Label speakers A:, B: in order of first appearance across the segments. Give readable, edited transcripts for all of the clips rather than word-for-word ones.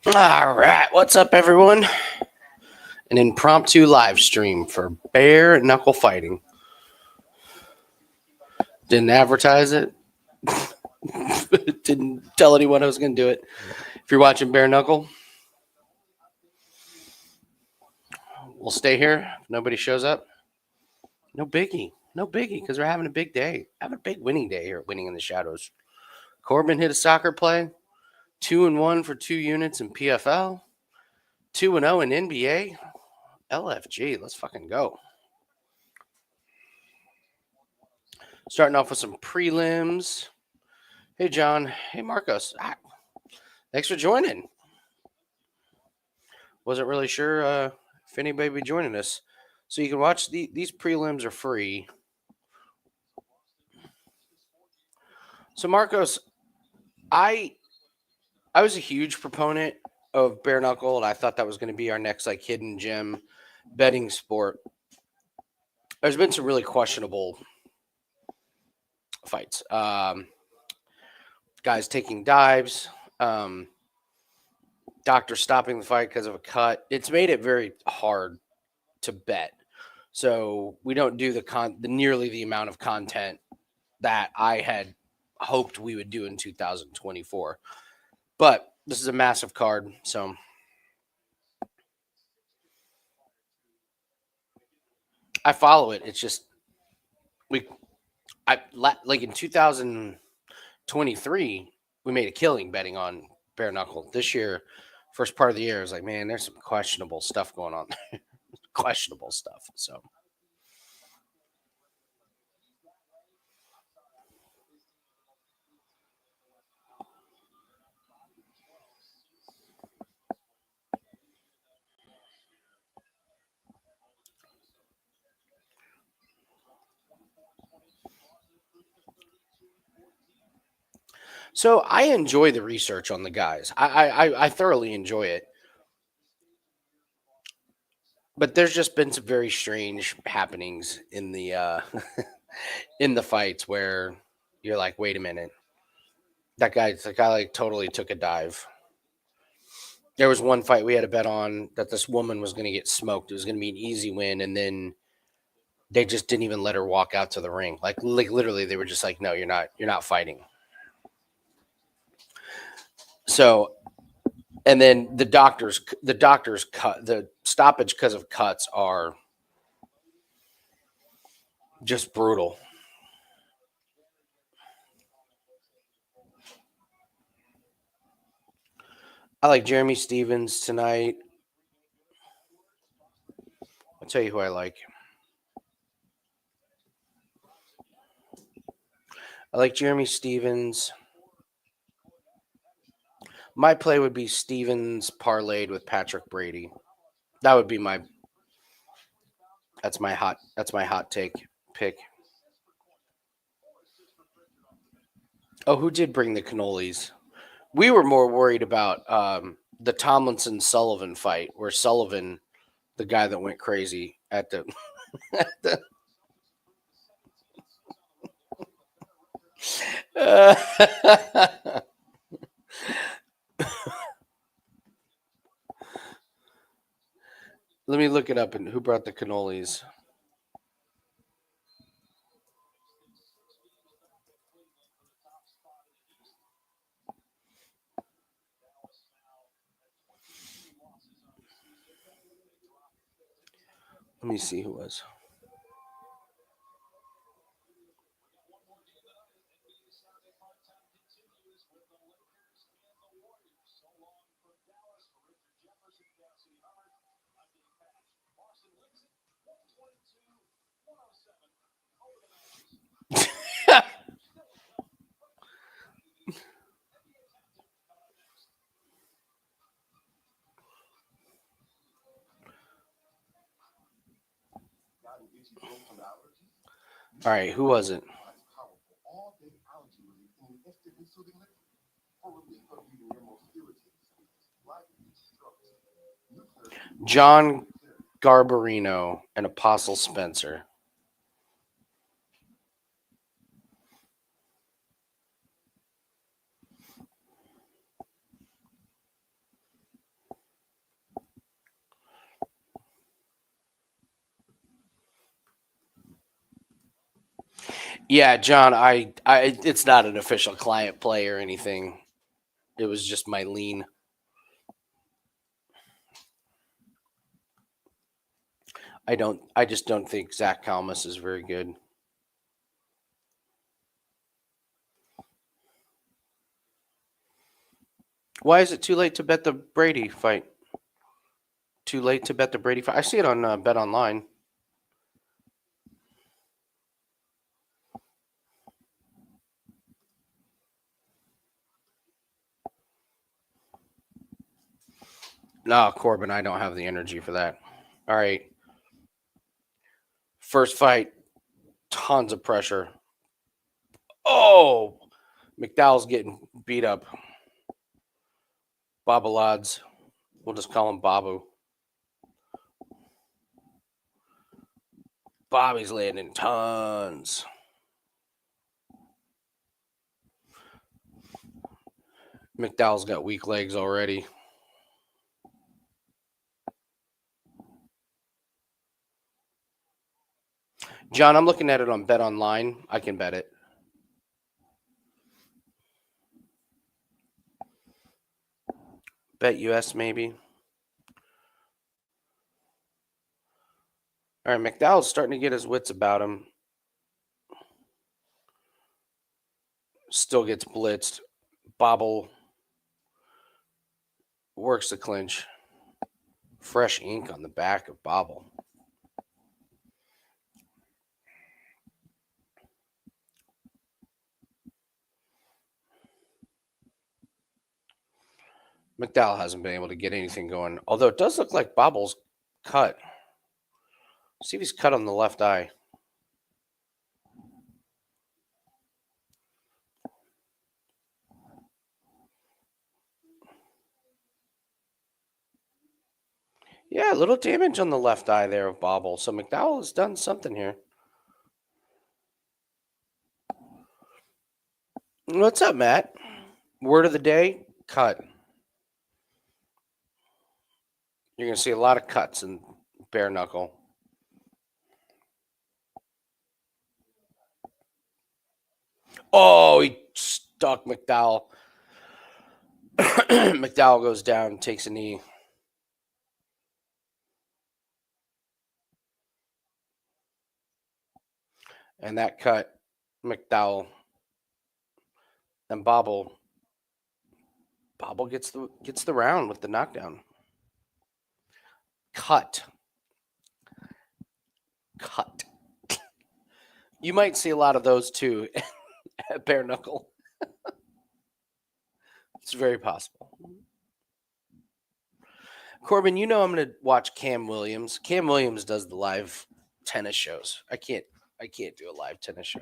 A: All right, what's up, everyone? An impromptu live stream for bare knuckle fighting. Didn't advertise it. Didn't tell anyone I was going to do it. If you're watching bare knuckle, we'll stay here. If nobody shows up, no biggie. No biggie, because we're having a big day. Having a big winning day here at Winning in the Shadows. Corbin hit a soccer play. 2-1 for 2 units in PFL. 2-0 in NBA. LFG, let's fucking go. Starting off with some prelims. Hey, John. Hey, Marcos. Thanks for joining. Wasn't really sure if anybody would be joining us. So you can watch these prelims are free. So Marcos, I was a huge proponent of bare knuckle, and I thought that was going to be our next like hidden gem betting sport. There's been some really questionable fights. Guys taking dives. Doctor stopping the fight because of a cut. It's made it very hard to bet. So we don't do the nearly the amount of content that I had hoped we would do in 2024. But this is a massive card, so I follow it. It's just like in 2023 we made a killing betting on bare knuckle. This year, first part of the year, I was like, man, there's some questionable stuff going on. Questionable stuff. So So I enjoy the research on the guys. I thoroughly enjoy it. But there's just been some very strange happenings in the in the fights where you're like, wait a minute, the guy like totally took a dive. There was one fight we had a bet on that this woman was going to get smoked. It was going to be an easy win, and then they just didn't even let her walk out to the ring. Like literally, they were just like, no, you're not fighting. So, and then the doctors cut the stoppage because of cuts are just brutal. I like Jeremy Stevens tonight. I'll tell you who I like. I like Jeremy Stevens. My play would be Stevens parlayed with Patrick Brady. That would be my that's my hot take pick. Oh, who did bring the cannolis? We were more worried about the Tomlinson Sullivan fight, where Sullivan, the guy that went crazy at the, Let me look it up and who brought the cannolis. Let me see who was. All right, who was it? John Garbarino and Apostle Spencer. Yeah, John, it's not an official client play or anything. It was just my lean. I just don't think Zach Kalmus is very good. Why is it too late to bet the Brady fight? Too late to bet the Brady fight? I see it on Bet Online. No, Corbin, I don't have the energy for that. All right. First fight, tons of pressure. Oh, McDowell's getting beat up. Babalad's. We'll just call him Babu. Bobby's landing tons. McDowell's got weak legs already. John, I'm looking at it on Bet Online. I can bet it. Bet US maybe. All right, McDowell's starting to get his wits about him. Still gets blitzed. Bobble works the clinch. Fresh ink on the back of Bobble. McDowell hasn't been able to get anything going, although it does look like Bobble's cut. See if he's cut on the left eye. Yeah, a little damage on the left eye there of Bobble. So McDowell has done something here. What's up, Matt? Word of the day, cut. You're going to see a lot of cuts in bare knuckle. Oh, he stuck McDowell. McDowell goes down, takes a knee. And that cut McDowell and Bobble. Bobble gets the round with the knockdown. Cut. You might see a lot of those too at bare knuckle. It's very possible. Corbin, you know I'm going to watch Cam Williams. Cam Williams does the live tennis shows. I can't do a live tennis show.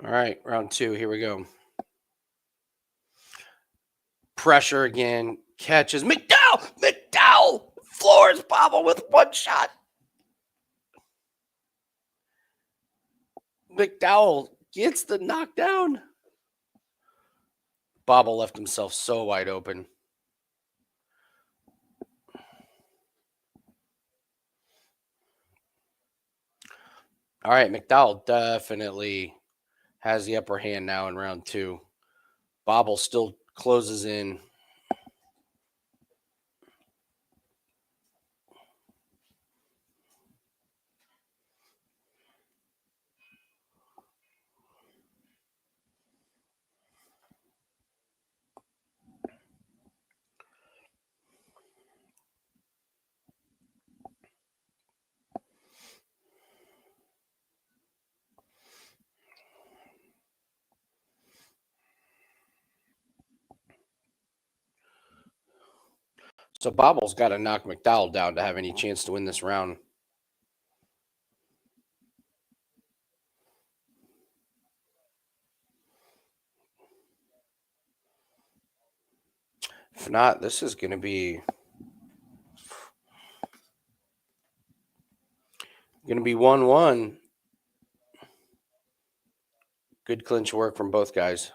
A: All right, round 2. Here we go. Pressure again. Catches McDowell. McDowell floors Bobble with one shot. McDowell gets the knockdown. Bobble left himself so wide open. All right, McDowell definitely has the upper hand now in round 2. Bobble still closes in. So Bobble's got to knock McDowell down to have any chance to win this round. If not, this is going to be 1-1. Good clinch work from both guys.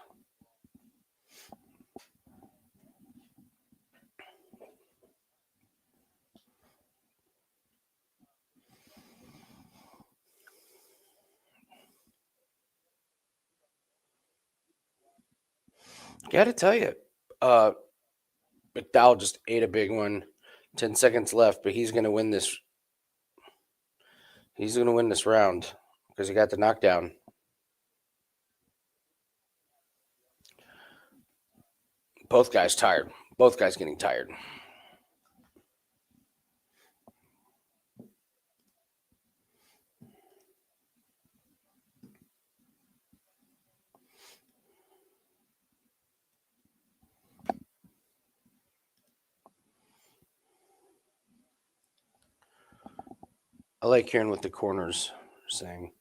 A: Got to tell you, McDowell just ate a big one. 10 seconds left, but he's going to win this. He's going to win this round because he got the knockdown. Both guys tired. Both guys getting tired. I like hearing what the corners are saying.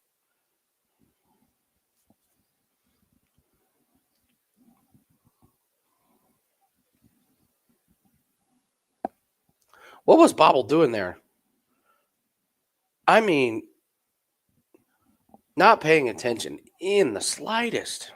A: What was Bobble doing there? I mean, not paying attention in the slightest.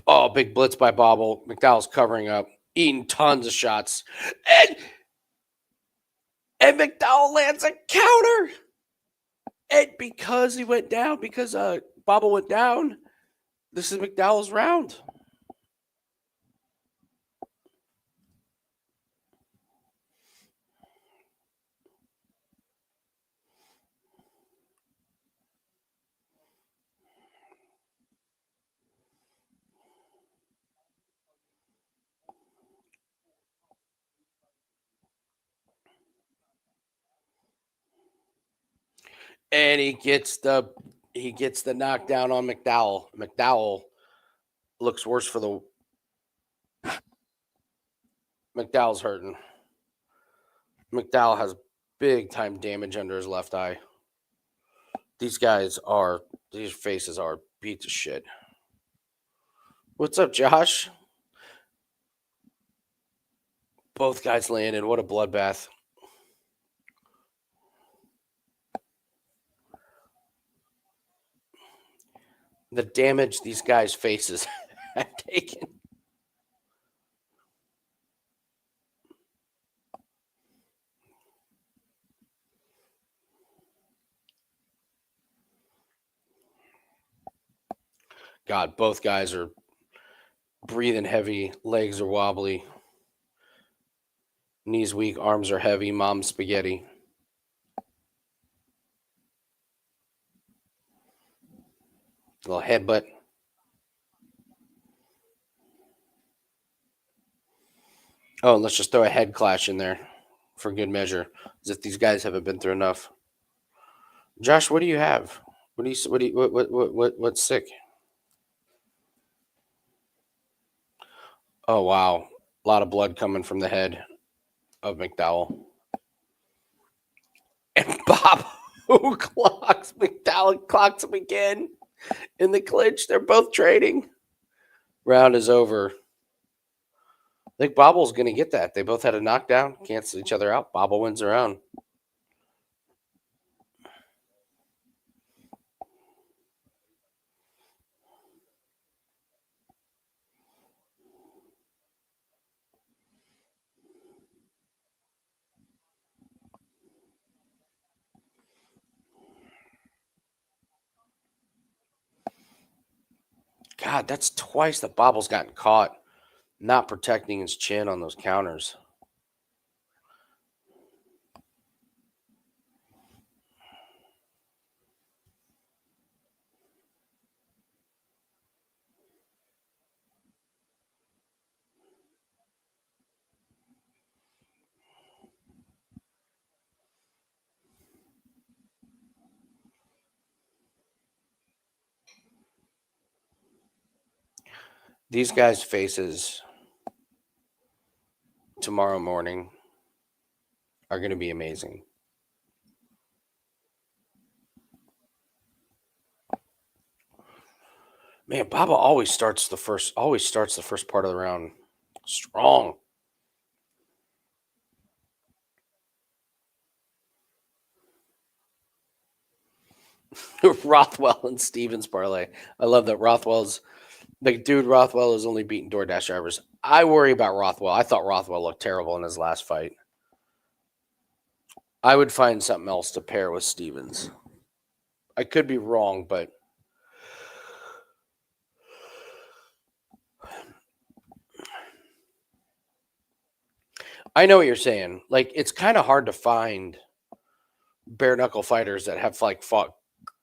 A: Oh, big blitz by Bobble. McDowell's covering up, eating tons of shots. And McDowell lands a counter. And because he went down, because Bobble went down, this is McDowell's round. And he gets the knockdown on McDowell. McDowell looks worse for the McDowell's hurting. McDowell has big time damage under his left eye. These faces are beat to shit. What's up, Josh? Both guys landed. What a bloodbath. The damage these guys' faces have taken. God, both guys are breathing heavy, legs are wobbly, knees weak, arms are heavy, mom's spaghetti. A little headbutt. Oh, and let's just throw a head clash in there for good measure, as if these guys haven't been through enough. Josh, what do you have? What's sick? Oh wow, a lot of blood coming from the head of McDowell. And Bob, who clocks McDowell, clocks him again in the clinch. They're both trading. Round is over. I think Bobble's going to get that. They both had a knockdown, cancel each other out. Bobble wins the round. God, that's twice that Bobble's gotten caught not protecting his chin on those counters. These guys' faces tomorrow morning are going to be amazing. Man, Baba always starts the first part of the round strong. Rothwell and Stevens parlay. I love that Rothwell's like, dude. Rothwell is only beating DoorDash drivers. I worry about Rothwell. I thought Rothwell looked terrible in his last fight. I would find something else to pair with Stevens. I could be wrong, but I know what you're saying. Like, it's kind of hard to find bare knuckle fighters that have like fought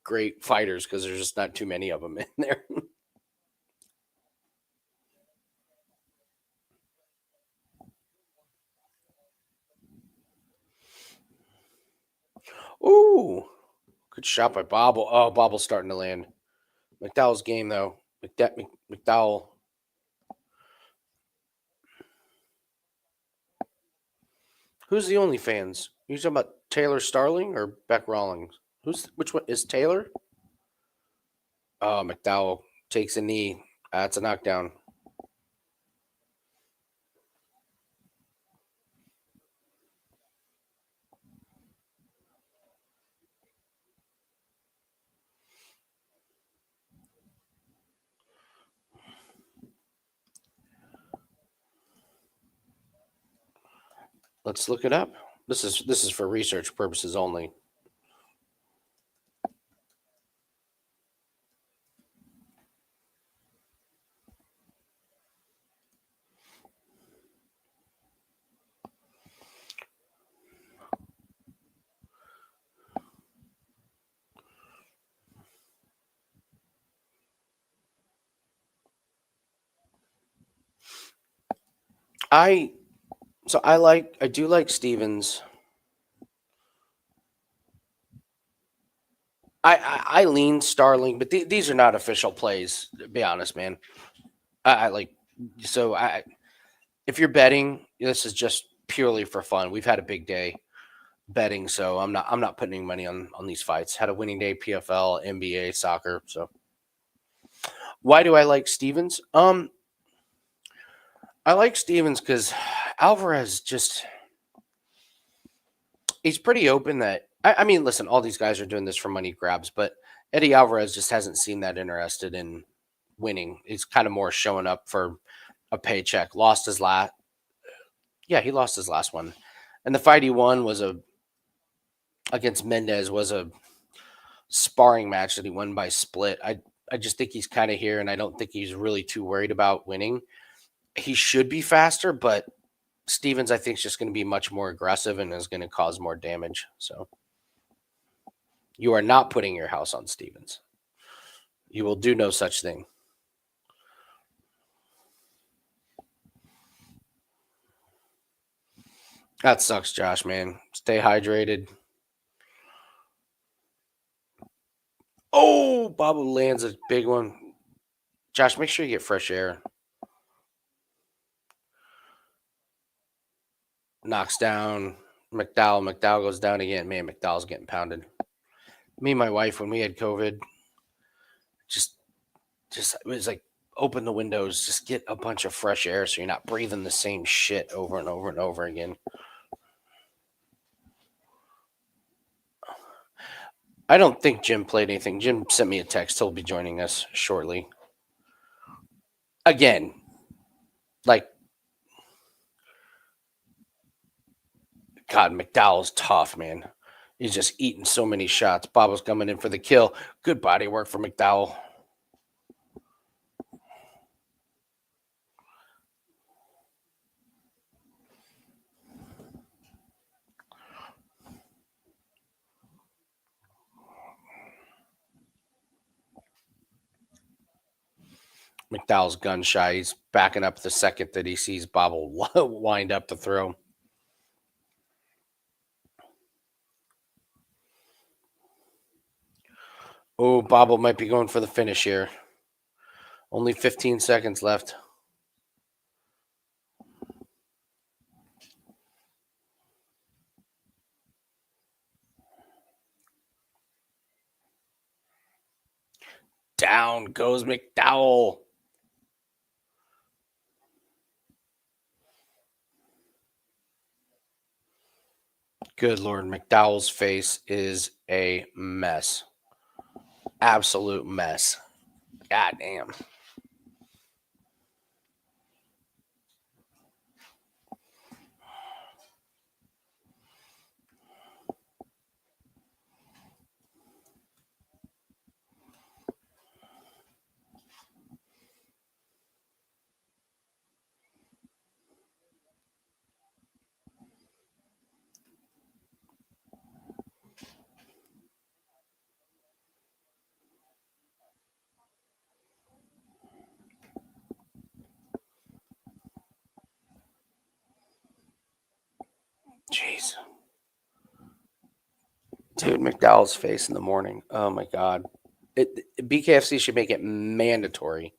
A: great fighters because there's just not too many of them in there. Ooh, good shot by Bobble. Oh, Bobble's starting to land. McDowell's game though. McDowell. Who's the only fans? You talking about Taylor Starling or Beck Rawlings? Which one is Taylor? Oh, McDowell takes a knee. That's a knockdown. Let's look it up. This is for research purposes only. I I do like Stevens. I lean Starling, but these are not official plays. To be honest, man. I like so I if you're betting, this is just purely for fun. We've had a big day betting, so I'm not putting any money on these fights. Had a winning day, PFL, NBA, soccer. So why do I like Stevens? I like Stevens because Alvarez just he's pretty open that I mean, listen, all these guys are doing this for money grabs, but Eddie Alvarez just hasn't seemed that interested in winning. He's kind of more showing up for a paycheck. Lost his last Yeah, he lost his last one. And the fight he won was a against Mendez was a sparring match that he won by split. I just think he's kind of here and I don't think he's really too worried about winning. He should be faster, but Stevens I think is just going to be much more aggressive and is going to cause more damage. So you are not putting your house on Stevens. You will do no such thing. That sucks, Josh, man. Stay hydrated. Oh, Bobby lands a big one. Josh, make sure you get fresh air. Knocks down McDowell. McDowell goes down again. Man, McDowell's getting pounded. Me and my wife, when we had COVID, just it was like open the windows, just get a bunch of fresh air so you're not breathing the same shit over and over and over again. I don't think Jim played anything. Jim sent me a text. He'll be joining us shortly. Again, like, God, McDowell's tough, man. He's just eating so many shots. Bob was coming in for the kill. Good body work for McDowell. McDowell's gun shy. He's backing up the second that he sees Bob will wind up the throw. Oh, Bobble might be going for the finish here. Only 15 seconds left. Down goes McDowell. Good Lord, McDowell's face is a mess. Absolute mess. God damn. Jeez. Dude, McDowell's face in the morning. Oh my God. BKFC should make it mandatory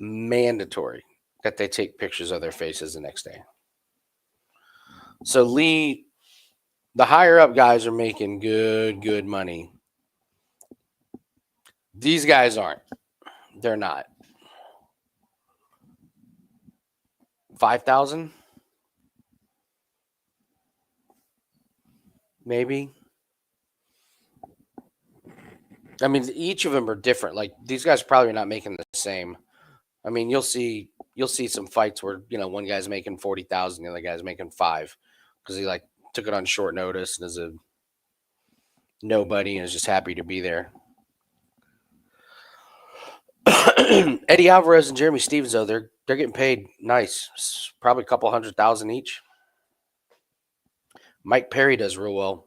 A: that they take pictures of their faces the next day. So Lee, the higher up guys are making good money. These guys aren't. They're not. 5,000 maybe. I mean, each of them are different. Like these guys probably are not making the same. I mean, you'll see some fights where one guy's making 40,000, the other guy's making 5 because he like took it on short notice and is a nobody and is just happy to be there. Eddie Alvarez and Jeremy Stevens, though, they're getting paid nice, probably a couple 100,000 each. Mike Perry does real well.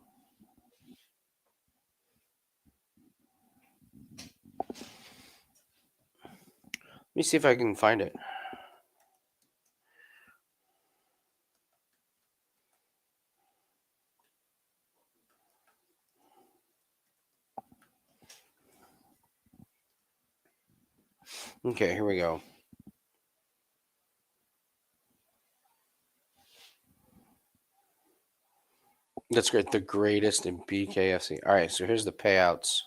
A: Let me see if I can find it. Okay, here we go. That's great. The greatest in BKFC. All right, so here's the payouts.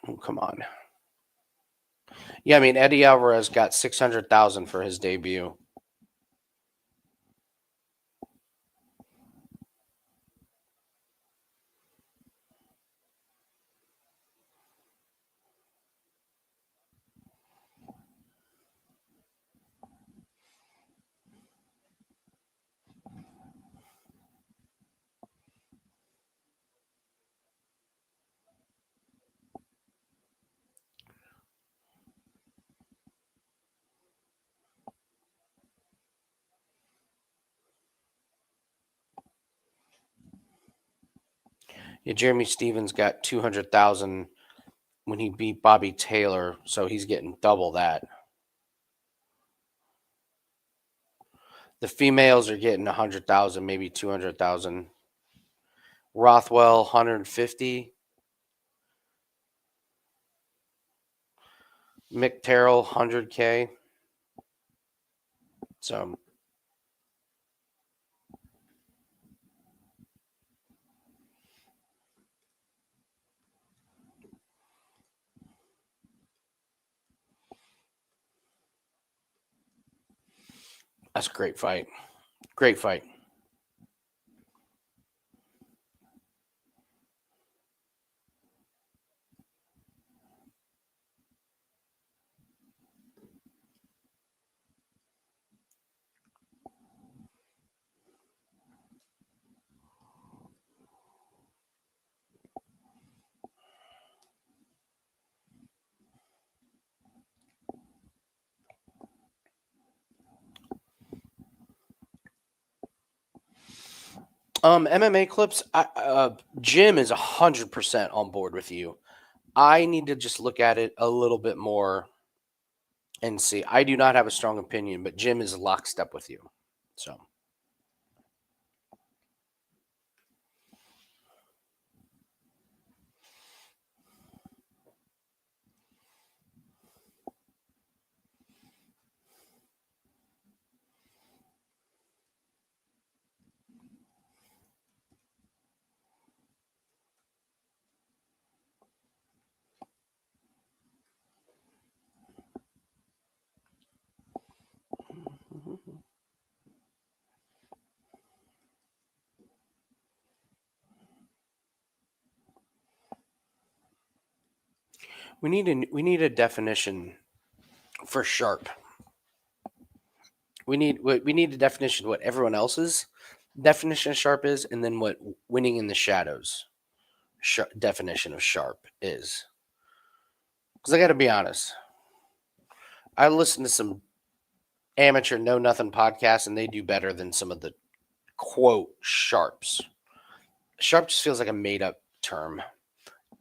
A: Oh, come on. Yeah, I mean Eddie Alvarez got 600,000 for his debut. Yeah, Jeremy Stevens got 200,000 when he beat Bobby Taylor, so he's getting double that. The females are getting 100,000, maybe 200,000. Rothwell 150. Mick Terrell 100K. So that's a great fight. Great fight. MMA clips. Jim is 100% on board with you. I need to just look at it a little bit more and see. I do not have a strong opinion, but Jim is lockstep with you. So we need a definition for sharp. We need a definition of what everyone else's definition of sharp is, and then what winning in the shadows definition of sharp is. Because I got to be honest, I listen to some amateur know nothing podcasts, and they do better than some of the quote sharps. Sharp just feels like a made up term.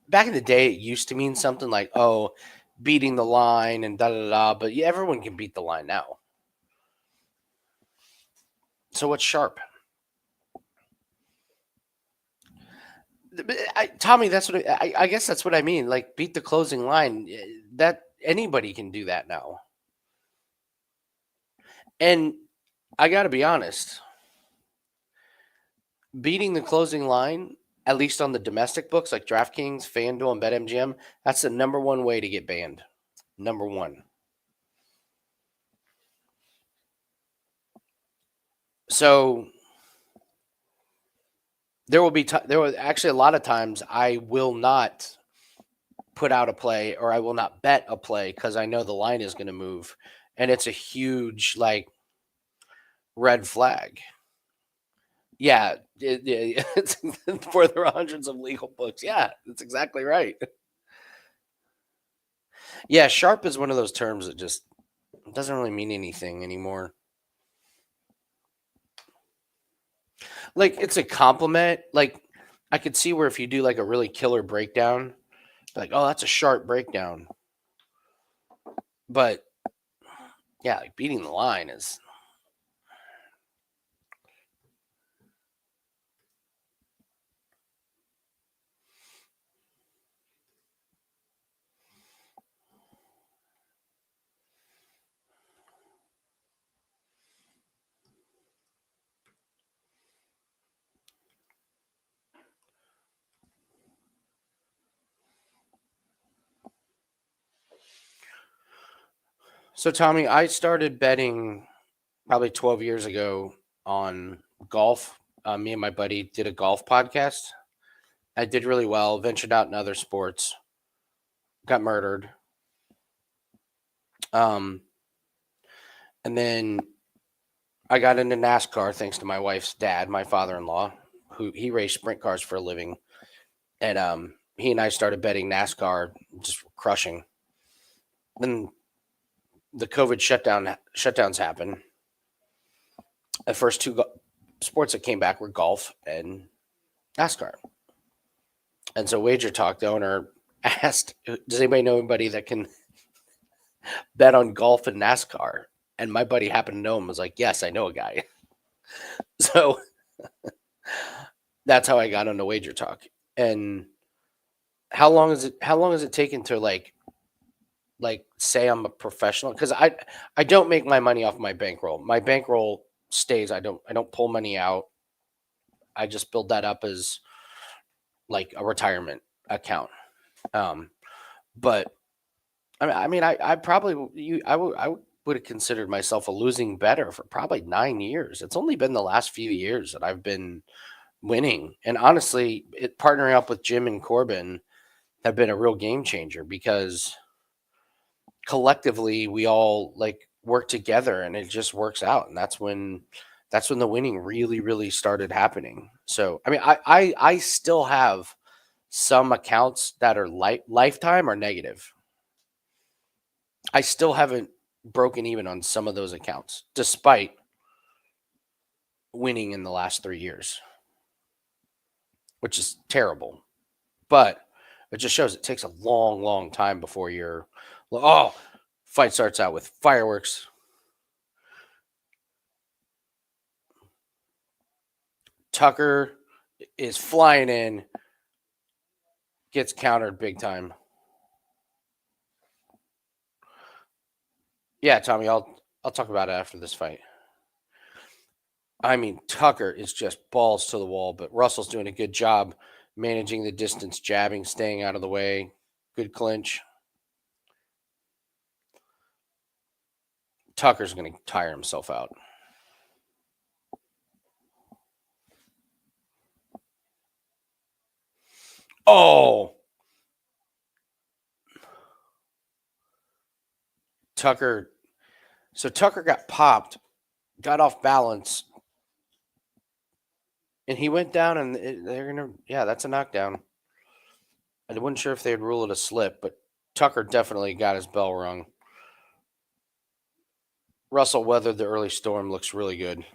A: Back in the day, it used to mean something like, oh, beating the line and da da da. But yeah, everyone can beat the line now. So what's sharp? Tommy, that's what I guess that's what I mean. Like beat the closing line. That anybody can do that now. And I got to be honest, beating the closing line, at least on the domestic books like DraftKings, FanDuel, and BetMGM, that's the number one way to get banned. Number one. So there will actually a lot of times I will not put out a play or I will not bet a play because I know the line is going to move, and it's a huge like red flag. Yeah, it's for there are hundreds of legal books. Yeah, that's exactly right. Yeah, sharp is one of those terms that just doesn't really mean anything anymore. Like it's a compliment. Like I could see where if you do like a really killer breakdown, like oh that's a sharp breakdown. But yeah, like beating the line is. So Tommy, I started betting probably 12 years ago on golf. Me and my buddy did a golf podcast. I did really well, ventured out in other sports, got murdered. Um, and then I got into NASCAR thanks to my wife's dad, my father-in-law, who he raced sprint cars for a living. And he and I started betting NASCAR, just crushing. Then the COVID shutdowns happened. The first two sports that came back were golf and NASCAR. And so Wager Talk, the owner, asked, "Does anybody know anybody that can bet on golf and NASCAR?" And my buddy happened to know him. Was like, "Yes, I know a guy." So that's how I got onto Wager Talk. And how long is it? How long has it taken to like say I'm a professional? Because I don't make my money off my bankroll. My bankroll stays. I don't pull money out. I just build that up as like a retirement account. Um, but I probably would have considered myself a losing bettor for probably 9 years. It's only been the last few years that I've been winning, and honestly, partnering up with Jim and Corbin have been a real game changer because collectively we all like work together and it just works out, and that's when the winning really started happening. So I still have some accounts that are lifetime or negative. I still haven't broken even on some of those accounts, despite winning in the last 3 years. which is terrible. But it just shows it takes a long, long time before you're, oh, fight starts out with fireworks. Tucker is flying in, gets countered big time. Yeah, Tommy, I'll talk about it after this fight. I mean, Tucker is just balls to the wall, but Russell's doing a good job managing the distance, jabbing, staying out of the way. Good clinch. Tucker's going to tire himself out. Oh, Tucker. So Tucker got popped, got off balance, and he went down, and they're going to, yeah, that's a knockdown. I wasn't sure if they'd rule it a slip, but Tucker definitely got his bell rung. Russell weathered the early storm, looks really good.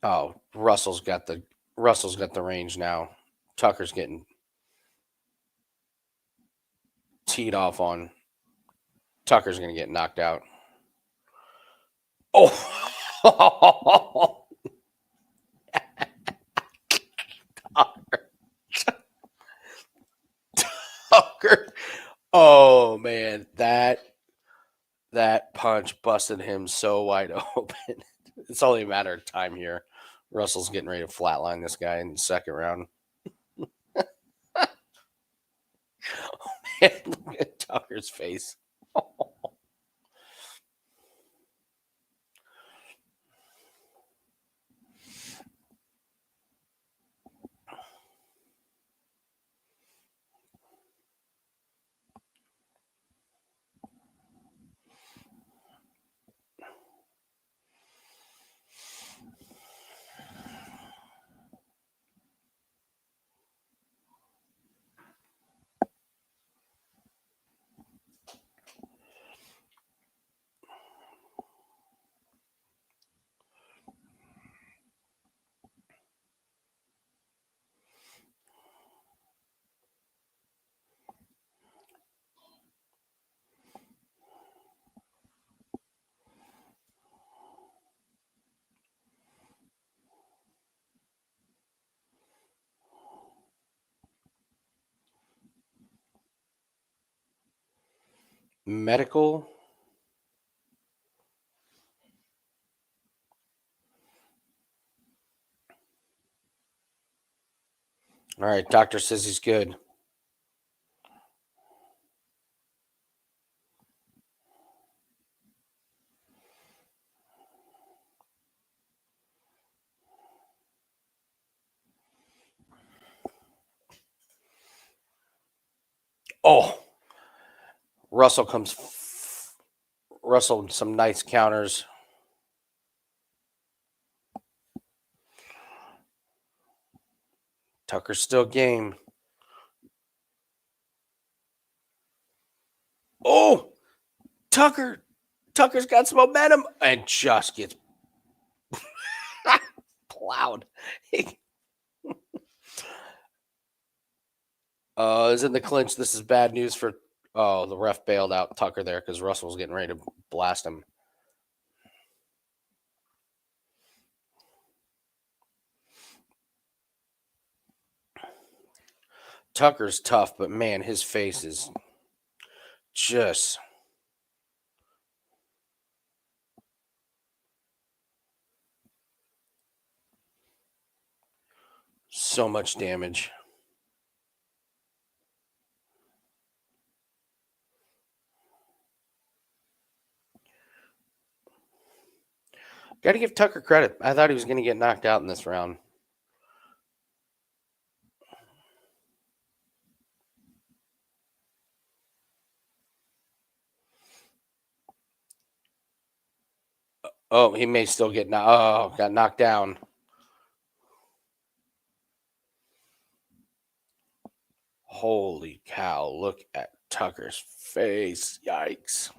A: Oh, Russell's got the range now. Tucker's getting teed off on. Tucker's going to get knocked out. Oh, Tucker. Oh man, that punch busted him so wide open. It's only a matter of time here. Russell's getting ready to flatline this guy in the second round. Man, look at Tucker's face. Medical. All right, doctor says he's good. Oh, Russell some nice counters. Tucker's still game. Oh, Tucker's got some momentum and just gets plowed. Is in the clinch. This is bad news for. Oh, the ref bailed out Tucker there because Russell was getting ready to blast him. Tucker's tough, but man, his face is just so much damage. Got to give Tucker credit. I thought he was going to get knocked out in this round. Oh, he may still get got knocked down. Holy cow, look at Tucker's face. Yikes.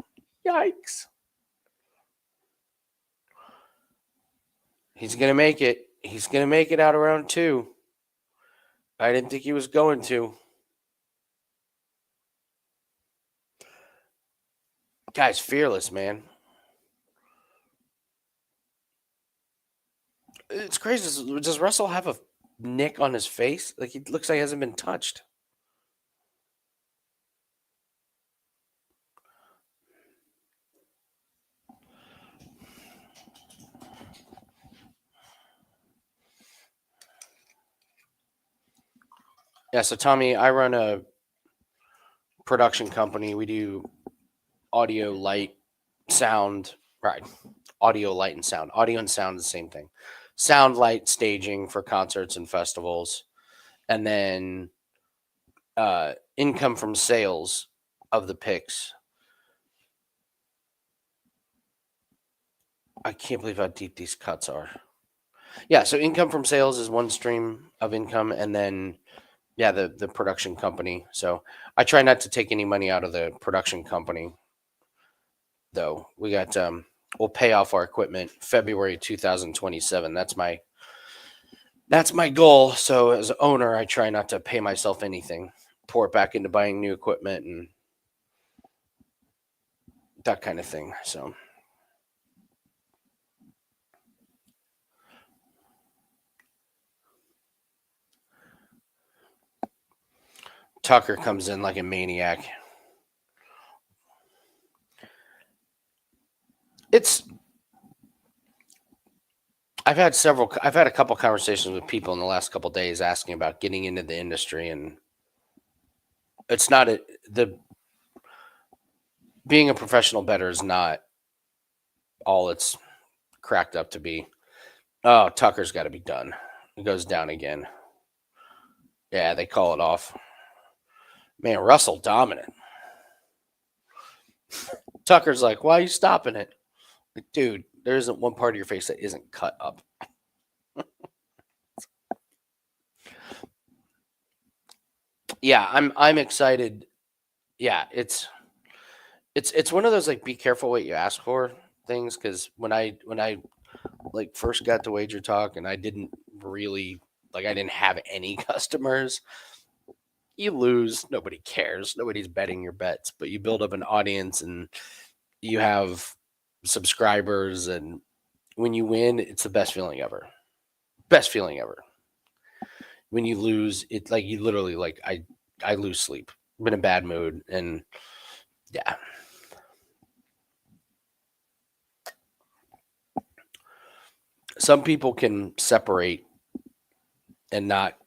A: Yikes. He's gonna make it. He's gonna make it out of round 2. I didn't think he was going to. Guy's fearless, man. It's crazy. Does Russell have a nick on his face? Like he looks like he hasn't been touched. Yeah, so Tommy, I run a production company. We do audio, light, sound, right? Audio, light, and sound. Audio and sound is the same thing. Sound, light, staging for concerts and festivals, and then income from sales of the picks. I can't believe how deep these cuts are. Yeah, so income from sales is one stream of income, and then the production company. So I try not to take any money out of the production company, though. We got we'll pay off our equipment February 2027. That's my goal. So as an owner, I try not to pay myself anything, pour it back into buying new equipment and that kind of thing. So Tucker comes in like a maniac. It's I've had a couple conversations with people in the last couple days asking about getting into the industry, and it's not the being a professional bettor is not all it's cracked up to be. Oh, Tucker's got to be done. It goes down again. Yeah, they call it off. Man, Russell dominant. Tucker's like, why are you stopping it? Like, dude, there isn't one part of your face that isn't cut up. Yeah, I'm excited. Yeah, it's one of those like be careful what you ask for things, because when I like first got to Wager Talk and I didn't really I didn't have any customers. You lose, nobody cares. Nobody's betting your bets, but you build up an audience and you have subscribers, and when you win, it's the best feeling ever. Best feeling ever. When you lose, it's like you literally I lose sleep. I'm in a bad mood, and yeah. Some people can separate and not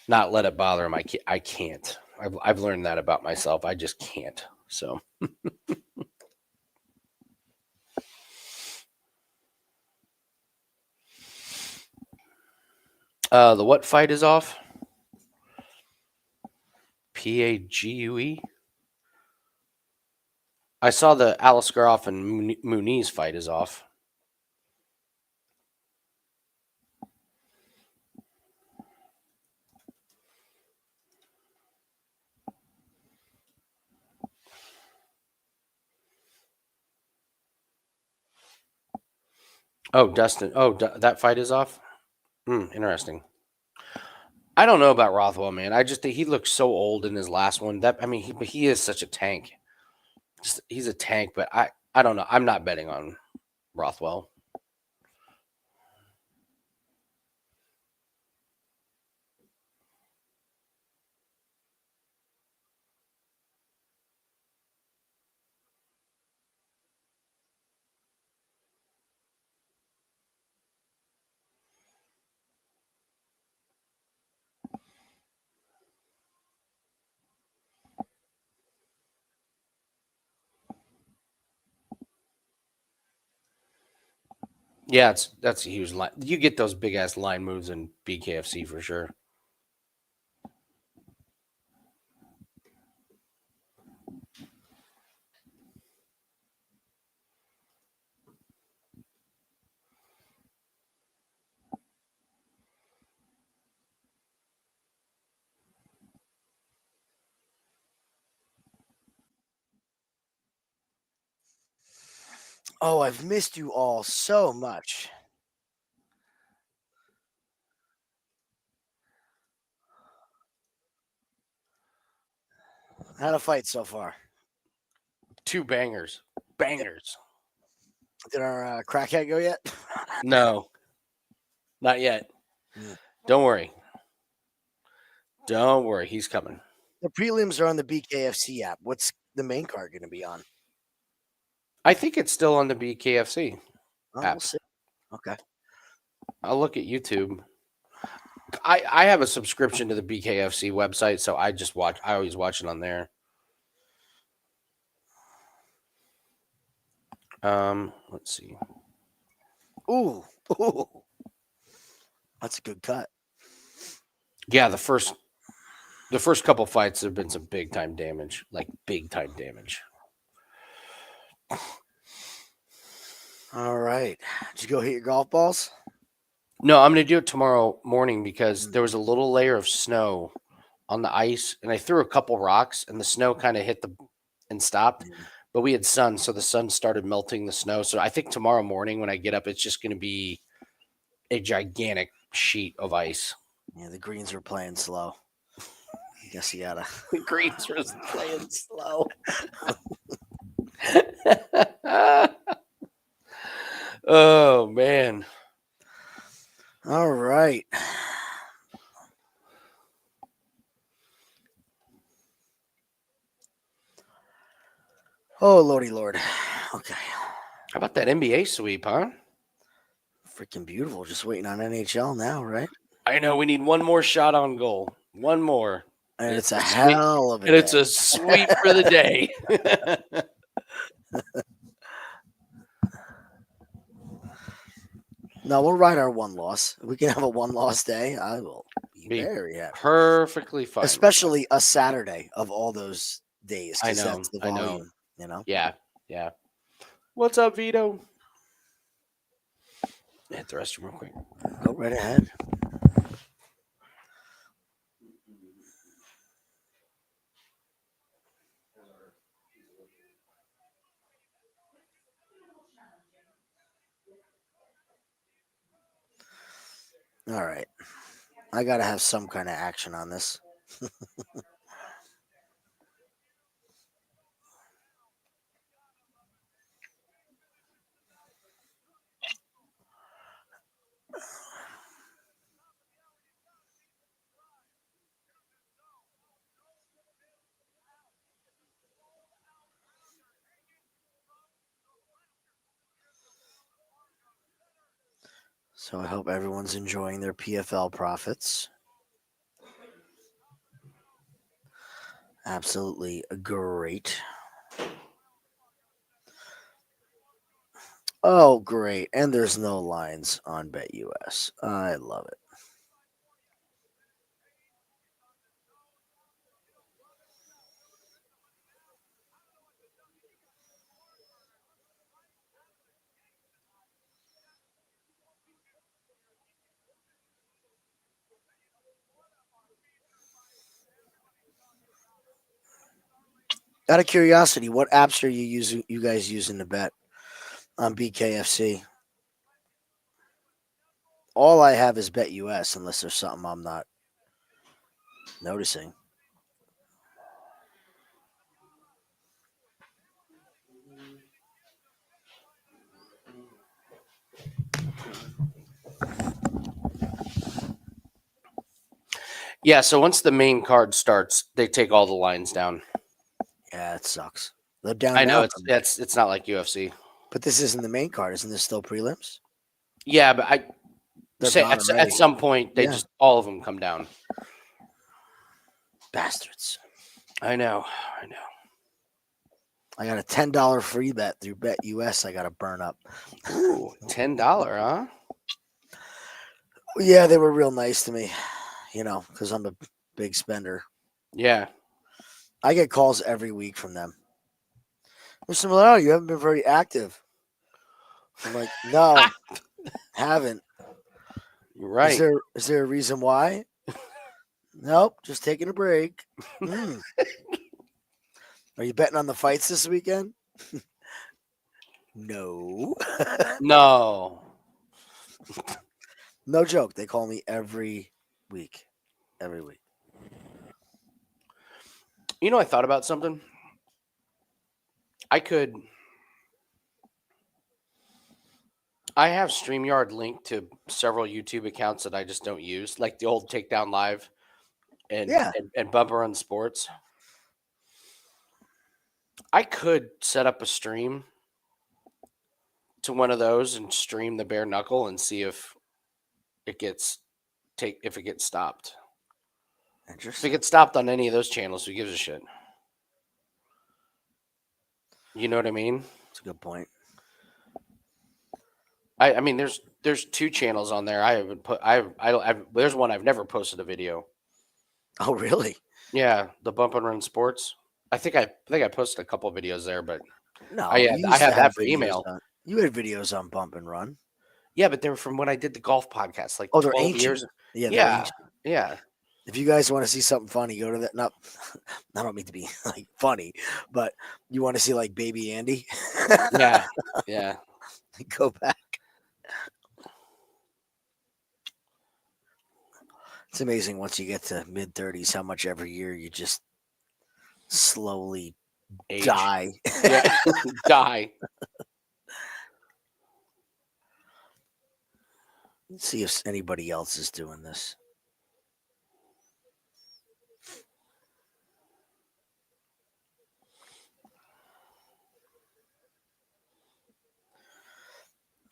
A: let it bother them. I can't. I've learned that about myself. I just can't. So the what fight is off? Pague. I saw the Aliskerov and Muniz fight is off. Oh, Dustin. Oh, that fight is off. Interesting. I don't know about Rothwell, man. I just think he looks so old in his last one. That I mean, he is such a tank. He's a tank, but I don't know. I'm not betting on Rothwell. Yeah, that's a huge line. You get those big ass line moves in BKFC for sure.
B: Oh, I've missed you all so much. Had a fight so far.
A: 2 bangers. Bangers.
B: Did our crackhead go yet?
A: No, not yet.
B: Mm.
A: Don't worry. Don't worry. He's coming.
B: The prelims are on the BKFC app. What's the main card going to be on?
A: I think it's still on the BKFC
B: Oh,
A: app.
B: we'll see. Okay.
A: I'll look at YouTube. I have a subscription to the BKFC website, so I just watch. I always watch it on there. Let's see.
B: Ooh. Ooh. That's a good cut.
A: Yeah, the first couple fights have been some big time damage, like big time damage.
B: All right. Did you go hit your golf balls?
A: No, I'm gonna do it tomorrow morning because there was a little layer of snow on the ice, and I threw a couple rocks, and the snow kind of hit and stopped. But we had sun, so the sun started melting the snow. So I think tomorrow morning when I get up, it's just gonna be a gigantic sheet of ice.
B: Yeah, the greens were playing slow. I guess you gotta.
A: The greens were playing slow. Oh man.
B: All right. Oh, lordy lord. Okay.
A: How about that NBA sweep, huh?
B: Freaking beautiful. Just waiting on NHL now, right?
A: I know we need one more shot on goal. One more.
B: And it's a
A: sweep.
B: hell of a
A: And it's
B: day.
A: a sweep for the day.
B: No, we'll ride our one loss. If we can have a one loss day, I will be very happy.
A: Perfectly fine.
B: Especially a Saturday of all those days.
A: I
B: Because
A: know.
B: that's the
A: I know.
B: volume, you know?
A: Yeah. Yeah. What's up, Vito? Hit the restroom real quick.
B: Go right ahead. All right. I got to have some kind of action on this. So I hope everyone's enjoying their PFL profits. Absolutely great. Oh, great. And there's no lines on BetUS. I love it. Out of curiosity, what apps are you guys using to bet on BKFC? All I have is BetUS, unless there's something I'm not noticing.
A: Yeah, so once the main card starts, they take all the lines down.
B: Yeah, it sucks. They're down.
A: I know
B: now for me.
A: it's not like UFC.
B: But this isn't the main card. Isn't this still prelims?
A: Yeah, but I
B: They're
A: say
B: gone
A: at
B: already.
A: some point they
B: Yeah.
A: just all of them come down.
B: Bastards.
A: I know.
B: I got a $10 free bet through BetUS I got to burn up.
A: Ooh, $10, huh?
B: Yeah, they were real nice to me, because I'm a big spender.
A: Yeah.
B: I get calls every week from them. Mr. Milano, you haven't been very active. I'm like, no, haven't.
A: You're right.
B: Is there a reason why? Nope, just taking a break. Are you betting on the fights this weekend? No.
A: No.
B: No joke. They call me every week. Every week.
A: You know, I thought about something. I could. I have StreamYard linked to several YouTube accounts that I just don't use, like the old Takedown Live and
B: Yeah.
A: and Bumper on Sports. I could set up a stream to one of those and stream the bare knuckle and see if it gets if it gets stopped. If it
B: Interesting.
A: gets stopped on any of those channels, who gives a shit? You know what I mean?
B: That's a good point.
A: I mean, there's two channels on there. I haven't put. I don't. There's one I've never posted a video.
B: Oh, really?
A: Yeah, the Bump and Run Sports. I think I posted a couple of videos there, but
B: No, you
A: I
B: used to
A: had
B: have
A: that for
B: videos
A: email.
B: on. You had videos on Bump and Run.
A: Yeah, but they were from when I did the golf podcast, like
B: Oh, they're
A: 12
B: ancient.
A: years.
B: Yeah, they're
A: Yeah,
B: ancient.
A: yeah,
B: If you guys want to see something funny, go to that. Not, I don't mean to be like funny, but you want to see like Baby Andy,
A: yeah, yeah.
B: go back. It's amazing once you get to mid-30s how much every year you just slowly
A: Age.
B: die.
A: Yeah, die.
B: Let's see if anybody else is doing this.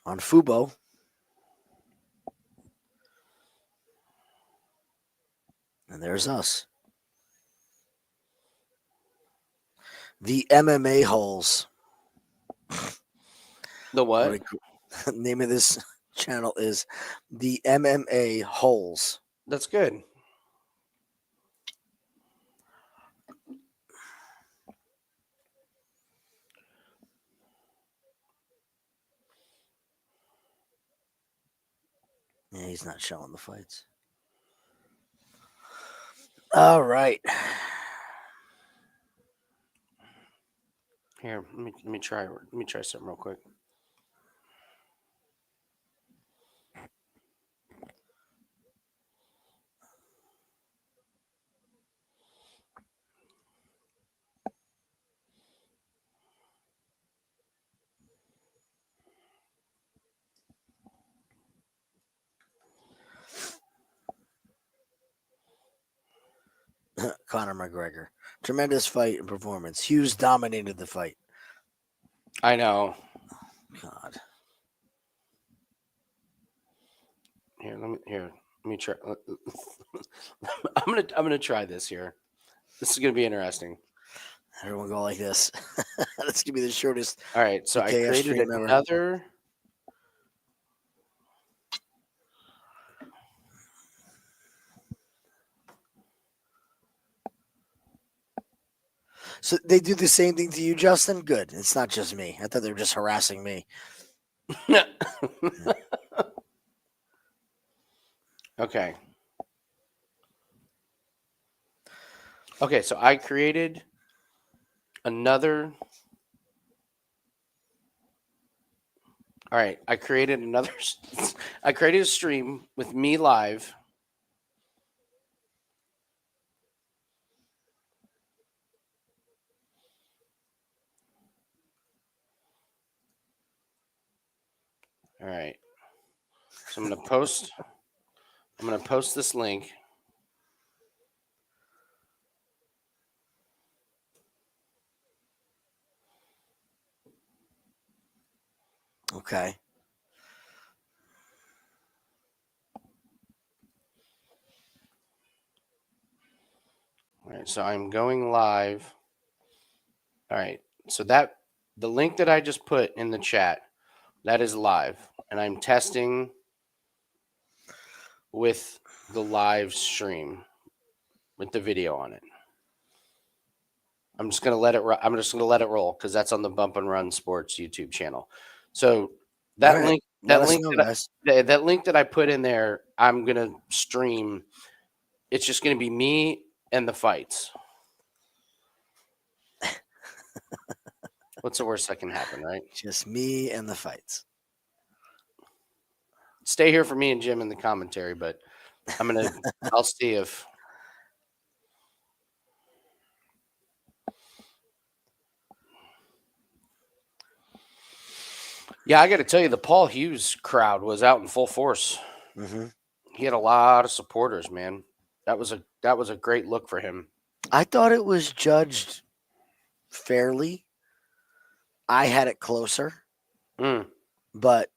B: On Fubo. And there's us. The MMA holes.
A: The what?
B: Name of this channel is the MMA holes.
A: That's good.
B: Yeah, he's not showing the fights. All right.
A: Here, let me try. Let me try something real quick.
B: Conor McGregor. Tremendous fight and performance. Hughes dominated the fight.
A: I know.
B: God.
A: Let me try. I'm gonna try this here. This is gonna be interesting.
B: Everyone go like this. Let's give me the shortest
A: All right, so I
B: BKF
A: created
B: stream ever.
A: another.
B: So they do the same thing to you, Justin? Good. It's not just me. I thought they were just harassing me.
A: Okay. Okay, so I created another. All right, I created another. I created a stream with me live. All right. So I'm gonna post. I'm gonna post this link.
B: Okay.
A: All right, so I'm going live. All right, so that the link that I just put in the chat, that is live, and I'm testing with the live stream with the video on it. I'm just gonna let it. I'm just gonna let it roll because that's on the Bump and Run Sports YouTube channel. So that
B: All right.
A: link,
B: Let
A: that
B: us
A: link,
B: know,
A: that,
B: guys.
A: that link that I put in there, I'm gonna stream. It's just gonna be me and the fights. What's the worst that can happen, right?
B: Just me and the fights.
A: Stay here for me and Jim in the commentary, but I'll see if. Yeah, I got to tell you, the Paul Hughes crowd was out in full force.
B: Hmm.
A: He had a lot of supporters, man. That was a great look for him.
B: I thought it was judged fairly. I had it closer,
A: Mm.
B: but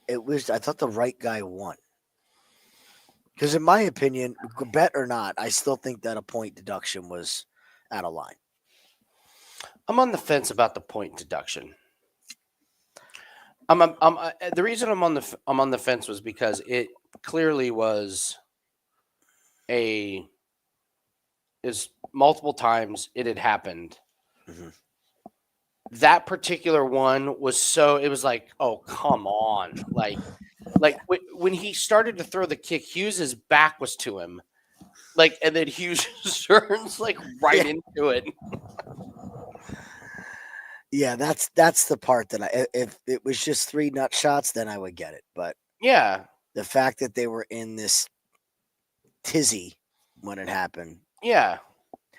B: I thought the right guy won. Because in my opinion, bet or not, I still think that a point deduction was out of line.
A: I'm on the fence about the point deduction. The reason I'm on the fence was because it clearly was is multiple times it had happened.
B: Mhm.
A: That particular one was so it was like, oh come on, like when he started to throw the kick, Hughes's back was to him, like, and then Hughes turns like right
B: Yeah.
A: into it.
B: Yeah, that's the part that if it was just 3 nut shots, then I would get it. But
A: Yeah,
B: the fact that they were in this tizzy when it happened.
A: yeah.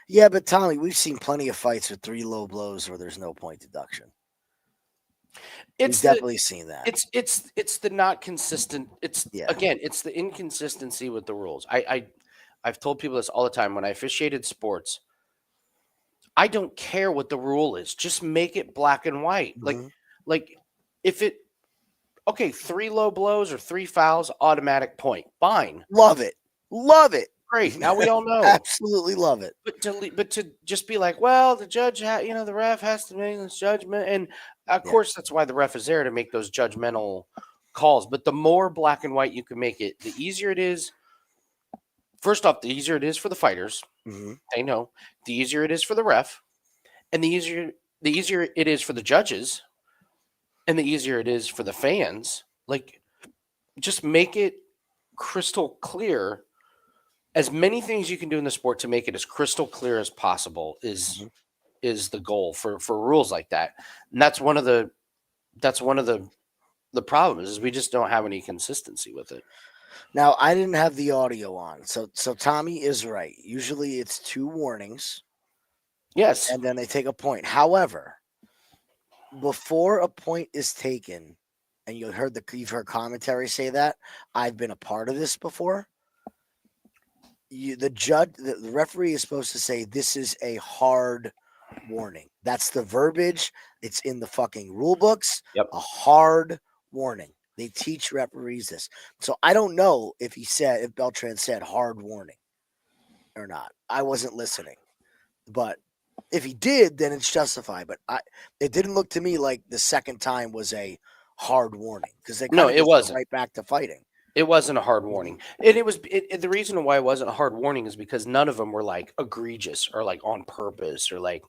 B: Yeah, but Tommy, we've seen plenty of fights with 3 low blows where there's no point deduction. We've
A: It's the
B: definitely seen that.
A: it's the not consistent. It's
B: Yeah.
A: again, it's the inconsistency with the rules. I've told people this all the time when I officiated sports. I don't care what the rule is. Just make it black and white.
B: Mhm.
A: Like if it okay, 3 low blows or 3 fouls, automatic point. Fine.
B: Love it. Love it.
A: Great. Now we all know.
B: Absolutely love it.
A: But to just be like, well, the judge, the ref has to make this judgment, and of
B: Yeah.
A: course that's why the ref is there to make those judgmental calls. But the more black and white you can make it, the easier it is. First off, the easier it is for the fighters.
B: Mhm.
A: They know. The easier it is for the ref, and the easier it is for the judges, and the easier it is for the fans. Like, just make it crystal clear. As many things you can do in the sport to make it as crystal clear as possible
B: Mhm.
A: is the goal for rules like that. And that's one of the problems is we just don't have any consistency with it.
B: Now, I didn't have the audio on. So Tommy is right. Usually it's 2 warnings
A: Yes.
B: and then they take a point. However, before a point is taken, and you've heard commentary say that, I've been a part of this before. The referee is supposed to say this is a hard warning. That's the verbiage. It's in the fucking rule books.
A: Yep.
B: A hard warning. They teach referees this. So I don't know if Beltran said hard warning or not. I wasn't listening. But if he did, then it's justified. But it didn't look to me like the second time was a hard warning because they
A: No,
B: kind of
A: it
B: just went
A: wasn't.
B: right back to fighting.
A: It wasn't a hard warning. And the reason why it wasn't a hard warning is because none of them were like egregious or like on purpose or like,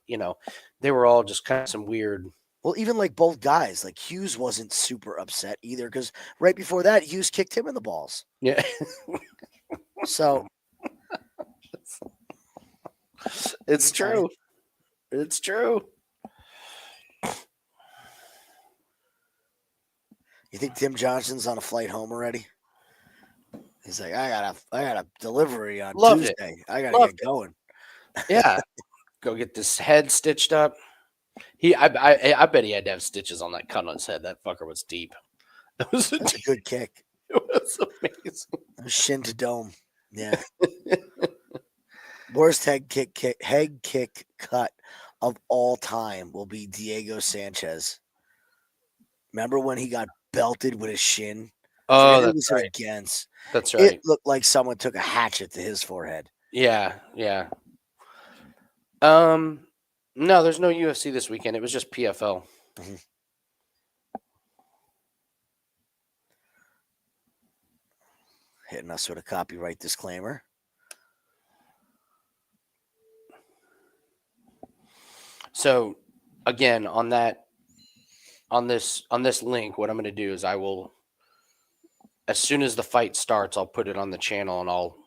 A: they were all just kind of some weird.
B: Well, even like both guys, like Hughes wasn't super upset either because right before that, Hughes kicked him in the balls.
A: Yeah.
B: So
A: It's
B: okay.
A: true. It's true.
B: You think Tim Johnson's on a flight home already? He's like, I got a delivery on
A: Loved it.
B: Tuesday. I gotta
A: Loved
B: get going.
A: Yeah. Go get this head stitched up. I bet he had to have stitches on that cut on his head. That fucker was deep. That was
B: That's a good kick.
A: it was amazing.
B: Shin to dome. Yeah. Worst head kick cut of all time will be Diego Sanchez. Remember when he got belted with his shin?
A: Oh,
B: Forget who
A: that's
B: was it
A: right.
B: against.
A: That's
B: It
A: right.
B: looked like someone took a hatchet to his forehead.
A: Yeah, yeah. No, there's no UFC this weekend. It was just PFL.
B: Mhm. Hitting us with a copyright disclaimer.
A: So, again, on this link, what I'm going to do is I will, as soon as the fight starts, I'll put it on the channel and I'll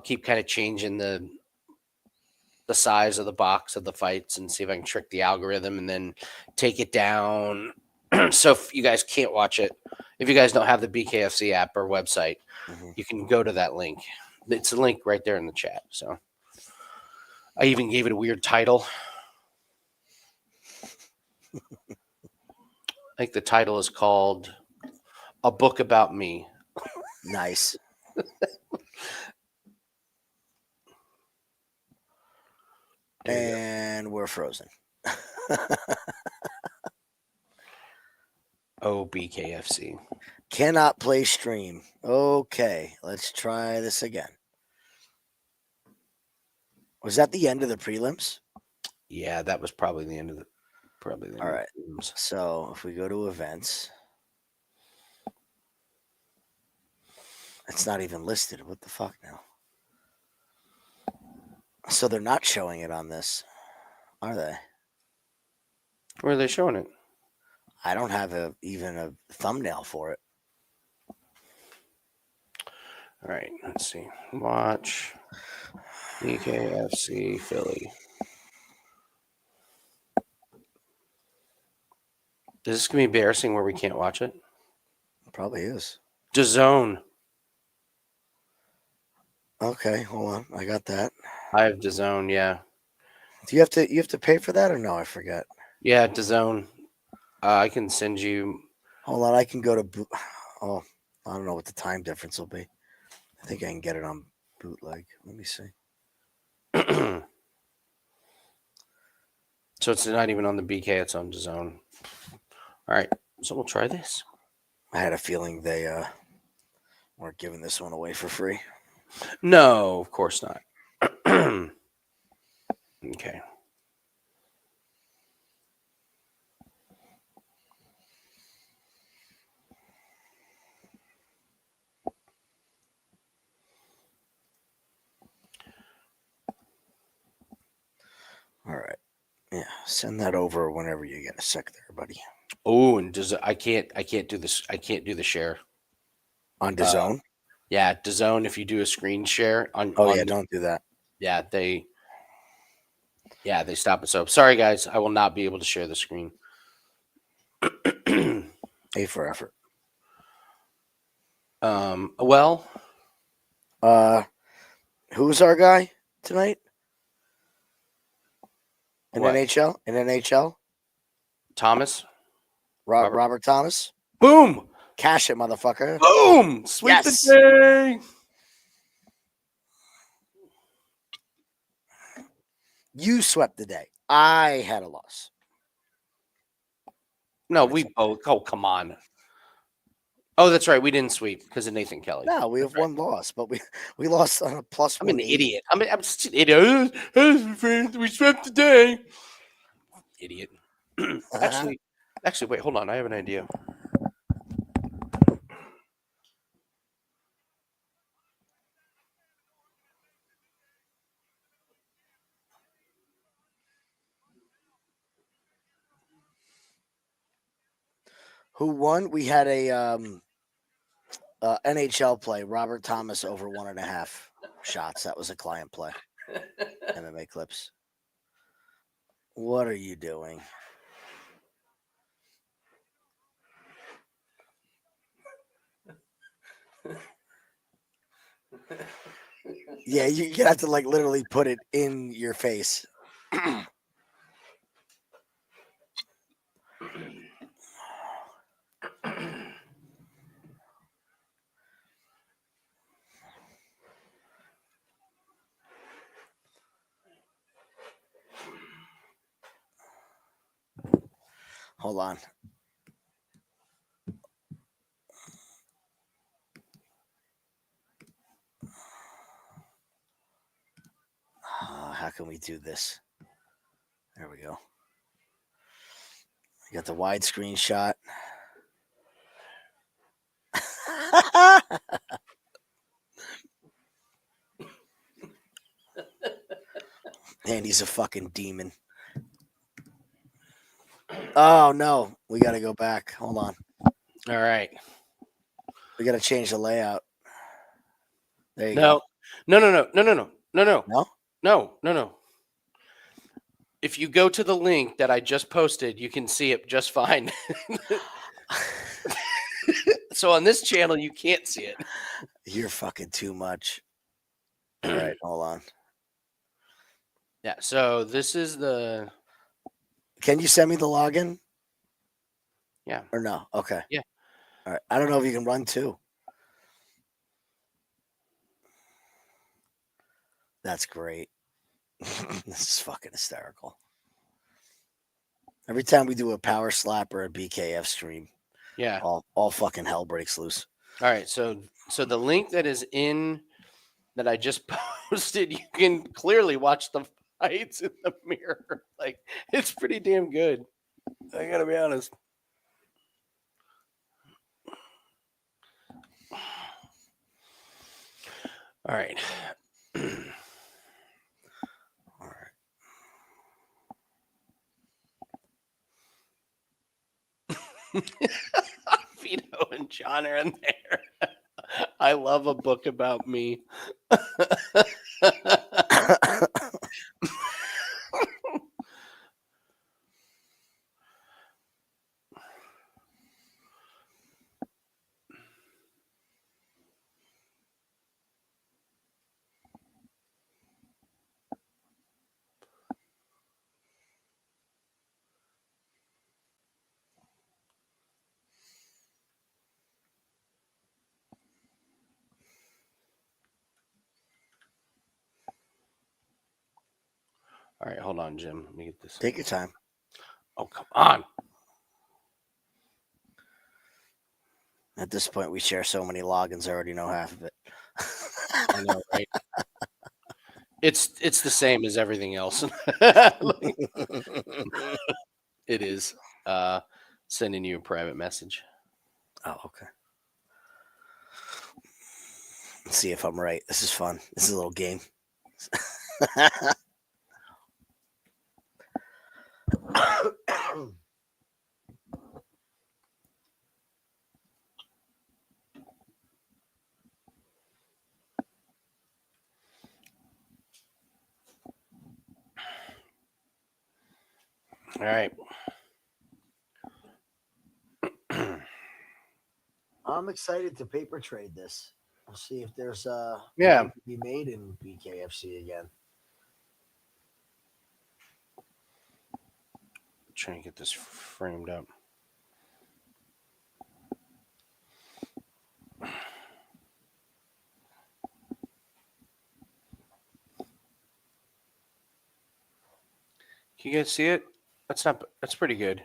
A: keep kind of changing the size of the box of the fights and see if I can trick the algorithm and then take it down. So if you guys can't watch it, if you guys don't have the BKFC app or website, you can go to that link. It's a link right there in the chat. So I even gave it a weird title. I think the title is called A Book About Me.
B: Nice. And we're frozen.
A: Oh, BKFC.
B: Cannot play stream. Okay, let's try this again. Was that the end of the prelims?
A: Yeah, that was probably the end of the
B: All right. So if we go to events, it's not even listed. What the fuck now? So they're not showing it on this, are they?
A: Where are they showing it?
B: I don't have even a thumbnail for it.
A: All right, let's see. Watch BKFC Philly. Is this gonna be embarrassing where we can't watch it?
B: It probably is.
A: DAZN.
B: Okay, hold on. I got that.
A: I have DAZN. Yeah,
B: Do you have to pay for that or no? I forget.
A: yeah, DAZN. I can send you.
B: Hold on, I can go to oh, I don't know what the time difference will be. I think I can get it on bootleg. Let me see.
A: So it's not even on the BK. It's on DAZN. All right, so we'll try this.
B: I had a feeling they weren't giving this one away for free.
A: No, of course not. Okay.
B: All right. Yeah, send that over whenever you get a sec there, buddy.
A: Oh, and I can't do this. I can't do the share
B: On DAZN?
A: Yeah, DAZN. If you do a screen share on.
B: Oh yeah, don't do that.
A: Yeah, they stop it. So sorry, guys. I will not be able to share the screen.
B: A for effort.
A: Well,
B: who's our guy tonight? In
A: what?
B: NHL? In NHL?
A: Thomas.
B: Robert Thomas?
A: Boom!
B: Cash it, motherfucker.
A: Boom! Sweep
B: Yes.
A: the day.
B: You swept the day. I had a loss.
A: No, we both. Oh, come on. Oh, that's right. We didn't sweep because of Nathan Kelly.
B: No, we have one loss, but we lost on a plus.
A: I'm an idiot. I'm just an idiot. We swept the day. Idiot. Actually, wait. Hold on. I have an idea.
B: Who won? We had a NHL play. Robert Thomas over 1.5 shots. That was a client play. MMA clips. What are you doing? Yeah, you have to like literally put it in your face. Hold on. How can we do this? There we go. You got the widescreen shot. Andy's a fucking demon. Oh no, we got to go back. Hold on.
A: All right.
B: We got to change the layout. There you
A: No.
B: go.
A: No.
B: No?
A: No. if you go to the link that I just posted, you can see it just fine. So on this channel, you can't see it.
B: You're fucking too much. All right, hold on.
A: Yeah. So this is the.
B: Can you send me the login
A: Yeah.
B: or no? Okay.
A: Yeah.
B: All right. I don't know if you can run too. That's great. This is fucking hysterical. Every time we do a power slap or a BKF stream,
A: Yeah.
B: all fucking hell breaks loose.
A: All right. So the link that is in that I just posted, you can clearly watch the fights in the mirror. Like it's pretty damn good. I gotta be honest. All right.
B: All right.
A: Vito and John are in there. I love a book about me. All right, hold on, Jim. Let me get this.
B: Take your time.
A: Oh, come on.
B: At this point, we share so many logins. I already know half of it.
A: I know, right? It's the same as everything else. Like, it is sending you a private message.
B: Oh, okay. Let's see if I'm right. This is fun. This is a little game.
A: All right.
B: I'm excited to paper trade this. We'll see if there's
A: Yeah.
B: money to be made in BKFC again.
A: Trying to get this framed up. Can you guys see it? That's pretty good.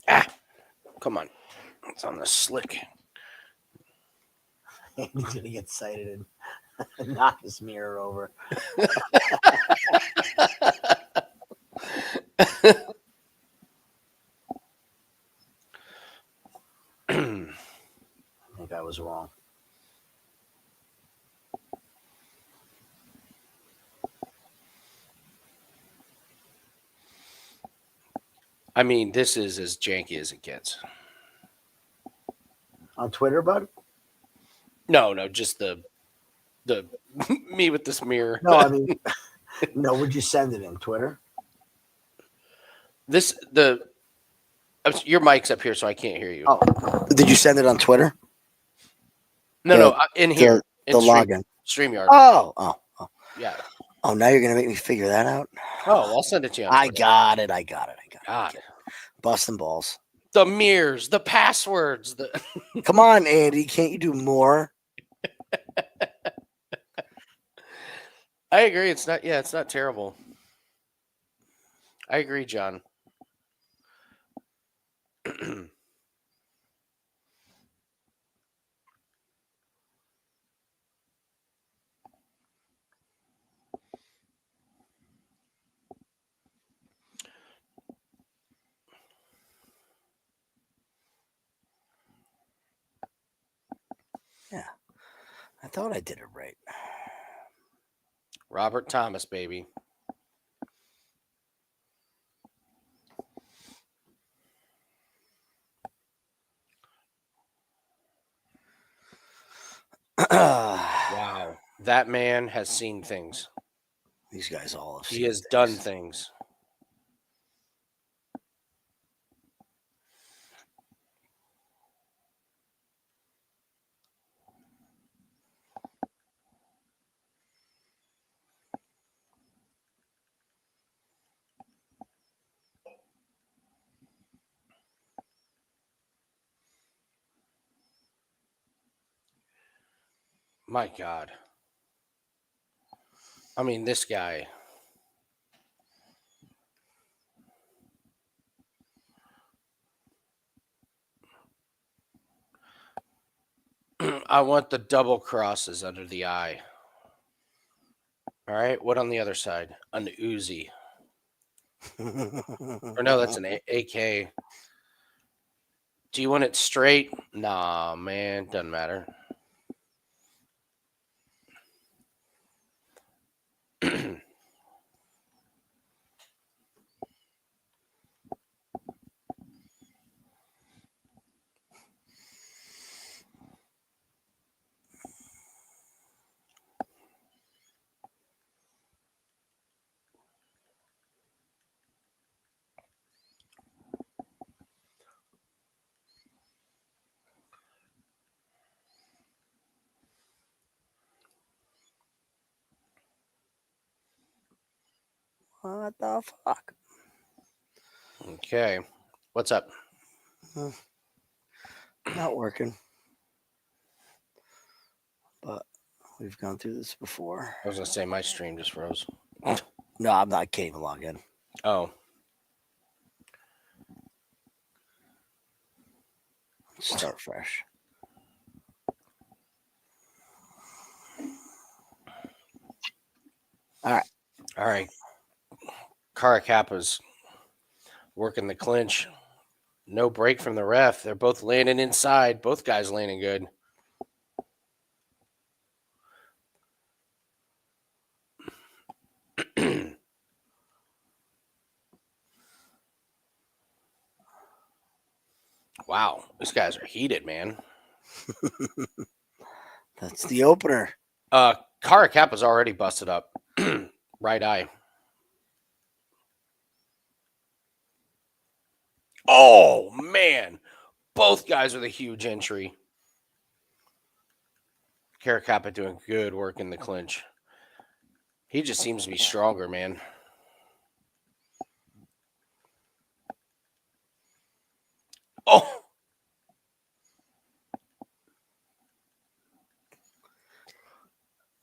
A: Ah, come on. It's on the slick.
B: He's gonna get excited and knock his mirror over. I think I was wrong.
A: I mean, this is as janky as it gets.
B: On Twitter, bud?
A: No, just the me with this mirror.
B: No, I mean, no. Would you send it in Twitter?
A: Your mic's up here, so I can't hear you.
B: Oh, did you send it on Twitter?
A: No, in here.
B: The login.
A: StreamYard.
B: Oh.
A: Yeah.
B: Oh, now you're gonna make me figure that out.
A: Oh, I'll send it to you.
B: I got it.
A: God.
B: Busting balls.
A: The mirrors, the passwords.
B: Come on, Andy. Can't you do more?
A: I agree. It's not terrible. I agree, John.
B: Yeah. I thought I did it right.
A: Robert Thomas, baby. Wow. That man has seen things.
B: These guys all have
A: He
B: seen
A: has done
B: things.
A: things. My God. I mean, this guy. I want the double crosses under the eye. All right. What on the other side? An Uzi. Or no, that's an AK. Do you want it straight? Nah, man. Doesn't matter.
B: What the fuck?
A: Okay. What's up?
B: Not working. But we've gone through this before.
A: I was going to say my stream just froze.
B: No, I'm not. I can't even log in.
A: Oh.
B: Start fresh. All right.
A: All right. Caracappa's working the clinch. No break from the ref. They're both landing inside. Both guys landing good. Wow. These guys are heated, man.
B: That's the opener.
A: Caracappa's already busted up. Right eye. Oh, man. Both guys with a huge entry. Caracappa doing good work in the clinch. He just seems to be stronger, man. Oh,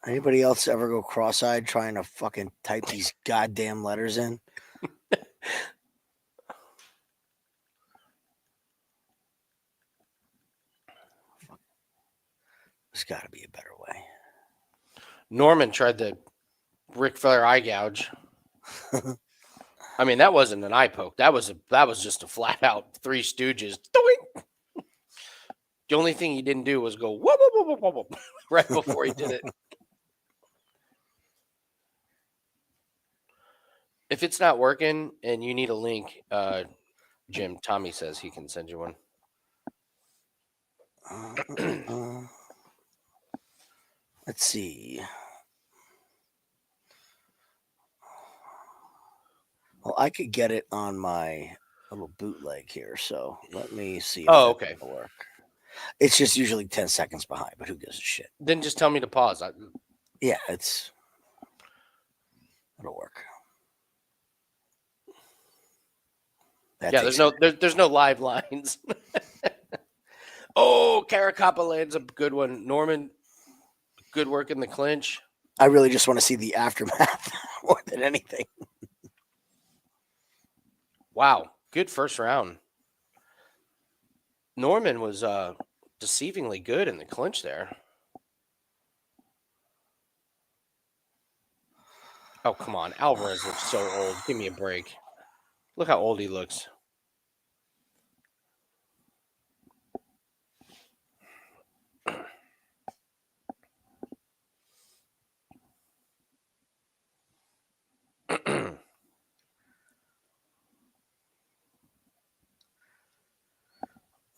B: Anybody else ever go cross-eyed trying to fucking type these goddamn letters in? There's got to be a better way.
A: Norman tried the Ric Flair eye gouge. I mean, that wasn't an eye poke. That was just a flat out Three Stooges. Doink! The only thing he didn't do was go whoop, whoop, whoop, whoop, whoop, right before he did it. If it's not working and you need a link, Jim, Tommy says he can send you one.
B: Let's see. Well, I could get it on my little bootleg here, so let me see if
A: Oh,
B: that's
A: okay.
B: gonna work. It's just usually 10 seconds behind, but who gives a shit?
A: Then just tell me to pause.
B: Yeah, it'll work.
A: Yeah, there's no live lines. Oh, Caracappa lands a good one. Norman, good work in the clinch.
B: I really just want to see the aftermath more than anything.
A: Wow, good first round. Norman was deceivingly good in the clinch there. Oh, come on. Alvarez looks so old. Give me a break. Look how old he looks.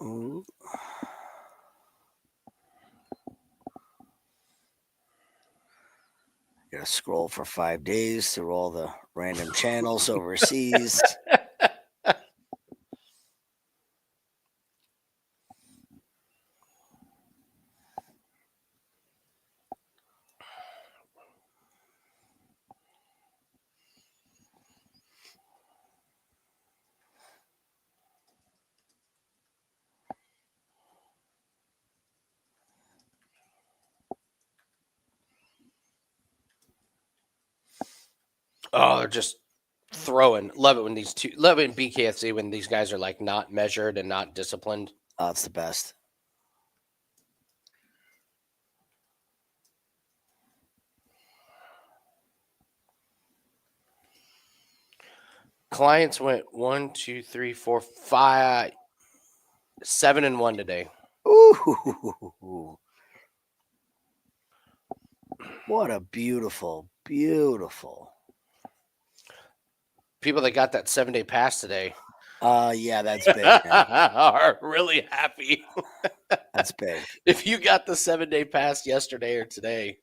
B: Ooh. to scroll for 5 days through all the random channels overseas.
A: Oh, they're just throwing. Love it when love it in BKFC when these guys are like not measured and not disciplined.
B: Oh, it's the best.
A: Clients went 1, 2, 3, 4, 5, 7-1 today.
B: Ooh. What a beautiful, beautiful.
A: People that got that 7-day pass today
B: Yeah, that's big, man.
A: are really happy.
B: That's big.
A: If you got the 7-day pass yesterday or today,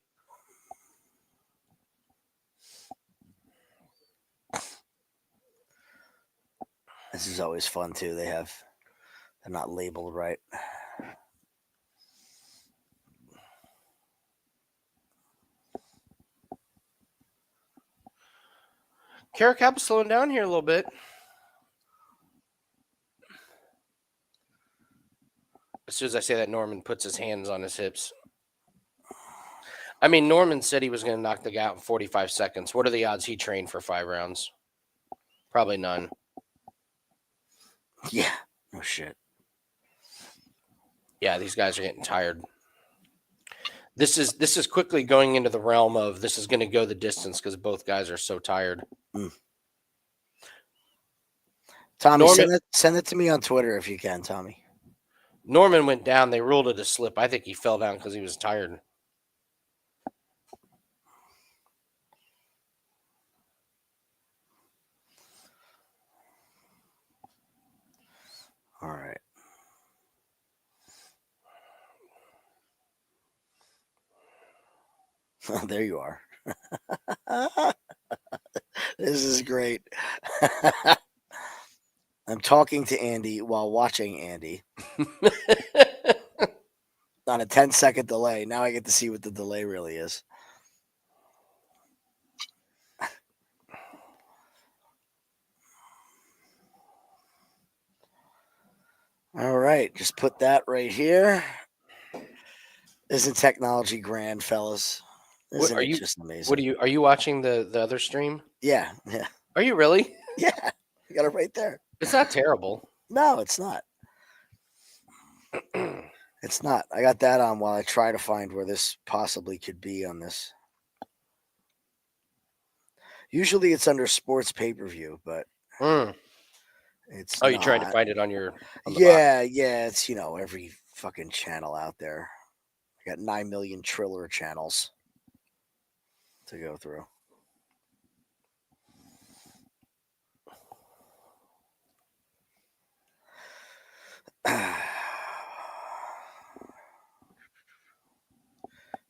B: This is always fun too. They're not labeled right.
A: Carrot Cap is slowing down here a little bit. As soon as I say that, Norman puts his hands on his hips. I mean, Norman said he was going to knock the guy out in 45 seconds. What are the odds he trained for 5 rounds? Probably none.
B: Yeah, no shit.
A: Yeah, these guys are getting tired. This is quickly going into the realm of this is going to go the distance because both guys are so tired.
B: Tommy, send it to me on Twitter if you can, Tommy.
A: Norman went down. They ruled it a slip. I think he fell down because he was tired.
B: All right. Oh, there you are. This is great. I'm talking to Andy while watching Andy on a 10-second delay. Now I get to see what the delay really is. All right, just put that right here. Isn't technology grand, fellas? Isn't it just amazing?
A: Are you watching the other stream?
B: Yeah.
A: Are you really?
B: Yeah, you got it right there.
A: It's not terrible.
B: No, it's not. It's not. I got that on while I try to find where this possibly could be on this. Usually it's under sports pay-per-view, but it's
A: you tried to find it on your on the
B: box. Yeah, it's every fucking channel out there. I got 9 million Triller channels to go through.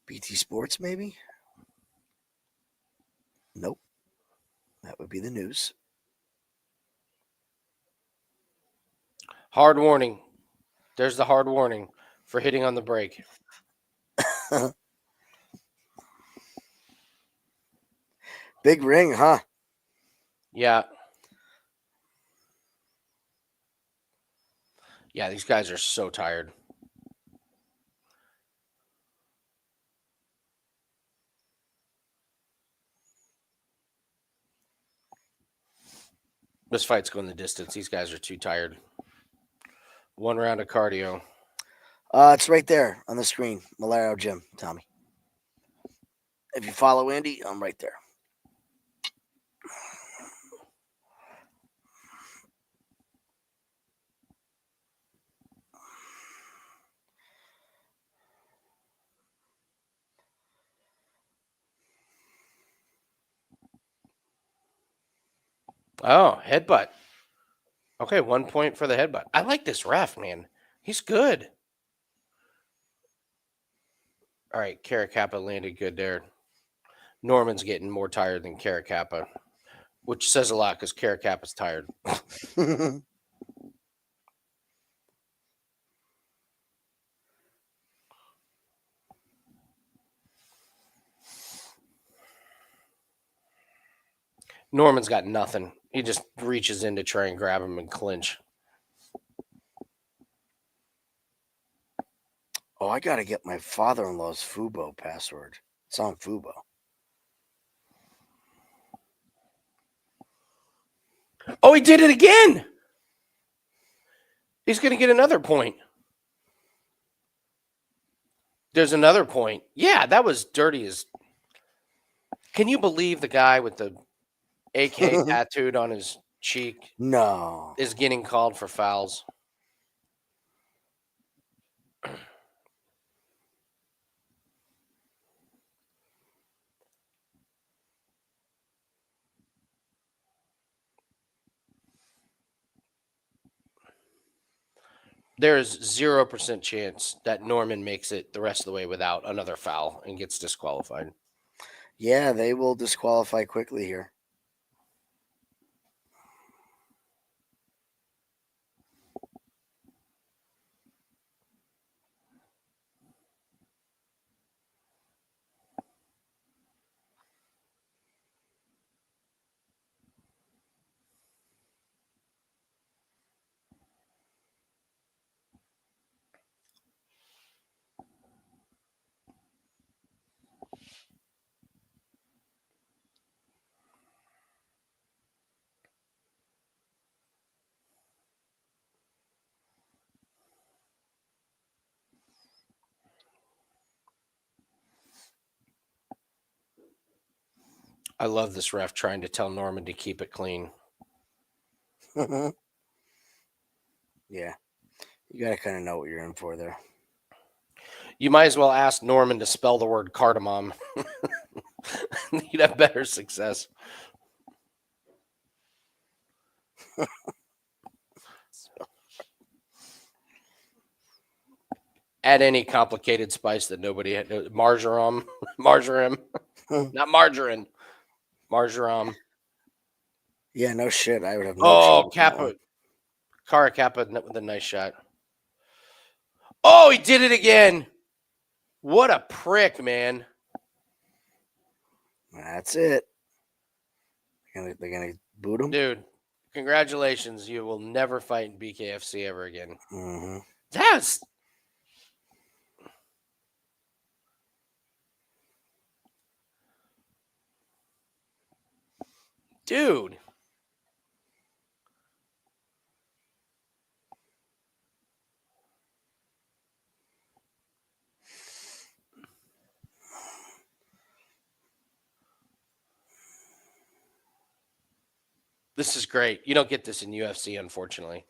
B: BT Sports, maybe? Nope. That would be the news.
A: Hard warning. There's the hard warning for hitting on the brake.
B: Big ring, huh?
A: Yeah. Yeah, these guys are so tired. This fight's going the distance. These guys are too tired. 1 round of cardio.
B: It's right there on the screen. Malero Gym, Tommy. If you follow Andy, I'm right there.
A: Oh, headbutt. Okay, 1 point for the headbutt. I like this ref, man. He's good. All right, Carrot Kappa landed good there. Norman's getting more tired than Caracappa, which says a lot because Caracappa's tired. Norman's got nothing. He just reaches in to try and grab him and clinch.
B: Oh, I gotta get my father-in-law's Fubo password. It's on Fubo.
A: Oh, he did it again. He's going to get another point. There's another point. Yeah, that was dirty as. Can you believe the guy with the AK tattooed on his cheek
B: No.
A: is getting called for fouls? There is 0% chance that Norman makes it the rest of the way without another foul and gets disqualified.
B: Yeah, they will disqualify quickly here.
A: I love this ref trying to tell Norman to keep it clean.
B: Yeah. You gotta kind of know what you're in for there.
A: You might as well ask Norman to spell the word cardamom. You'd have better success. Add any complicated spice that nobody had. Marjoram. Marjoram. Not margarine. Marjoram.
B: Yeah, no shit. I would have no
A: Oh,
B: trouble with that one.
A: Kappa. Cara Kappa with a nice shot. Oh, he did it again. What a prick, man.
B: That's it. They're gonna boot him.
A: Dude, congratulations. You will never fight in BKFC ever again.
B: Mm-hmm.
A: That's. Dude. This is great. You don't get this in UFC, unfortunately.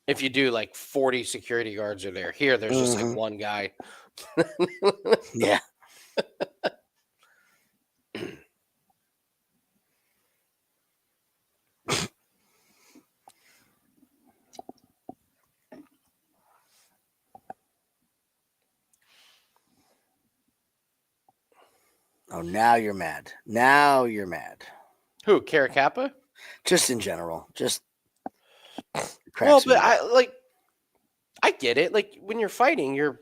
A: If you do, like 40 security guards are there. Here, there's just like one guy.
B: Yeah. Oh, now you're mad. Now you're mad.
A: Who? Cara Kappa?
B: Just in general. Just
A: Well,
B: cracks me
A: but
B: up.
A: I get it. Like when you're fighting, you're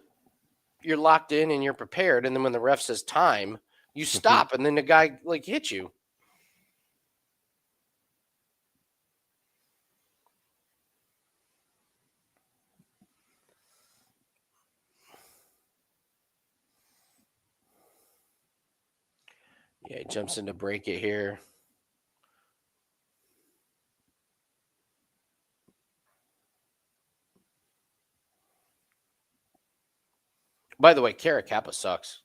A: locked in and you're prepared, and then when the ref says time, you stop, and then the guy like hits you. Yeah, he jumps in to break it here. By the way, Cara Kappa sucks.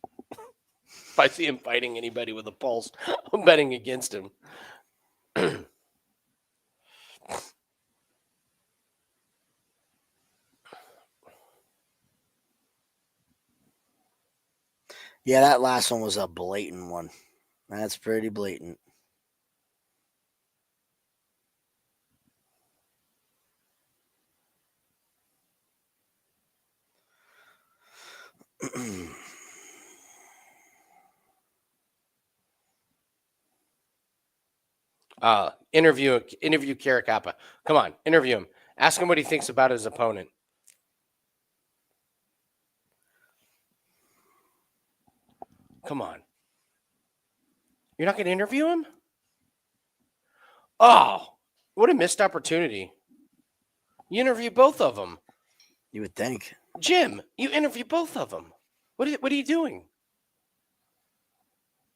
A: If I see him fighting anybody with a pulse, I'm betting against him.
B: Yeah, that last one was a blatant one. That's pretty blatant.
A: Interview Caracappa. Come on, interview him. Ask him what he thinks about his opponent. Come on. You're not going to interview him? Oh, what a missed opportunity. You interview both of them.
B: You would think.
A: Jim, you interview both of them. What are you doing?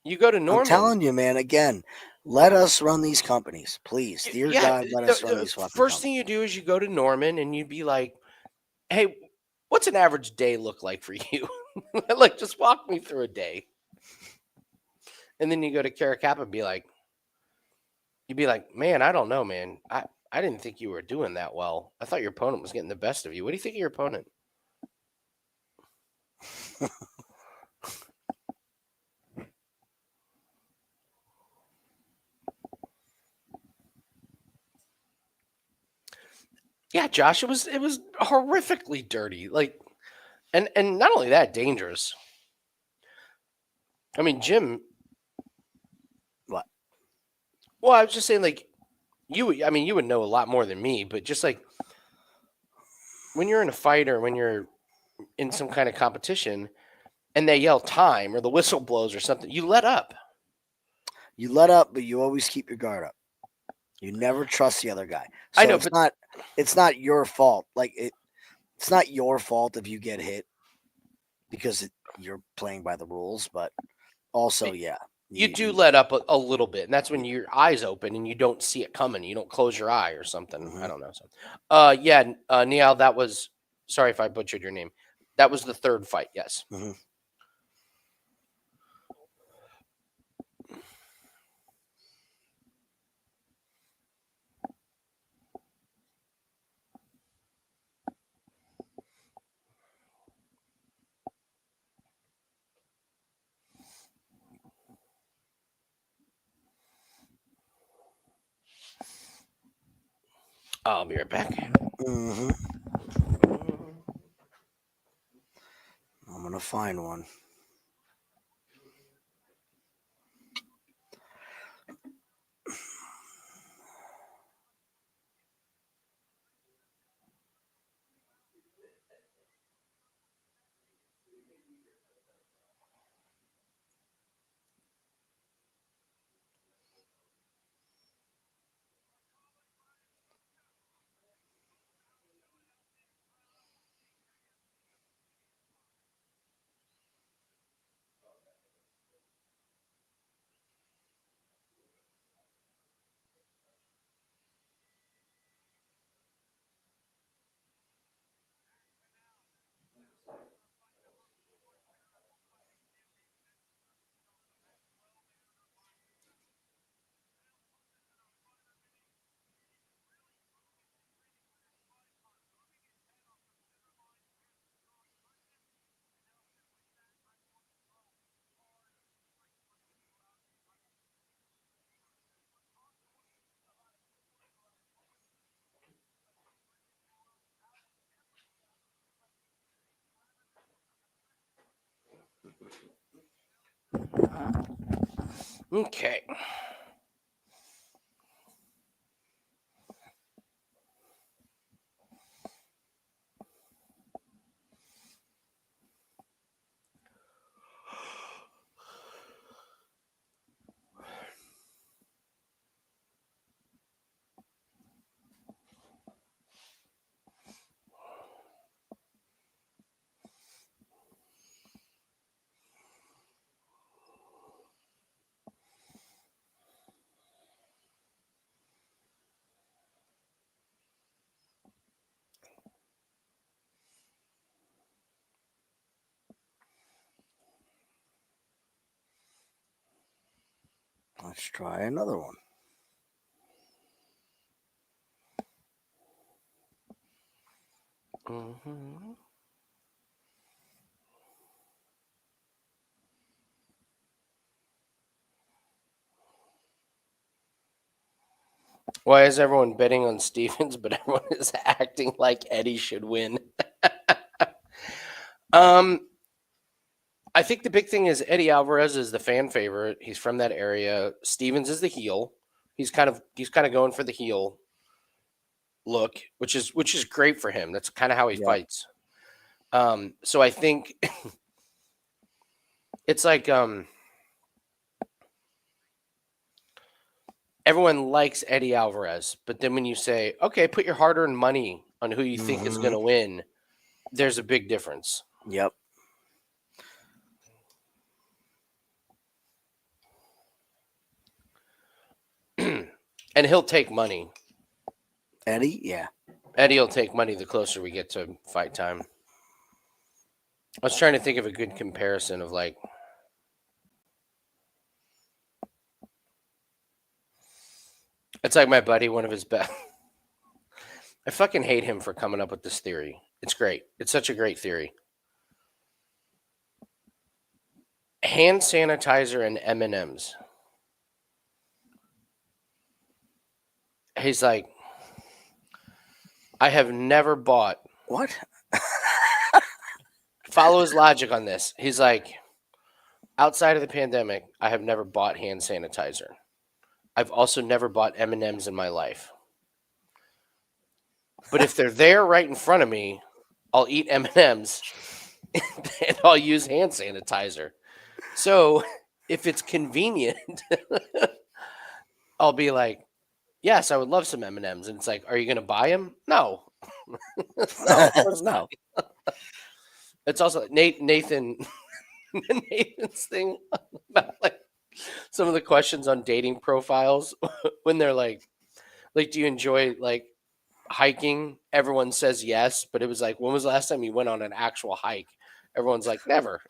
A: You go to Norman.
B: I'm telling you, man, again, let us run these companies, please. Dear God, let us run these fucking
A: First thing you do is you go to Norman and you'd be like, hey, what's an average day look like for you? Like, just walk me through a day. And then you go to Caracappa and you'd be like, man, I don't know, man. I didn't think you were doing that well. I thought your opponent was getting the best of you. What do you think of your opponent? Yeah, Josh, it was horrifically dirty. Like, and not only that, dangerous. I mean, Jim.
B: What?
A: Well, I was just saying, like, you would know a lot more than me, but just like when you're in a fight or when you're in some kind of competition and they yell time or the whistle blows or something, you let up.
B: You let up, but you always keep your guard up. You never trust the other guy. So
A: I know,
B: it's not your fault. Like it's not your fault if you get hit because you're playing by the rules, but also, yeah.
A: You do let up a little bit, and that's when your eyes open and you don't see it coming. You don't close your eye or something.
B: Mhm.
A: I don't know. Neal, that was, sorry if I butchered your name. That was the third fight, yes.
B: Mhm.
A: I'll be right back.
B: Mhm. I'm gonna find one.
A: Okay.
B: Let's try another one.
A: Mm-hmm. Why is everyone betting on Stevens, but everyone is acting like Eddie should win? I think the big thing is Eddie Alvarez is the fan favorite. He's from that area. Stevens is the heel. He's kind of going for the heel look, which is great for him. That's kind of how he
B: Yep.
A: fights. So I think it's like everyone likes Eddie Alvarez, but then when you say, okay, put your hard-earned money on who you think is going to win, there's a big difference.
B: Yep.
A: And he'll take money.
B: Eddie, yeah.
A: Eddie will take money the closer we get to fight time. I was trying to think of a good comparison of like. It's like my buddy, one of his best. I fucking hate him for coming up with this theory. It's great. It's such a great theory. Hand sanitizer and M&Ms. He's like, I have never bought.
B: What?
A: Follow his logic on this. He's like, outside of the pandemic, I have never bought hand sanitizer. I've also never bought M&Ms in my life. But if they're there right in front of me, I'll eat M&Ms and I'll use hand sanitizer. So if it's convenient, I'll be like, yes, I would love some M&Ms. And it's like, are you going to buy them? No. No, of course
B: No.
A: It's also Nathan's thing about like some of the questions on dating profiles when they're like, do you enjoy like hiking? Everyone says yes, but it was like, when was the last time you went on an actual hike? Everyone's like, never.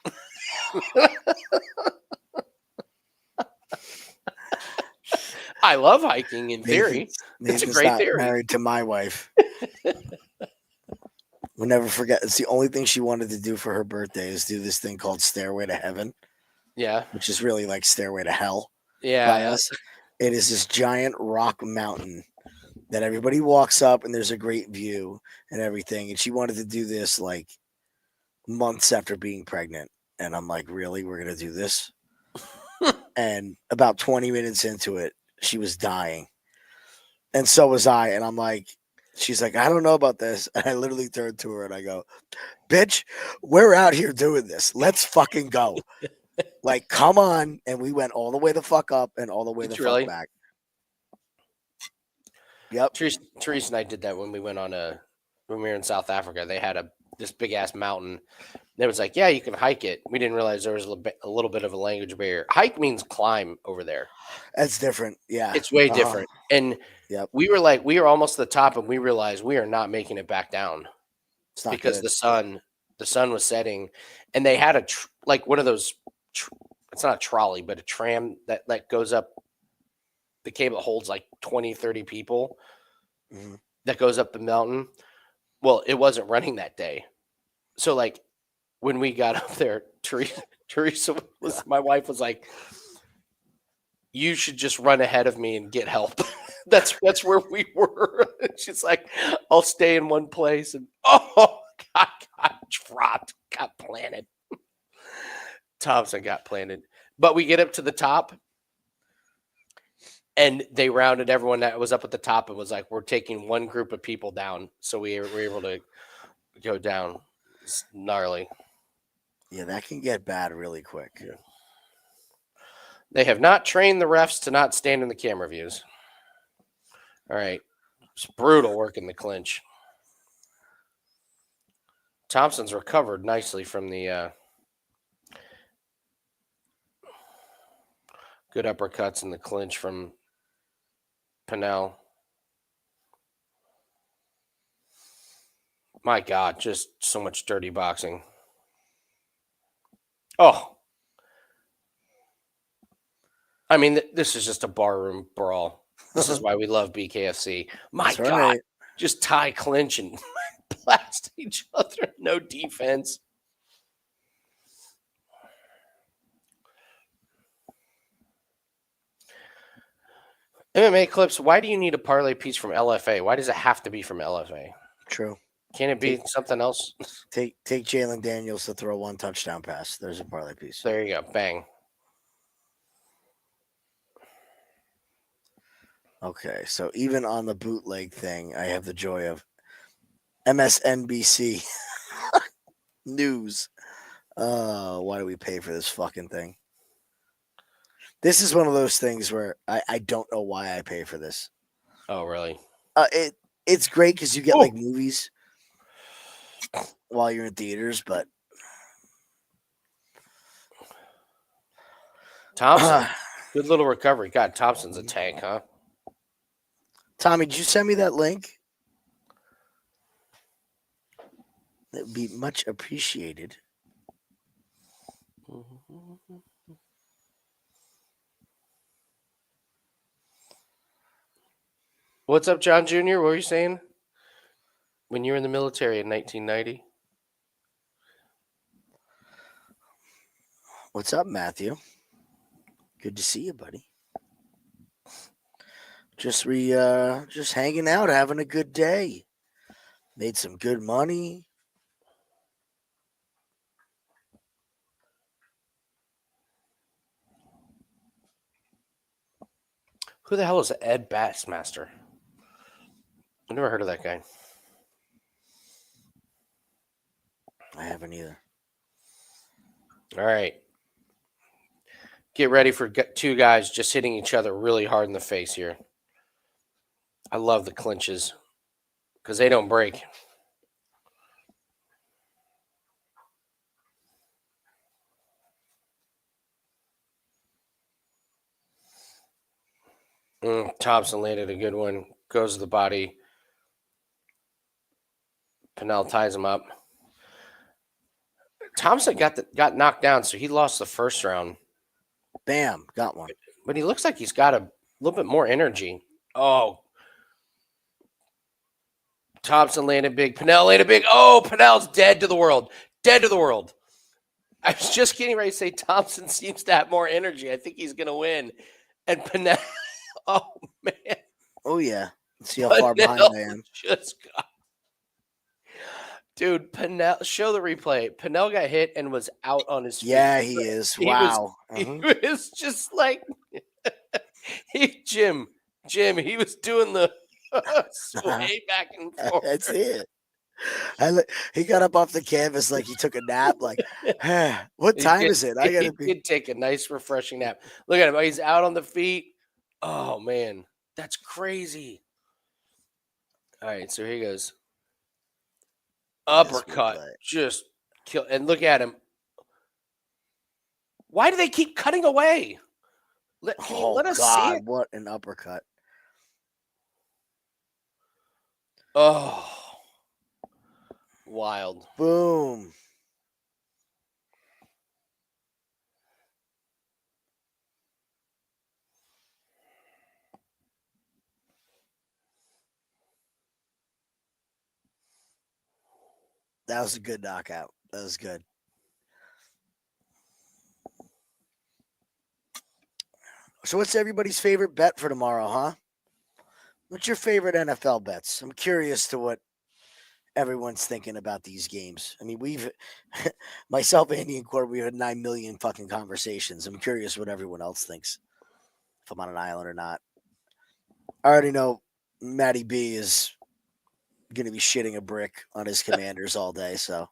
A: I love hiking in theory. It's a
B: Nathan's
A: great
B: not
A: theory.
B: married to my wife. We'll never forget. It's the only thing she wanted to do for her birthday is do this thing called Stairway to Heaven.
A: Yeah.
B: Which is really like Stairway to Hell
A: Yeah.
B: by us. It is this giant rock mountain that everybody walks up and there's a great view and everything. And she wanted to do this like months after being pregnant. And I'm like, really? We're going to do this? And about 20 minutes into it, she was dying. And so was I. And I'm like, she's like, I don't know about this. And I literally turned to her and I go, bitch, we're out here doing this. Let's fucking go. Like, come on. And we went all the way the fuck up and all the way the fuck back. Yep.
A: Therese and I did that when we went on when we were in South Africa. They had this big ass mountain. It was like, yeah, you can hike it. We didn't realize there was a little bit of a language barrier. Hike means climb over there.
B: That's different. Yeah.
A: It's way different. And
B: yep.
A: we were almost at the top and we realized we are not making it back down because good. the sun was setting and they had one of those, it's not a trolley, but a tram that goes up. The cable holds like 20, 30 people that goes up the mountain. Well, it wasn't running that day. So like when we got up there, Teresa my wife was like, you should just run ahead of me and get help. that's where we were. She's like, I'll stay in one place. And God, got planted. Thompson got planted. But we get up to the top. And they rounded everyone that was up at the top and was like, we're taking one group of people down. So we were able to go down. It's gnarly.
B: Yeah, that can get bad really quick.
A: Yeah. They have not trained the refs to not stand in the camera views. All right. It's brutal work in the clinch. Thompson's recovered nicely from the good uppercuts in the clinch from Pinnell. My God, just so much dirty boxing. Oh. I mean, this is just a barroom brawl. This is why we love BKFC. My God, right. Just tie clinch and blast each other. No defense. MMA clips, why do you need a parlay piece from LFA? Why does it have to be from LFA?
B: True.
A: Can't it be something else?
B: Take Jalen Daniels to throw one touchdown pass. There's a parlay piece.
A: There you go. Bang.
B: Okay, so even on the bootleg thing, I have the joy of MSNBC News. Why do we pay for this fucking thing? This is one of those things where I don't know why I pay for this.
A: Oh, really?
B: It's great because you get
A: Oh,
B: like movies while you're in theaters, but
A: Thompson. Good little recovery. God, Thompson's a tank, huh?
B: Tommy, did you send me that link? That would be much appreciated.
A: What's up, John Jr.? What were you saying? When you were in the military in 1990?
B: What's up, Matthew? Good to see you, buddy. Just hanging out, having a good day. Made some good money.
A: Who the hell is Ed Bassmaster? I never heard of that guy.
B: I haven't either.
A: All right. Get ready for two guys just hitting each other really hard in the face here. I love the clinches because they don't break. Thompson landed a good one. Goes to the body. Pinnell ties him up. Thompson got knocked down, so he lost the first round.
B: Bam, got one.
A: But he looks like he's got a little bit more energy. Oh, Thompson landed big. Pinnell landed big. Oh, Pinnell's dead to the world. Dead to the world. I was just getting ready to say Thompson seems to have more energy. I think he's going to win. And Pinnell, oh, man.
B: Oh yeah. Let's see how far behind I am.
A: Just got. Dude, Pinnell, show the replay. Pinnell got hit and was out on his feet.
B: Yeah, he is.
A: He was,
B: Wow.
A: he was just like, Jim, he was doing the sway back and forth.
B: That's it. He got up off the canvas like he took a nap. Like, what time is it? I gotta
A: He
B: be.
A: did take a nice, refreshing nap. Look at him. He's out on the feet. Oh, man. That's crazy. All right, so here he goes. Uppercut. Just kill. And look at him. Why do they keep cutting away? Let us see it?
B: What an uppercut.
A: Oh. Wild.
B: Boom. That was a good knockout. That was good. So what's everybody's favorite bet for tomorrow, huh? What's your favorite NFL bets? I'm curious to what everyone's thinking about these games. I mean, we've myself, Andy, and Court, we've had 9 million fucking conversations. I'm curious what everyone else thinks. If I'm on an island or not. I already know Matty B is gonna be shitting a brick on his Commanders all day, so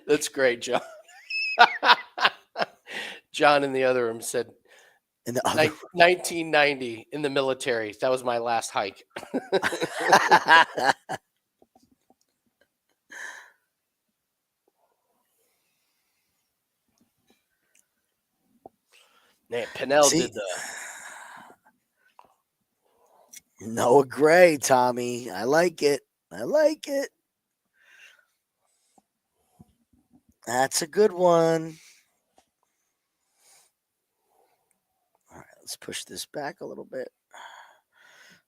A: That's great, John. John in the other room said,
B: in the other
A: 1990 in the military. That was my last hike. Man, Pinnell did the.
B: Noah Gray, Tommy. I like it. I like it. That's a good one. All right, let's push this back a little bit.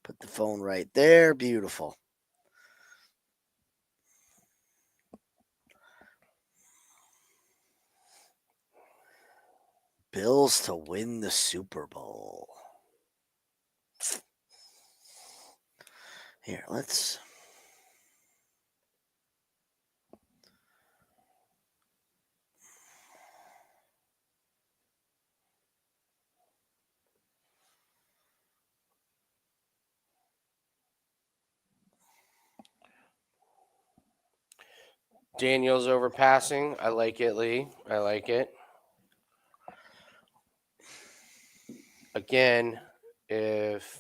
B: Put the phone right there. Beautiful. Bills to win the Super Bowl. Here, let's.
A: Daniels over passing. I like it, Lee. I like it. Again, if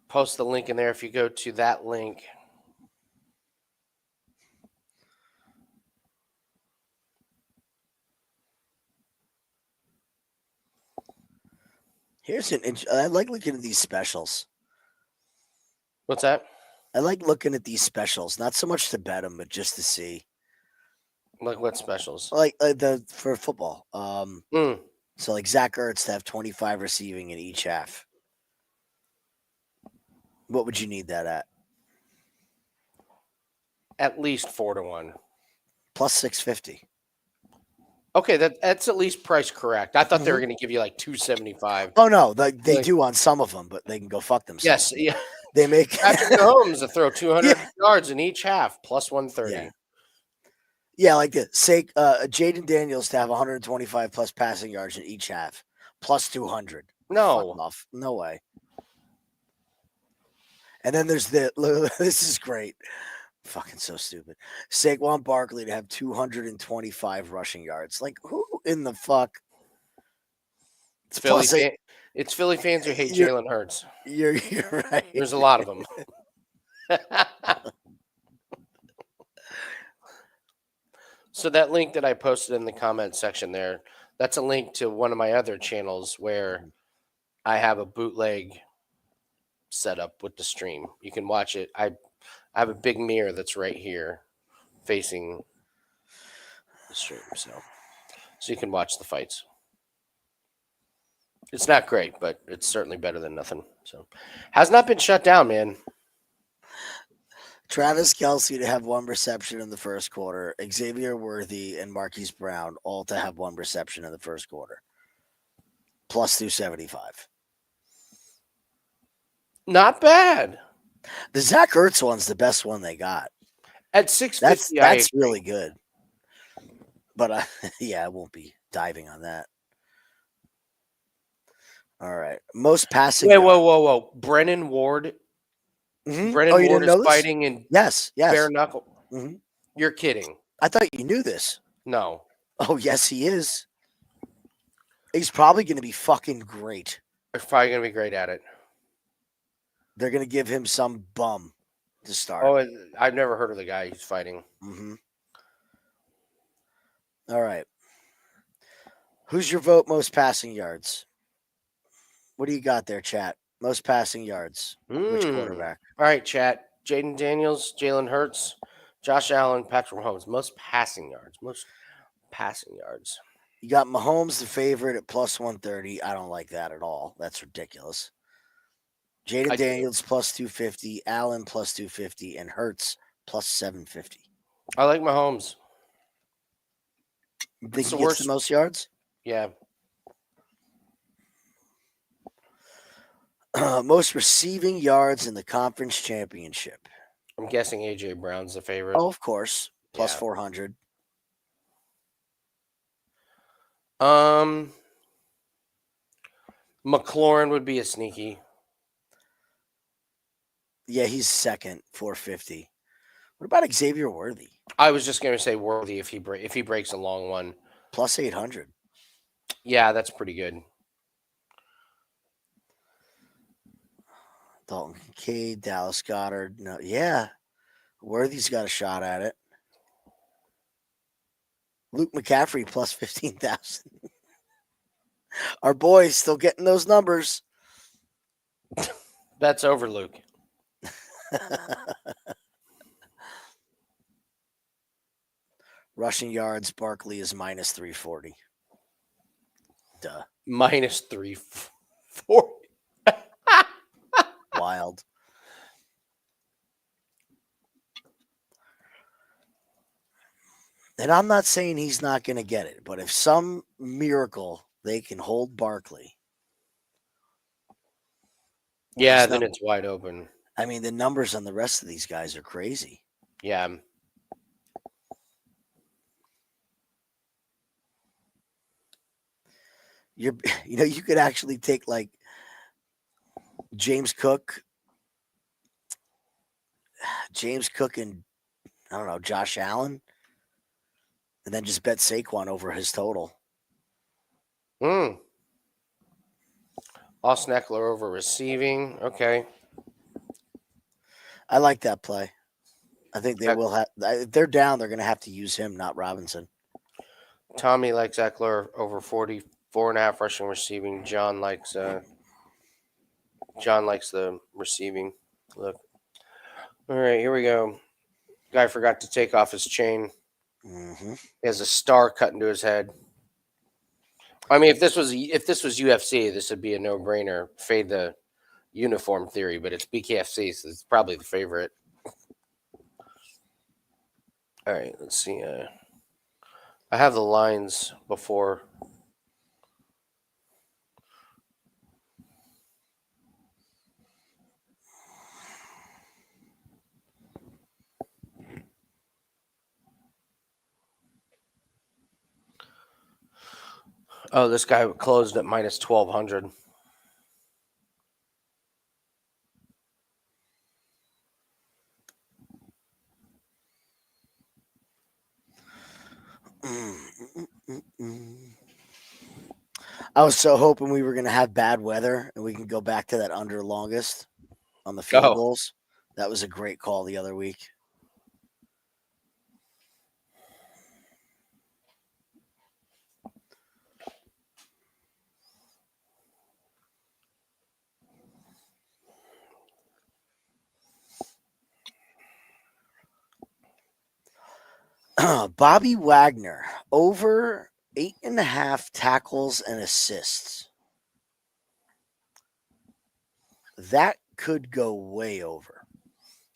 A: post the link in there, if you go to that link,
B: I like looking at these specials.
A: what's that?
B: I like looking at these specials, not so much to bet them, but just to see,
A: Like what specials?
B: like the for football.
A: Mm,
B: So like Zach Ertz to have 25 receiving in each half. What would you need that at?
A: at least 4-1.
B: Plus 650.
A: Okay, that's at least price correct. I thought they were
B: Mhm.
A: going to give you like 275.
B: Oh no, they
A: Like,
B: do on some of them, but they can go fuck themselves.
A: yes, yeah.
B: They make
A: Patrick Mahomes to throw 200
B: yeah,
A: yards in each half, plus
B: yeah,
A: 130.
B: yeah. Like the sake, Jaden Daniels to have 125 plus passing yards in each half, plus 200. Fuck
A: No,
B: off, no way. And then there's this is great. Fucking so stupid. Saquon Barkley to have 225 rushing yards. Like who in the fuck?
A: it's Philly
B: Plus,
A: fan. It's Philly fans who hate
B: you're
A: Jalen Hurts.
B: you're right.
A: There's a lot of them. So that link that I posted in the comment section there, that's a link to one of my other channels where I have a bootleg set up with the stream. You can watch it. I have a big mirror that's right here facing the stream, so you can watch the fights. It's not great, but it's certainly better than nothing. So has not been shut down, man.
B: Travis Kelsey to have one reception in the first quarter. Xavier Worthy and Marquise Brown all to have one reception in the first quarter. Plus 275.
A: Not bad.
B: The Zach Ertz one's the best one they got.
A: At 650, I
B: That's
A: agree.
B: really good. But yeah, I won't be diving on that. All right. Most passing.
A: Wait, whoa. Brennan Ward.
B: Mm-hmm.
A: Brennan
B: Oh, you
A: Ward
B: didn't
A: is
B: know this?
A: fighting in
B: Yes.
A: bare
B: Yes.
A: knuckle.
B: Mm-hmm.
A: You're kidding.
B: I thought you knew this.
A: No.
B: Oh, yes, he is. He's probably going to be fucking great.
A: They're probably going to be great at it.
B: They're going to give him some bum to start.
A: Oh, I've never heard of the guy who's fighting.
B: Mm-hmm. All right. Who's your vote most passing yards? What do you got there, chat? Most passing yards. Which quarterback?
A: All right, chat. Jaden Daniels, Jalen Hurts, Josh Allen, Patrick Mahomes. Most passing yards. Most passing yards.
B: You got Mahomes, the favorite, at plus 130. I don't like that at all. That's ridiculous. Jaden Daniels plus 250, Allen plus 250, and Hurts plus 750.
A: I like Mahomes.
B: You think he gets the most yards?
A: Yeah.
B: Most receiving yards in the conference championship.
A: I'm guessing AJ Brown's the favorite.
B: Oh, of course. Plus 400.
A: McLaurin would be a sneaky.
B: Yeah, he's second, 450. What about Xavier Worthy?
A: I was just going to say Worthy if he breaks a long one.
B: Plus 800.
A: Yeah, that's pretty good.
B: Dalton Kincaid, Dallas Goddard. No, yeah. Worthy's got a shot at it. Luke McCaffrey plus 15,000. Our boy's still getting those numbers.
A: That's over, Luke.
B: Rushing yards, Barkley is minus 340. Duh.
A: Minus 340.
B: Wild. And I'm not saying he's not going to get it, but if some miracle they can hold Barkley.
A: Yeah, then it's wide open.
B: I mean, the numbers on the rest of these guys are crazy.
A: Yeah.
B: You could actually take like James Cook, and I don't know, Josh Allen, and then just bet Saquon over his total.
A: Mm. Austin Eckler over receiving. Okay.
B: I like that play. I think they
A: Ec-
B: will have. If they're down, they're going to have to use him, not Robinson.
A: Tommy likes Eckler over 44.5 rushing receiving. John likes the receiving. Look. All right, here we go. Guy forgot to take off his chain.
B: Mm-hmm.
A: He has a star cut into his head. I mean, if this was UFC, this would be a no brainer. Fade the uniform theory, but it's BKFC, so it's probably the favorite. All right, let's see. I have the lines before. Oh, this guy closed at minus 1,200.
B: I was so hoping we were going to have bad weather and we can go back to that under longest on the field
A: Oh,
B: goals. That was a great call the other week. Bobby Wagner over 8.5 tackles and assists. That could go way over.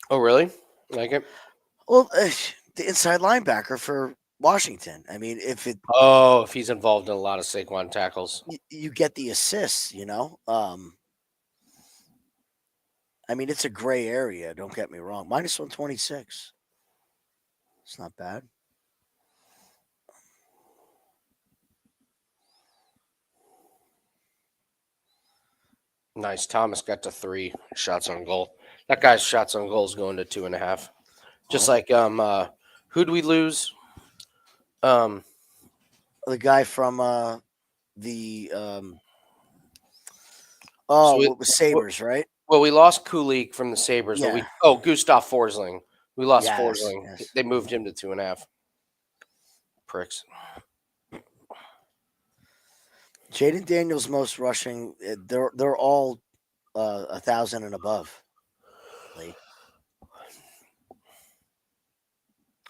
A: oh, really? Like it?
B: Well, the inside linebacker for Washington. I mean,
A: Oh, if he's involved in a lot of Saquon tackles.
B: you get the assists, I mean, it's a gray area. Don't get me wrong. Minus 126. It's not bad.
A: Nice. Thomas got to 3 shots on goal. That guy's shots on goal is going to 2.5. Just
B: Oh,
A: like who'd we lose?
B: the guy from the
A: So
B: what was Sabres, right?
A: well, we lost Kulik from the Sabres, but
B: Yeah.
A: Gustav Forsling. We lost
B: Yes.
A: Forsling.
B: Yes.
A: They moved him to 2.5. Pricks.
B: Jaden Daniels most rushing. They're all 1,000 and above. Lee.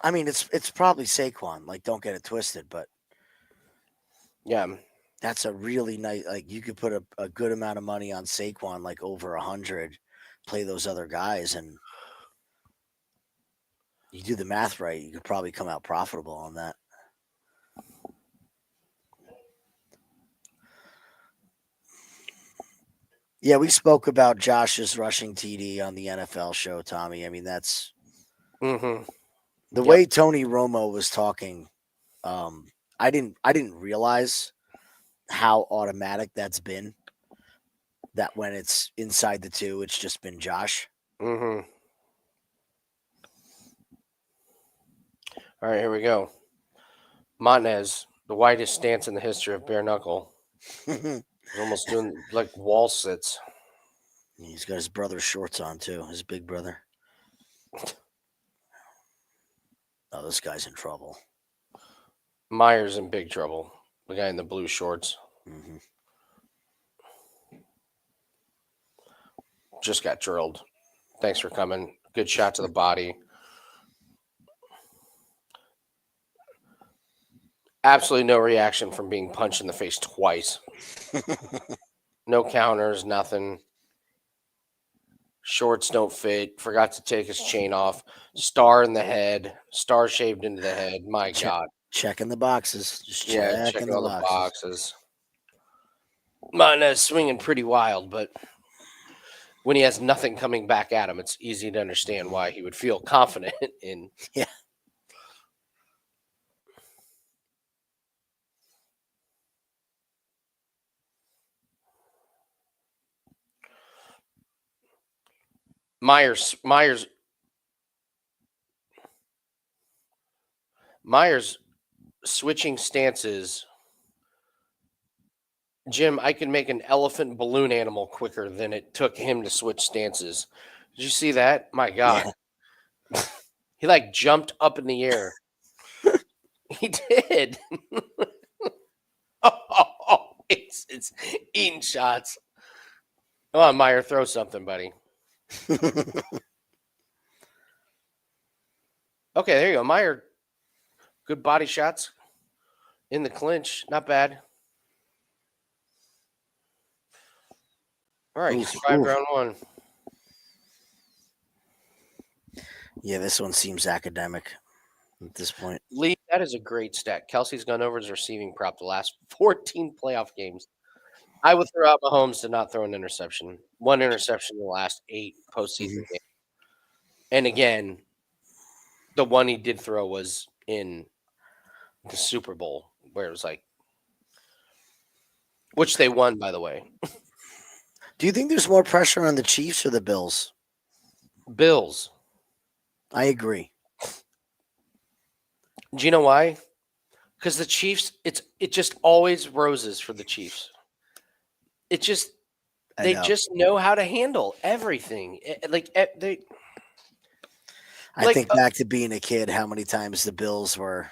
B: I mean, it's probably Saquon. Like, don't get it twisted, but
A: Yeah.
B: that's a really nice. Like, you could put a good amount of money on Saquon, like over 100. Play those other guys, and you do the math right. You could probably come out profitable on that. Yeah, we spoke about Josh's rushing TD on the NFL show, Tommy. I mean, that's
A: Mm-hmm.
B: the
A: Yep.
B: way Tony Romo was talking. I didn't realize how automatic that's been. That when it's inside the 2, it's just been Josh.
A: Mm-hmm. All right, here we go. Montanez, the widest stance in the history of bare knuckle. He's almost doing like wall sits.
B: He's got his brother's shorts on too. His big brother. Oh, this guy's in trouble.
A: Myers in big trouble. The guy in the blue shorts
B: Mm-hmm.
A: just got drilled. Thanks for coming. Good shot to the body. Absolutely no reaction from being punched in the face twice. No counters, nothing. Shorts don't fit. Forgot to take his chain off. Star in the head. Star shaved into the head. My God.
B: Checking the boxes. Just
A: Yeah,
B: checking
A: checking
B: the
A: all the
B: boxes.
A: boxes. Montanez swinging pretty wild, but when he has nothing coming back at him, it's easy to understand why he would feel confident in.
B: Yeah.
A: Myers switching stances. Jim, I can make an elephant balloon animal quicker than it took him to switch stances. Did you see that? My God.
B: Yeah.
A: He like jumped up in the air. He did. Oh, it's eating shots. Come on, Meyer, throw something, buddy. Okay, there you go. Meyer, good body shots in the clinch. Not bad. All right, he
B: Oof,
A: survived
B: oof.
A: round one.
B: Yeah, this one seems academic at this point.
A: Lee, that is a great stat. Kelsey's gone over his receiving prop the last 14 playoff games. I would throw out Mahomes to not throw an interception. One interception in the last 8 postseason
B: Mhm.
A: games. And again, the one he did throw was in the Super Bowl, where it was like, which they won, by the way.
B: Do you think there's more pressure on the Chiefs or the Bills?
A: Bills.
B: I agree.
A: Do you know why? Because the Chiefs, it just always roses for the Chiefs. It just
B: I
A: they
B: know.
A: just know how to handle everything. They
B: I
A: like
B: think back to being a kid, how many times the Bills were,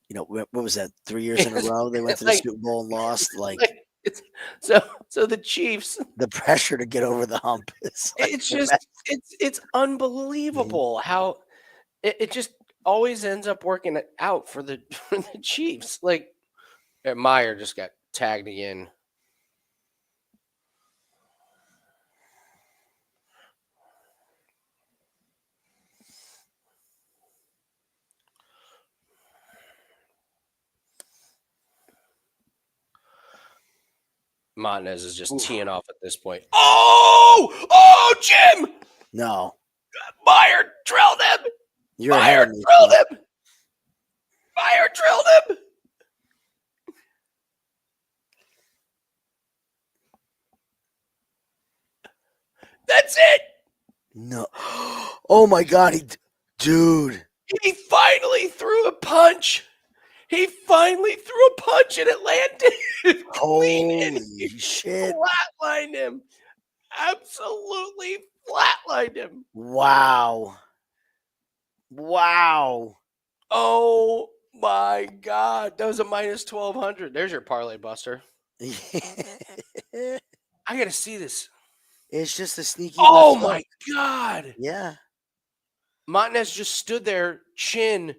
B: what was that? 3 years in a row they went to the
A: like
B: Super Bowl and lost. Like
A: like it's so the Chiefs.
B: the pressure to get over the hump is like
A: It's
B: the
A: just
B: best.
A: it's
B: Mhm.
A: unbelievable how it just always ends up working out for the for the Chiefs. Like Meyer just got tagged again. Montanez is just
B: Oof.
A: teeing off at this point. Oh, Jim!
B: No,
A: Meyer drilled him!
B: you're ahead
A: Meyer
B: of me.
A: drilled
B: Phil.
A: him! Meyer drilled him! That's it!
B: No. Oh my God, dude.
A: He finally threw a punch! He finally threw a punch and it landed clean and
B: Holy
A: he
B: shit.
A: flatlined him. Absolutely flatlined him.
B: Wow. Wow.
A: Oh my God. That was a minus 1200. There's your parlay buster.
B: It's
A: I got to see this.
B: just a sneaky
A: Oh
B: left hook.
A: my God.
B: Yeah.
A: Montanez just stood there, chin.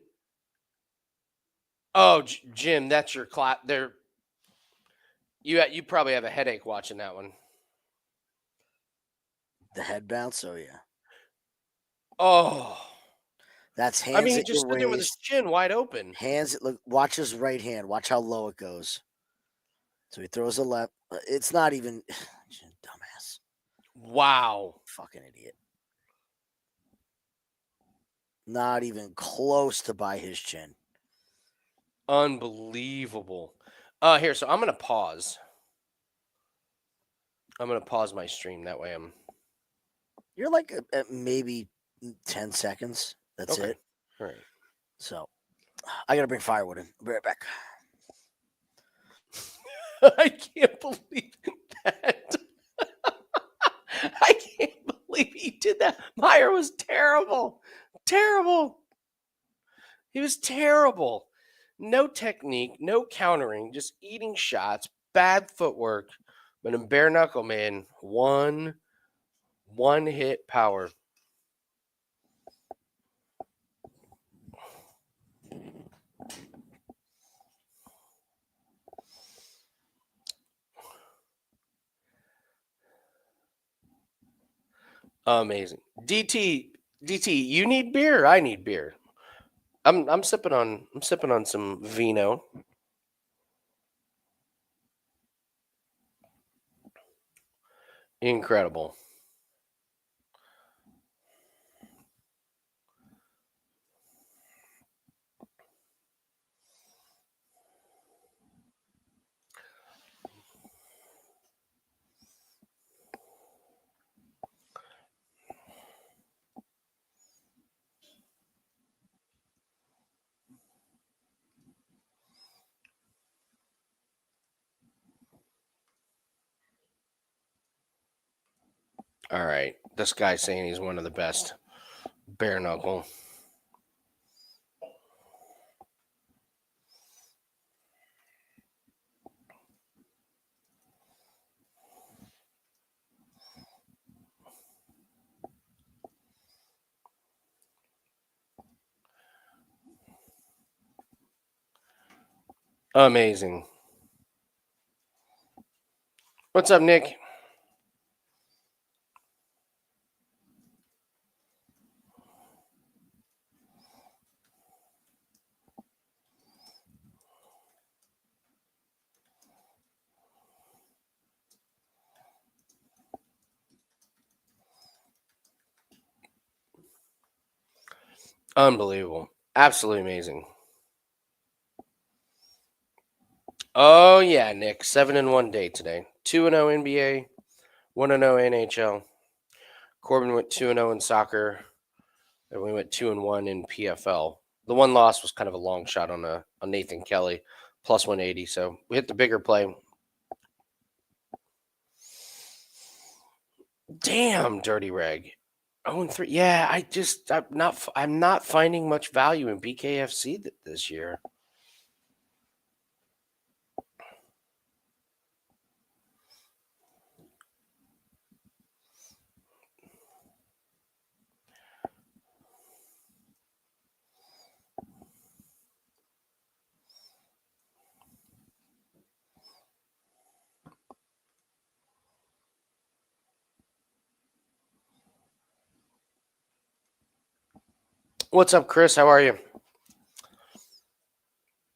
A: Oh, Jim, that's your clap. There, you probably have a headache watching that one.
B: The head bounce. Oh, yeah.
A: Oh,
B: That's
A: I mean,
B: hands
A: he
B: at
A: just
B: your
A: stood there with his
B: waist.
A: chin wide open.
B: Hands. Look. Watch his right hand. Watch how low it goes. So he throws a left. It's not even. Dumbass.
A: Wow.
B: Fucking idiot. Not even close to by his chin.
A: Unbelievable. Here, so I'm gonna pause. I'm gonna pause my stream. That way, I'm
B: You're like at maybe 10 seconds. That's
A: okay.
B: it.
A: All right.
B: So I got to bring firewood in. I'll be right back.
A: I can't believe that. I can't believe he did that. Meyer was terrible. Terrible. He was terrible. No technique, no countering, just eating shots, bad footwork. But in bare knuckle, man, one hit power. Amazing. DT, you need beer. I need beer. I'm sipping on some vino. Incredible. All right. This guy's saying he's one of the best. Bare knuckle. Amazing. What's up, Nick? Unbelievable. Absolutely amazing. Oh yeah, Nick. 7-1 day today. 2-0 NBA, 1-0 NHL. Corbin went 2-0 in soccer, and we went 2-1 in PFL. The one loss was kind of a long shot on Nathan Kelly, plus 180. So we hit the bigger play. Damn, Dirty Reg. 0-3. Yeah, I'm not finding much value in BKFC this year. What's up, Chris? How are you?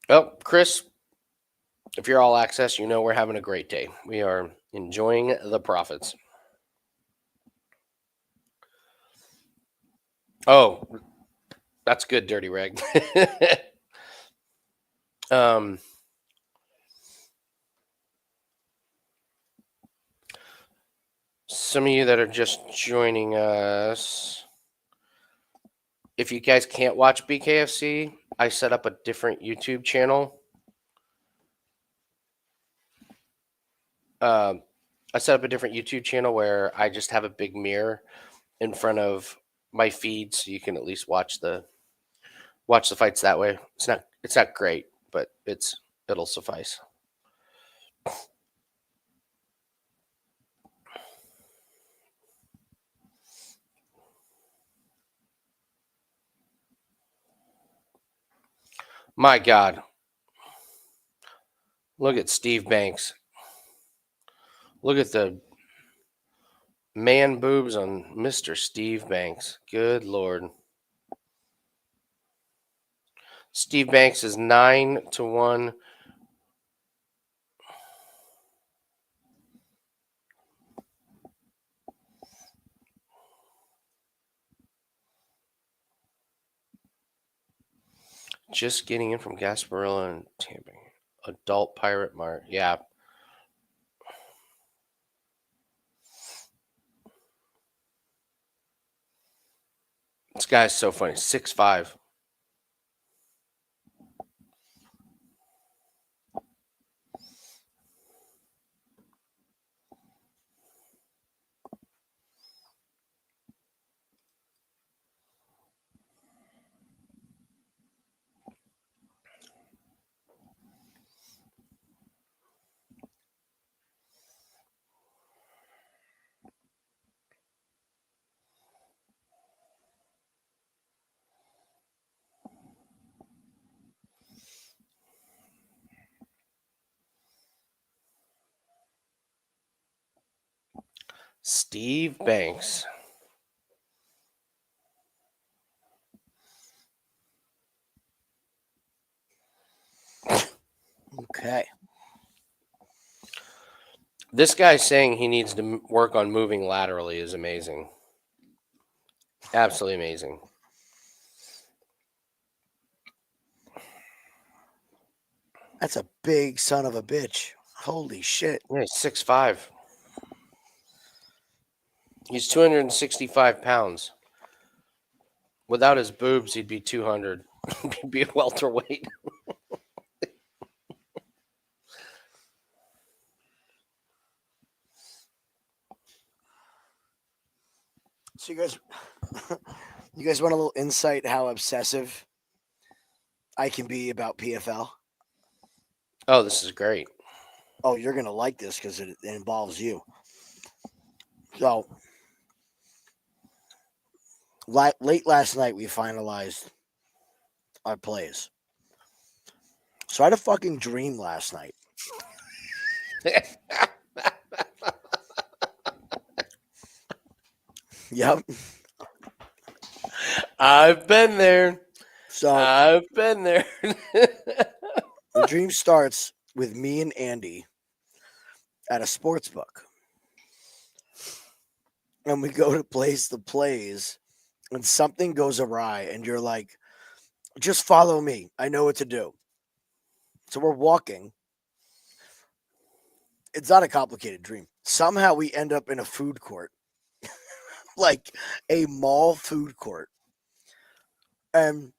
A: Oh, Chris, if you're all access, you know we're having a great day. We are enjoying the profits. Oh, that's good, Dirty Reg. um, some of you that are just joining us, if you guys can't watch BKFC, I set up a different YouTube channel. I set up a different YouTube channel where I just have a big mirror in front of my feed, so you can at least watch the fights that way. It's not great, but it'll suffice. My God, look at Steve Banks. Look at the man boobs on Mr. Steve Banks. Good Lord. Steve Banks is 9-1. Just getting in from Gasparilla and Tampa. Adult Pirate Mart. Yeah. This guy's so funny. 6'5". Steve Banks.
B: Okay.
A: This guy saying he needs to work on moving laterally is amazing. Absolutely amazing.
B: That's a big son of a bitch. Holy shit.
A: Yeah, he's 6'5". He's 265 pounds. Without his boobs, he'd be 200. He'd be a welterweight.
B: So you guys want a little insight how obsessive I can be about PFL?
A: Oh, this is great.
B: Oh, you're gonna like this because it involves you. So late last night we finalized our plays. So I had a fucking dream last night. Yep.
A: I've been there.
B: So
A: I've been there.
B: the dream starts with me and Andy at a sports book. And we go to place the plays and something goes awry and you're like, just follow me. I know what to do. So we're walking. It's not a complicated dream. Somehow we end up in a food court, like a mall food court. And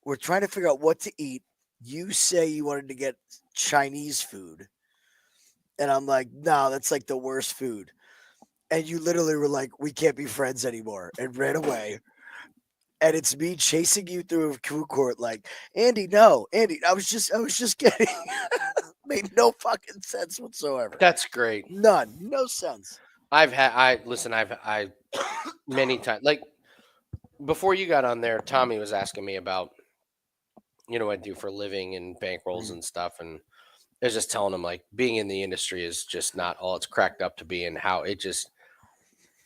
B: we're trying to figure out what to eat. You say you wanted to get Chinese food. And I'm like, no, that's like the worst food. And you literally were like, we can't be friends anymore, and ran away. And it's me chasing you through a food court, like, Andy, no, Andy. I was just kidding. Made no fucking sense whatsoever.
A: That's great.
B: None, no sense.
A: I many times, like before you got on there, Tommy was asking me about, what I do for a living and bankrolls and stuff. And I was just telling him, like, being in the industry is just not all it's cracked up to be, and how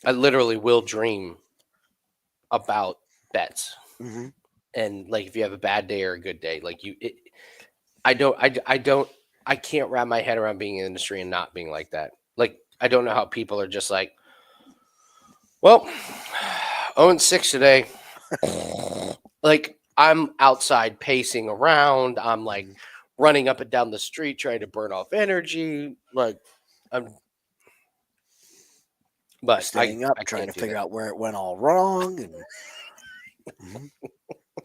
A: I literally will dream about bets.
B: Mm-hmm.
A: And like, if you have a bad day or a good day, like I can't wrap my head around being in the industry and not being like that. Like, I don't know how people are just like, well, 0-6 today. Like, I'm outside pacing around. I'm like running up and down the street trying to burn off energy. Like, I'm, but
B: Staying up,
A: I
B: trying
A: can't
B: to
A: do
B: figure
A: that.
B: out where it went all wrong. And Mhm.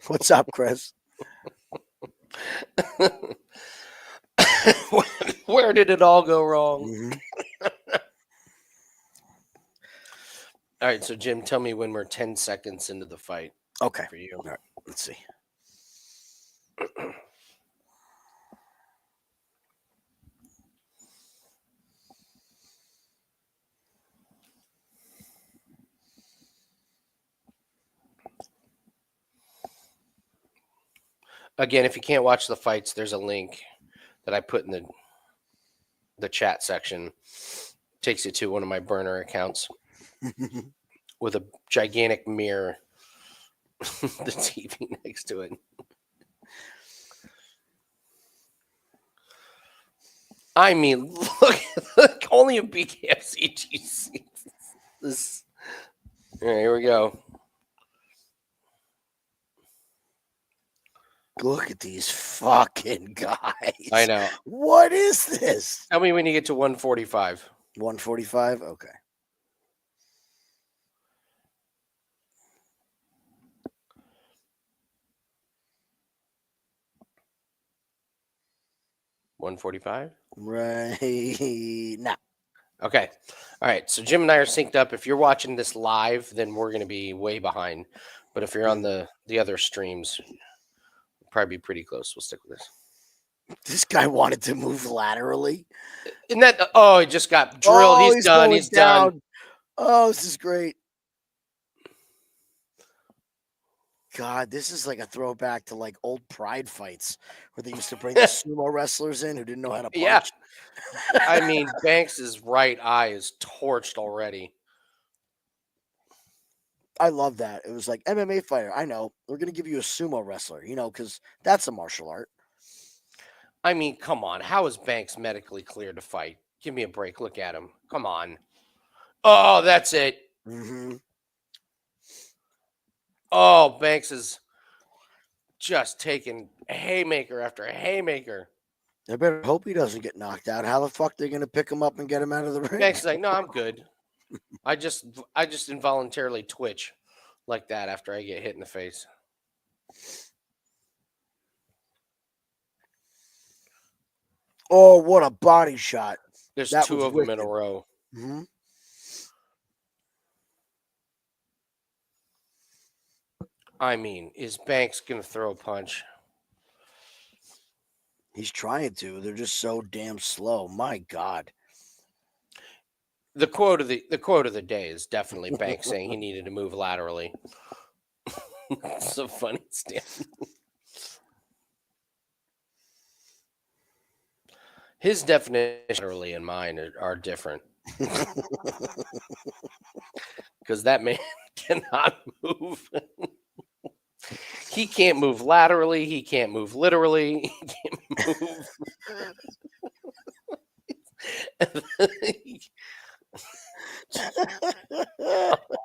B: What's up, Chris?
A: Where did it all go wrong?
B: Mm-hmm.
A: All right, so Jim, tell me when we're 10 seconds into the fight
B: Okay.
A: for you.
B: All right. Let's see.
A: Again, if you can't watch the fights, there's a link that I put in the chat section. Takes you to one of my burner accounts with a gigantic mirror, the TV next to it. I mean, look, only a BKFC GC. This. All right, here we go.
B: Look at these fucking guys.
A: I know.
B: What is this?
A: Tell me when you get to 145.
B: 145? Okay.
A: $145.
B: Right now.
A: Okay. All right. So Jim and I are synced up. If you're watching this live, then we're going to be way behind. But if you're on the other streams, we'll probably be pretty close. We'll stick with this.
B: This guy wanted to move laterally.
A: Isn't that? Oh, he just got drilled.
B: Oh,
A: He's done.
B: going
A: He's done.
B: down. Oh, this is great. God, this is like a throwback to like old Pride fights where they used to bring the sumo wrestlers in who didn't know how to punch.
A: Yeah. I mean, Banks's right eye is torched already.
B: I love that. It was like MMA fighter. I know. We're going to give you a sumo wrestler, because that's a martial art.
A: I mean, come on. How is Banks medically cleared to fight? Give me a break. Look at him. Come on. Oh, that's it.
B: Mm-hmm.
A: Oh, Banks is just taking haymaker after haymaker.
B: I better hope he doesn't get knocked out. How the fuck they going to pick him up and get him out of the ring?
A: Banks is like, no, I'm good. I just involuntarily twitch like that after I get hit in the face.
B: Oh, what a body shot.
A: There's
B: That
A: two
B: was
A: of them in a
B: wicked.
A: row.
B: Mm-hmm.
A: I mean, is Banks going to throw a punch?
B: He's trying to. They're just so damn slow. My God.
A: The quote of the day is definitely Banks saying he needed to move laterally. It's so funny, Stan. His definition laterally and mine are different because that man cannot move. He can't move laterally. He can't move literally. He can't move.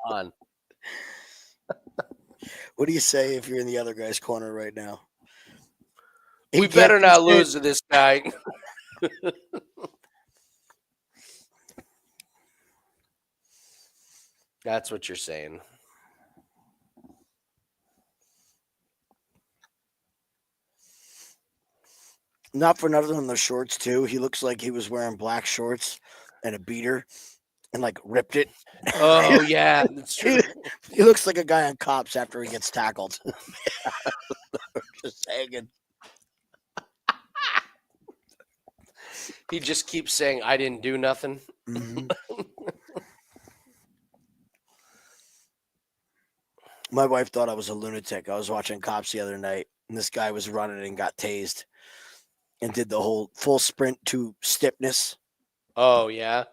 A: On.
B: What do you say if you're in the other guy's corner right now? He
A: We
B: can't
A: better
B: do
A: not
B: shit.
A: lose to this guy. That's what you're saying.
B: Not for nothing on the shorts too. He looks like he was wearing black shorts and a beater and like ripped it.
A: Oh yeah, that's true.
B: He looks like a guy on Cops after he gets tackled. Just hanging.
A: He just keeps saying, "I didn't do nothing."
B: Mhm. My wife thought I was a lunatic. I was watching Cops the other night, and this guy was running and got tased and did the whole full sprint to stiffness.
A: Oh yeah.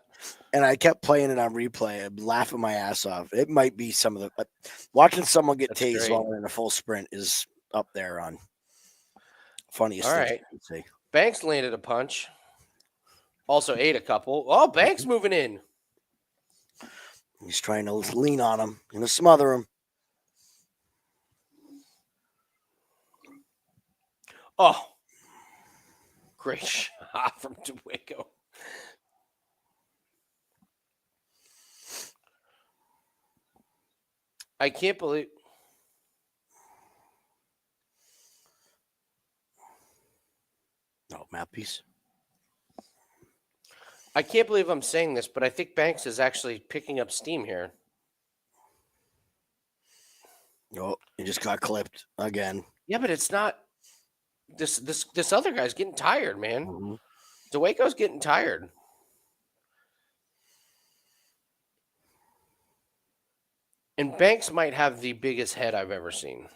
B: And I kept playing it on replay. I'm laughing my ass off. It might be some of the but watching someone get
A: That's
B: tased
A: great.
B: while they're in a full sprint is up there on funniest
A: All
B: things
A: right.
B: you can see.
A: Banks landed a punch. Also ate a couple. Oh, Banks moving in.
B: He's trying to lean on him, gonna smother him.
A: Oh, great shot from Dueco. I can't believe.
B: No, mouthpiece.
A: I can't believe I'm saying this, but I think Banks is actually picking up steam here.
B: Oh, he just got clipped again.
A: Yeah, but it's not. This other guy's getting tired, man.
B: Mhm.
A: Dueco's getting tired. And Banks might have the biggest head I've ever seen.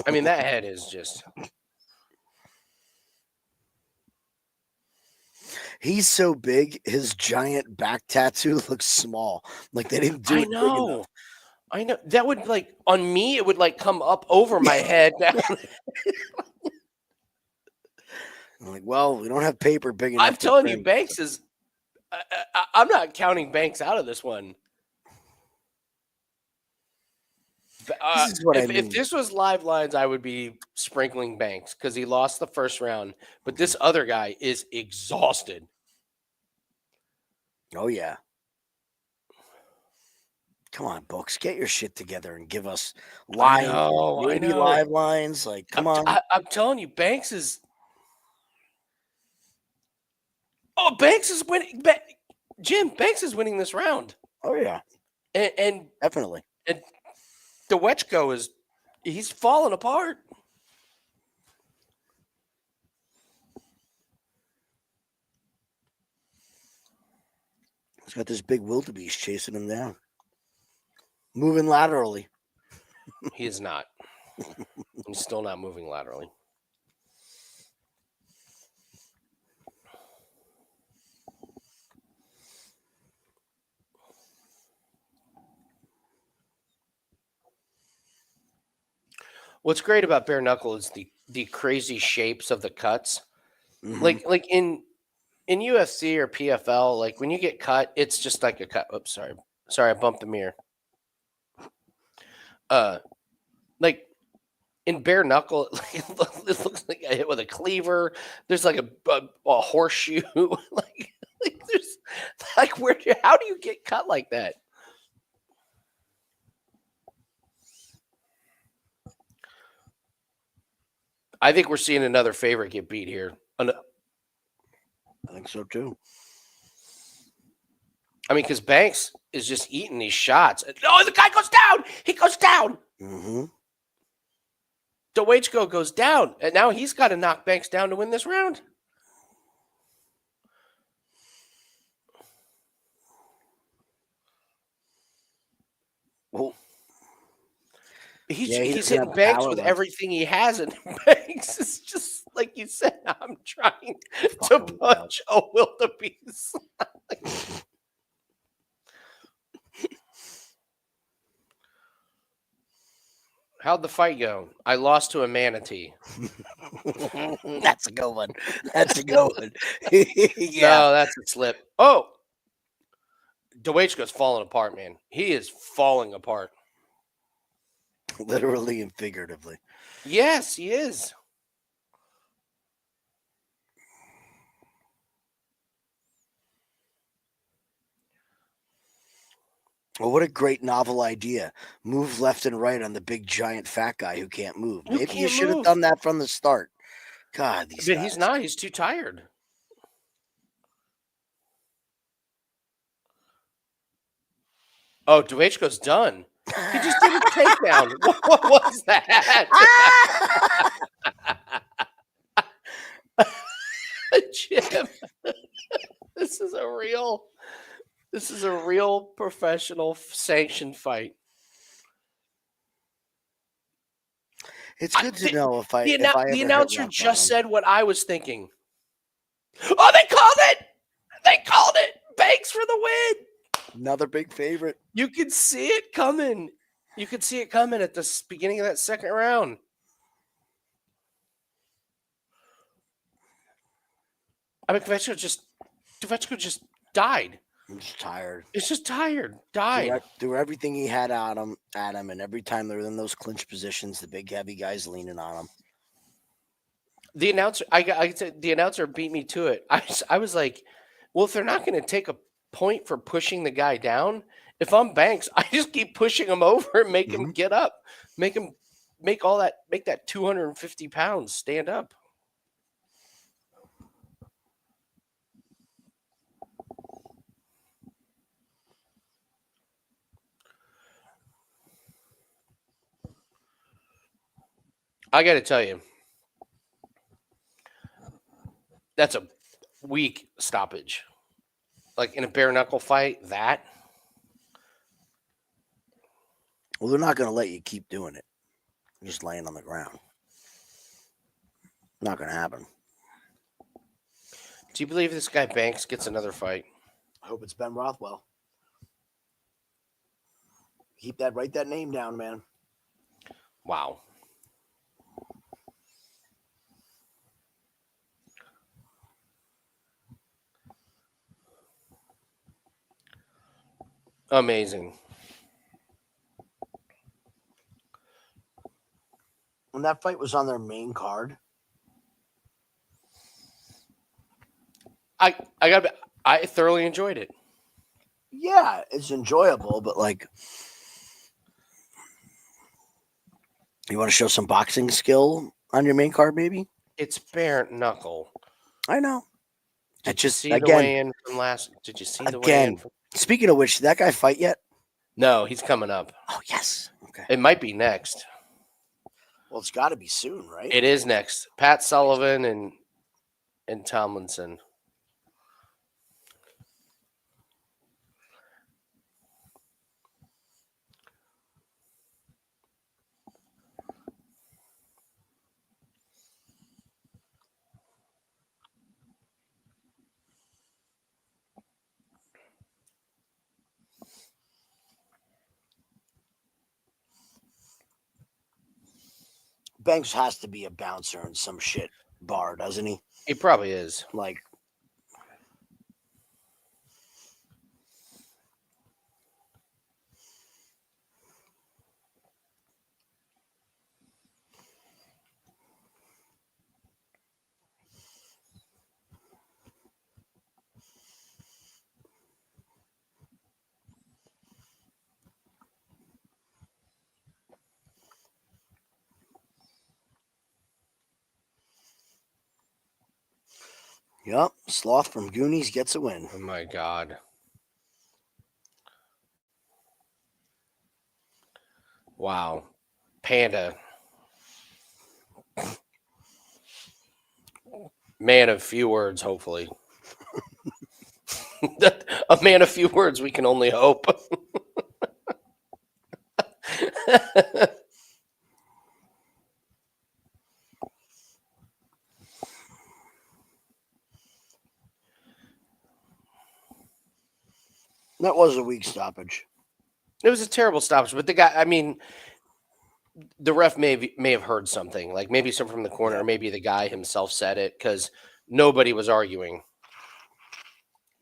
A: I mean, that head is just.
B: He's so big, his giant back tattoo looks small. Like they didn't do
A: I
B: it big enough.
A: know. I know. That would like on me. It would like come up over my head.
B: I'm like, well, we don't have paper big enough.
A: I'm telling you, Banks is. I'm not counting Banks out of this one.
B: This is what I
A: If
B: mean.
A: this was live lines, I would be sprinkling Banks because he lost the first round. But this other guy is exhausted.
B: Oh yeah. Come on, Books, get your shit together and give us lines,
A: I
B: maybe
A: know.
B: live lines. Like, come on.
A: I'm telling you, Banks is. Oh, Banks is winning. Jim, Banks is winning this round.
B: Oh yeah,
A: And
B: definitely.
A: Dueco is. He's falling apart.
B: He's got this big wildebeest chasing him down, moving laterally.
A: He is not. He's still not moving laterally. What's great about bare knuckle is the crazy shapes of the cuts.
B: Mhm.
A: Like in UFC or PFL, like when you get cut, it's just like a cut. Oops, sorry, I bumped the mirror. Like in bare knuckle, it looks like I hit with a cleaver. There's like a horseshoe. like there's like how do you get cut like that? I think we're seeing another favorite get beat here.
B: I think so too.
A: I mean, because Banks is just eating these shots. Oh, the guy goes down. He goes down.
B: Mm-hmm.
A: Dwaychko goes down, and now he's got to knock Banks down to win this round.
B: Oh,
A: He's
B: yeah, he
A: he's
B: doesn't have
A: hitting
B: the
A: Banks
B: power
A: with
B: left.
A: everything he has, and Banks is just like you said. I'm trying to
B: Fucking wild.
A: punch a wildebeest. How'd the fight go? I lost to a manatee.
B: That's a good one. That's a good one. Yeah.
A: No, that's a slip. Oh, Dwaychko's falling apart, man. He is falling apart.
B: Literally and figuratively.
A: Yes, he is.
B: Well, what a great novel idea. Move left and right on the big, giant, fat guy who can't move.
A: Who
B: Maybe you
A: can't
B: should have
A: move?
B: done that from the start. God, these
A: But
B: guys.
A: he's not. He's too tired. Oh, Dwaychko's done. He just did a takedown. What was that? Jim, this is a real professional sanctioned fight.
B: It's good to know if I
A: The
B: ever hit
A: announcer
B: rock
A: just
B: bottom.
A: said what I was thinking. Oh, they called it! They called it! Banks for the win!
B: Another big favorite.
A: You could see it coming. You could see it coming at the beginning of that second round. I mean, Kvetchko just died.
B: I'm just tired.
A: It's just tired. Died.
B: Threw everything he had at him, and every time they were in those clinch positions, the big heavy guys leaning on him.
A: The announcer, I said the announcer beat me to it. I was like, well, if they're not going to take a point for pushing the guy down, if I'm Banks, I just keep pushing him over and make him get up, make that 250 pounds stand up. I got to tell you, that's a weak stoppage. Like in a bare knuckle fight, that.
B: Well, they're not going to let you keep doing it. You're just laying on the ground. Not going to happen.
A: Do you believe this guy Banks gets another fight?
B: I hope it's Ben Rothwell. Write that name down, man.
A: Wow. Amazing.
B: When that fight was on their main card,
A: I thoroughly enjoyed it.
B: yeah, it's enjoyable, but like, you want to show some boxing skill on your main card, maybe?
A: It's bare knuckle.
B: I know.
A: Did you see the weigh-in from last? Did you see the weigh-in?
B: Speaking of which, did that guy fight yet?
A: No, he's coming up.
B: Oh, yes. Okay.
A: It might be next.
B: Well, it's got to be soon, right?
A: It is next. Pat Sullivan and Tomlinson.
B: Banks has to be a bouncer in some shit bar, doesn't he?
A: He probably is.
B: Like, yep, Sloth from Goonies gets a win.
A: Oh my God. Wow. Panda. Man of few words, hopefully. A man of few words, we can only hope.
B: That was a weak stoppage.
A: It was a terrible stoppage, but the guy, I mean, the ref may have heard something, like maybe some from the corner,
B: Yeah.
A: or maybe the guy himself said it because nobody was arguing.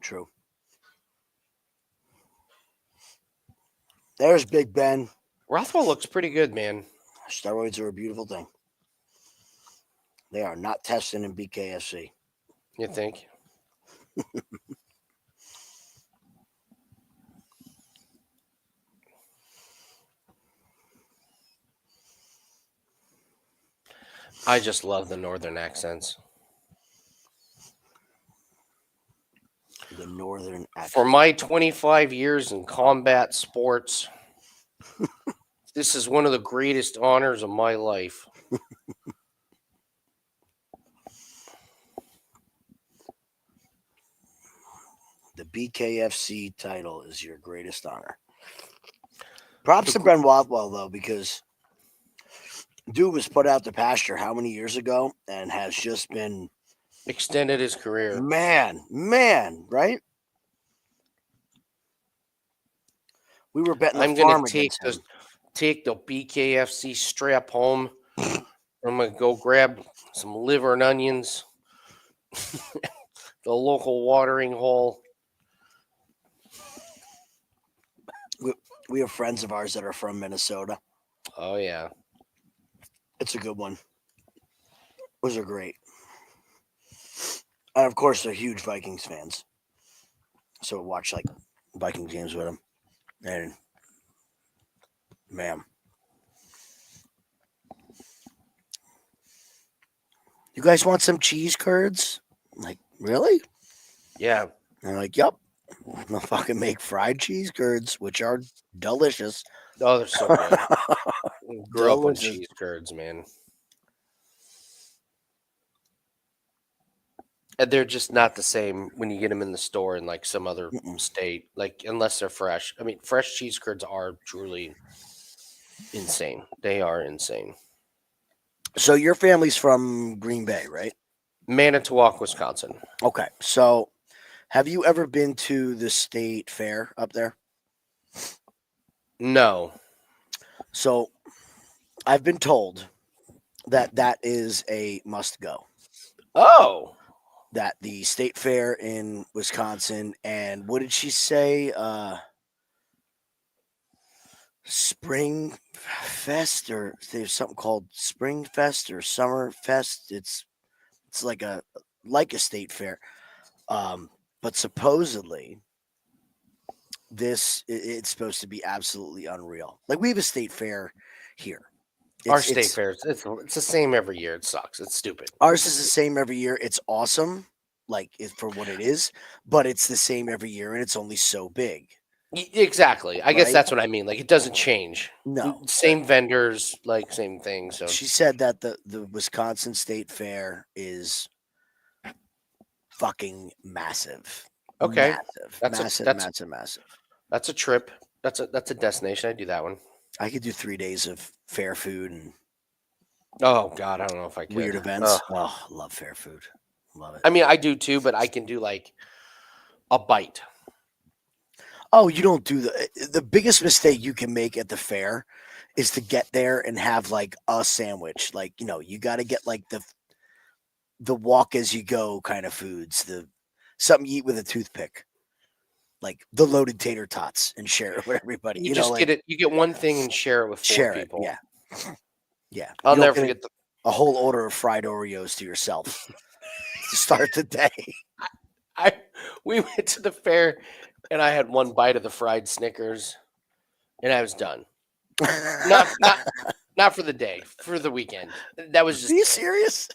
B: True. There's Big Ben.
A: Rothwell looks pretty good, man.
B: Steroids are a beautiful thing. They are not testing in BKFC.
A: You think? I just love the northern accents.
B: The northern accent.
A: For my 25 years in combat sports, this is one of the greatest honors of my life.
B: The BKFC title is your greatest honor. Props to Ben Rothwell, though, because dude was put out to pasture how many years ago and has just been
A: Extended his career.
B: man, right? We were betting the
A: I'm
B: farm
A: going to
B: against
A: take
B: him.
A: the BKFC strap home. I'm going to go grab some liver and onions, the local watering hole.
B: We have friends of ours that are from Minnesota.
A: Oh, yeah.
B: It's a good one. Those are great. And of course, they're huge Vikings fans. So we watch like Viking games with them. And man, you guys want some cheese curds? I'm like, really?
A: Yeah.
B: And they're like, yep. They'll fucking make fried cheese curds, which are delicious.
A: Oh, they're so good. Grew up on
B: Delicious.
A: cheese curds, man. And they're just not the same when you get them in the store in like some other state, like unless they're fresh. I mean, fresh cheese curds are truly insane. They are insane.
B: So your family's from Green Bay, right?
A: Manitowoc, Wisconsin.
B: Okay. So have you ever been to the state fair up there?
A: No.
B: So I've been told that that is a must go.
A: Oh.
B: That the state fair in Wisconsin, and what did she say? Spring Fest, or there's something called Spring Fest or Summer Fest. It's like a state fair. But supposedly it's supposed to be absolutely unreal. Like we have a state fair here.
A: Our state fair, it's the same every year. It sucks. It's stupid.
B: Ours is the same every year. It's awesome, like for what it is, but it's the same every year, and it's only so big.
A: Exactly. I guess
B: Right?
A: that's what I mean. Like it doesn't change.
B: No.
A: Same vendors, like same thing. So
B: She said that the Wisconsin State Fair is fucking massive.
A: okay,
B: Massive.
A: that's a trip. That's a destination. I do that one.
B: I could do 3 days of fair food and
A: Oh God, I don't know if I could.
B: weird events. Oh, love fair food. Love it.
A: I mean, I do too, but I can do like a bite.
B: Oh, you don't do the biggest mistake you can make at the fair is to get there and have like a sandwich. Like, you got to get like the walk as you go kind of foods, the something you eat with a toothpick. Like the loaded tater tots and share it with everybody.
A: You just get it. You get one thing and share it with four people.
B: Yeah. Yeah.
A: I'll
B: You don't
A: never
B: get
A: forget
B: a whole order of fried Oreos to yourself to start the day.
A: We went to the fair and I had one bite of the fried Snickers and I was done. Not for the day, for the weekend. That was just
B: Are you serious?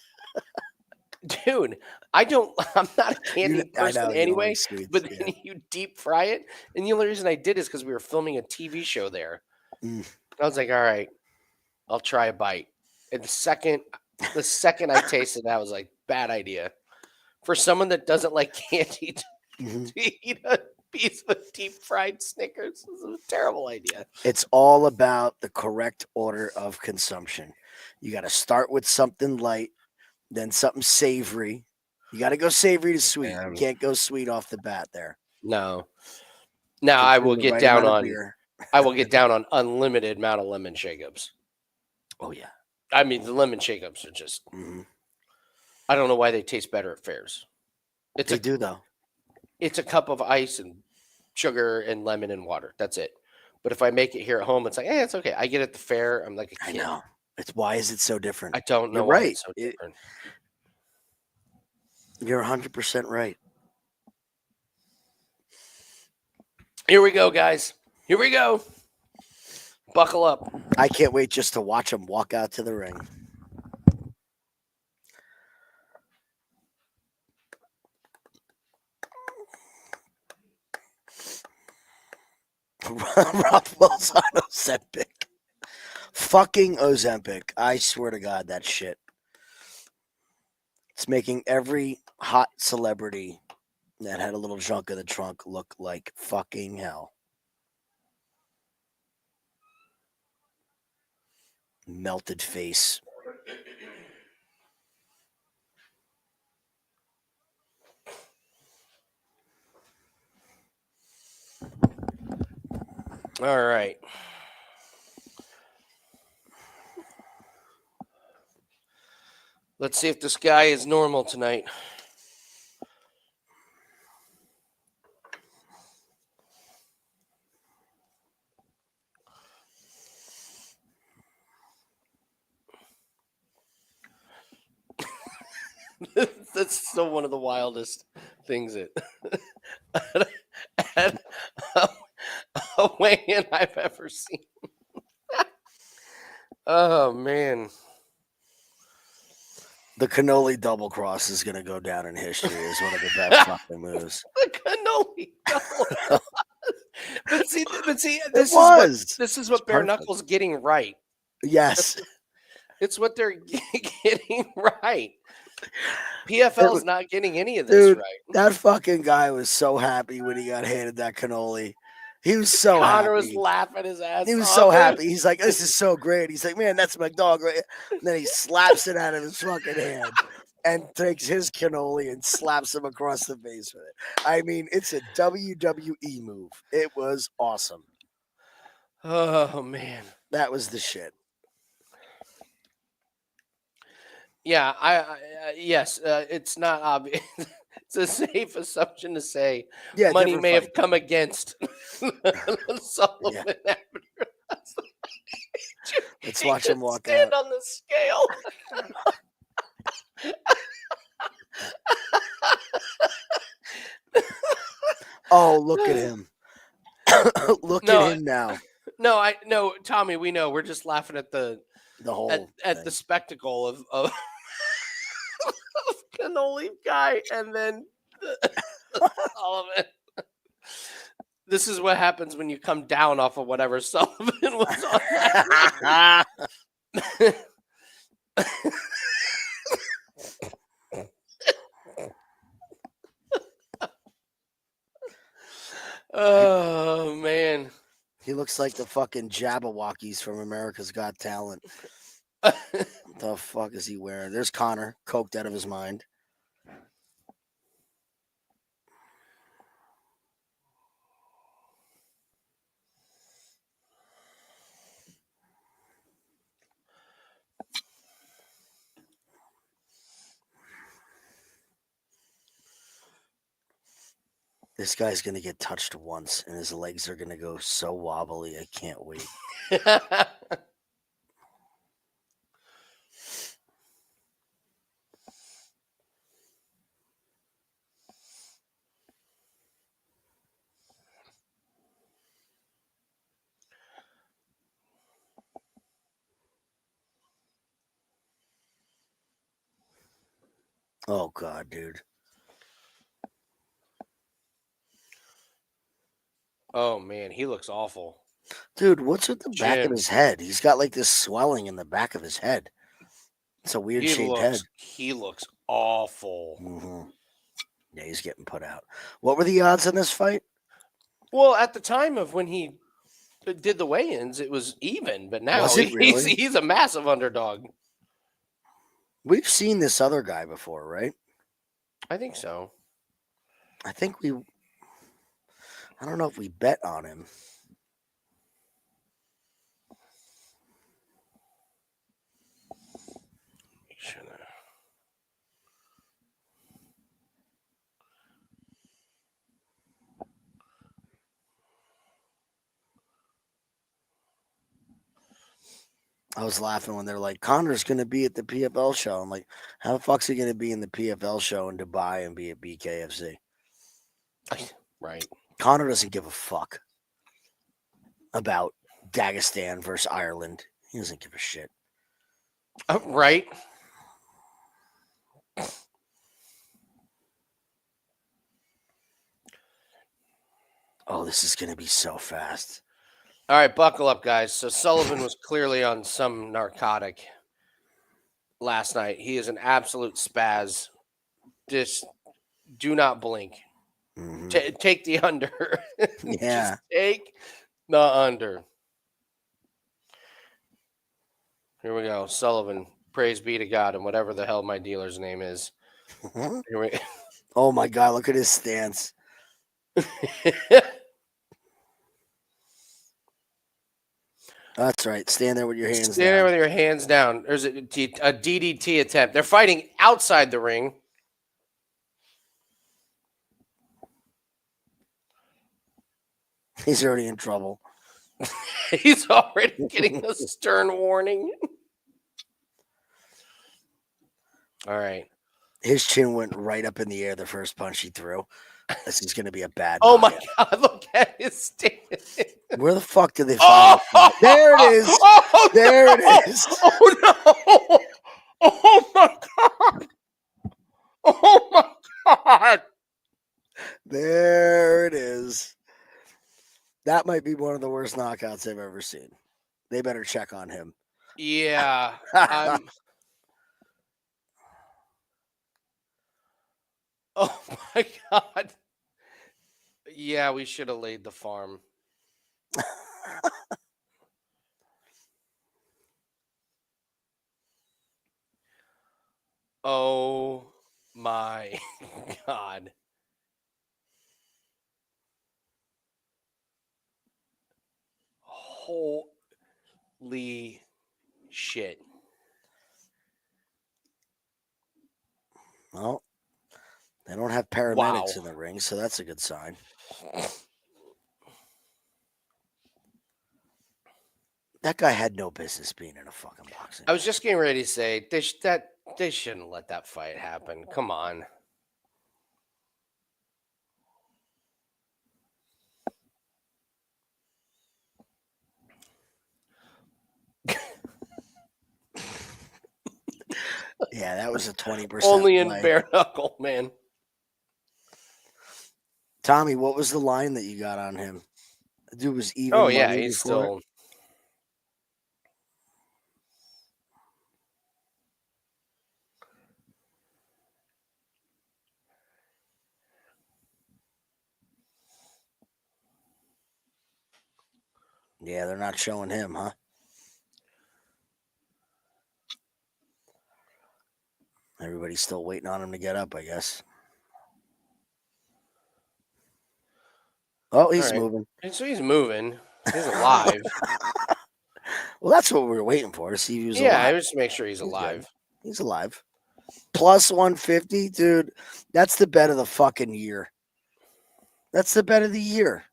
A: Dude, I'm not a candy person anyway, but then you deep fry it. And the only reason I did is because we were filming a TV show there. I was like, all right, I'll try a bite. And the second The second I tasted it, I was like, bad idea. For someone that doesn't like candy
B: Mhm.
A: to eat a piece of deep fried Snickers is a terrible idea.
B: It's all about the correct order of consumption. You got to start with something light, then something savory. You got to go savory to sweet. You
A: Um,
B: can't go sweet off the bat there.
A: no. Now
B: Consume the right amount of beer.
A: I will get down on unlimited amount of lemon shake-ups.
B: Oh yeah.
A: I mean, the lemon shake-ups are just
B: Hmm.
A: I don't know why they taste better at fairs. It's
B: They
A: a
B: do though.
A: it's a cup of ice and sugar and lemon and water. That's it. But if I make it here at home, it's like, it's okay. I get at the fair. I'm like a
B: I
A: kid.
B: know. It's why is it so different?
A: I don't know
B: You're
A: why
B: right.
A: it's so different.
B: You're 100% right.
A: Here we go, guys. Here we go. Buckle up.
B: I can't wait just to watch him walk out to the ring. Rothwell's on Ozempic. Fucking Ozempic. I swear to God, that shit. It's making every hot celebrity that had a little junk in the trunk look like fucking hell. Melted face.
A: All right. Let's see if this guy is normal tonight. That's still one of the wildest things that at a weigh-in I've ever seen. Oh man.
B: The cannoli double cross is going to go down in history as one of the best fucking moves.
A: The cannoli double. but see, this is what bare
B: perfect.
A: knuckles getting right.
B: Yes.
A: It's what they're getting right. PFL's not getting any of this
B: Dude,
A: right.
B: that fucking guy was so happy when he got handed that cannoli. He was so
A: Connor
B: happy.
A: was laughing his ass
B: He was
A: off.
B: so happy. He's like, "This is so great." He's like, "Man, that's my dog." Right? And then he slaps it out of his fucking hand and takes his cannoli and slaps him across the face with it. I mean, it's a WWE move. It was awesome.
A: Oh man.
B: That was the shit.
A: Yeah, yes, it's not obvious. It's a safe assumption to say
B: Yeah,
A: money
B: different
A: may
B: fight.
A: have come against Sullivan after.
B: Let's
A: He
B: watch him
A: could
B: walk
A: stand
B: out.
A: on the scale.
B: Oh, look at him. Look
A: No,
B: at him now.
A: No, Tommy, we know. We're just laughing at the
B: whole
A: at
B: thing.
A: the spectacle of of cannoli guy and then Sullivan. This is what happens when you come down off of whatever Sullivan was on that. Oh man.
B: He looks like the fucking Jabberwockies from America's Got Talent. What the fuck is he wearing? There's Connor, coked out of his mind. This guy's going to get touched once, and his legs are going to go so wobbly. I can't wait. Oh, God, dude.
A: Oh man, he looks awful.
B: Dude, what's with the back of
A: Jim.
B: his head? He's got like this swelling in the back of his head. It's a weird shaped head.
A: He looks awful.
B: Mm-hmm. Yeah, he's getting put out. What were the odds in this fight?
A: Well, at the time of when he did the weigh-ins, it was even, but now
B: Was it really?
A: he's a massive underdog.
B: We've seen this other guy before, right?
A: I think so.
B: I think we. I don't know if we bet on him. I was laughing when they're like, Connor's going to be at the PFL show. I'm like, how the fuck's he going to be in the PFL show in Dubai and be at BKFC?
A: Right.
B: Connor doesn't give a fuck about Dagestan versus Ireland. He doesn't give a shit.
A: Right.
B: Oh, this is going to be so fast.
A: All right, buckle up, guys. So Sullivan was clearly on some narcotic last night. He is an absolute spaz. Just do not blink.
B: Mm-hmm.
A: Take the under.
B: Yeah.
A: Just take the under. Here we go. Sullivan, praise be to God, and whatever the hell my dealer's name is. Here we
B: Oh, my God. Look at his stance. That's right. Stand there with your hands down.
A: Stand there with your hands down. There's a DDT attempt. They're fighting outside the ring.
B: He's already in trouble.
A: He's already getting a stern warning. All right.
B: His chin went right up in the air the first punch he threw. This is going to be a bad
A: Oh,
B: knockout.
A: my God. Look at his stance.
B: Where the fuck did they find it? There it is.
A: Oh,
B: There
A: no.
B: it is.
A: Oh, no. Oh, my God. Oh, my God.
B: There it is. That might be one of the worst knockouts I've ever seen. They better check on him.
A: Yeah. Oh, my God. Yeah, we should have laid the farm. Oh, my God. Holy shit.
B: Well, they don't have paramedics in the ring, so that's a good sign. That guy had no business being in a fucking boxing.
A: I was just getting ready to say they shouldn't let that fight happen. Come on.
B: Yeah, that was a 20%
A: Only in
B: play.
A: bare knuckle, man.
B: Tommy, what was the line that you got on him? The dude was even.
A: Oh yeah,
B: money
A: he's
B: before.
A: still.
B: Yeah, they're not showing him, huh? Everybody's still waiting on him to get up, I guess. Oh, he's moving.
A: So he's moving. He's alive.
B: Well, that's what we were waiting for, to see if he was alive.
A: Yeah, just to make sure he's alive.
B: He's alive. Plus 150, dude. That's the bet of the fucking year. That's the bet of the year.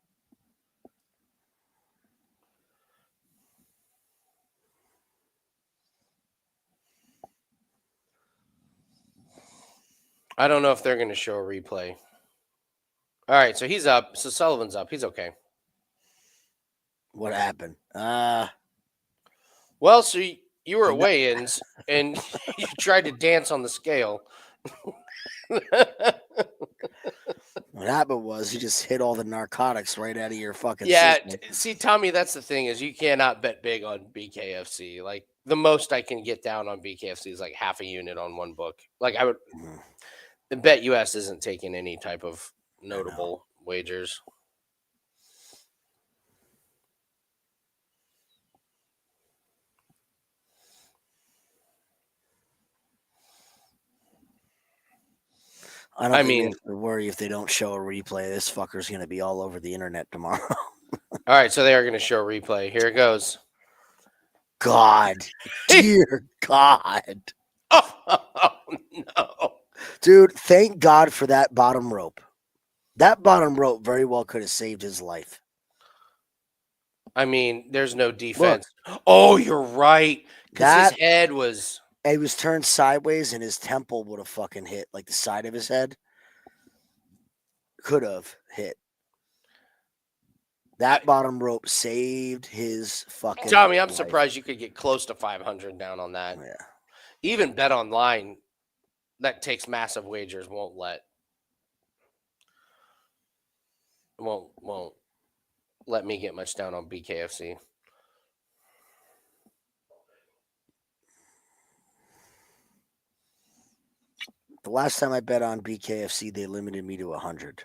A: I don't know if they're going to show a replay. All right, so he's up. So Sullivan's up. He's okay.
B: What happened?
A: Well, so you were at weigh-ins and you tried to dance on the scale.
B: What happened was he just hit all the narcotics right out of your fucking
A: Yeah,
B: system.
A: see, Tommy, that's the thing is you cannot bet big on BKFC. Like the most I can get down on BKFC is like half a unit on one book. Like I would bet US isn't taking any type of notable wagers.
B: I don't
A: I
B: think we
A: mean,
B: have to worry if they don't show a replay. This fucker's going to be all over the internet tomorrow.
A: all right, so they are going to show replay. Here it goes.
B: God, dear God.
A: Oh, no.
B: Dude, thank God for that bottom rope. That bottom rope very well could have saved his life.
A: I mean, there's no defense. Oh, you're right. Because his
B: That
A: head was.
B: he was turned sideways and his temple would have fucking hit, like the side of his head. Could have hit. That bottom rope saved his fucking
A: Tommy, I'm
B: life.
A: surprised you could get close to 500 down on that.
B: Yeah.
A: Even Bet Online that takes massive wagers won't let me get much down on BKFC.
B: The last time I bet on BKFC, they limited me to 100.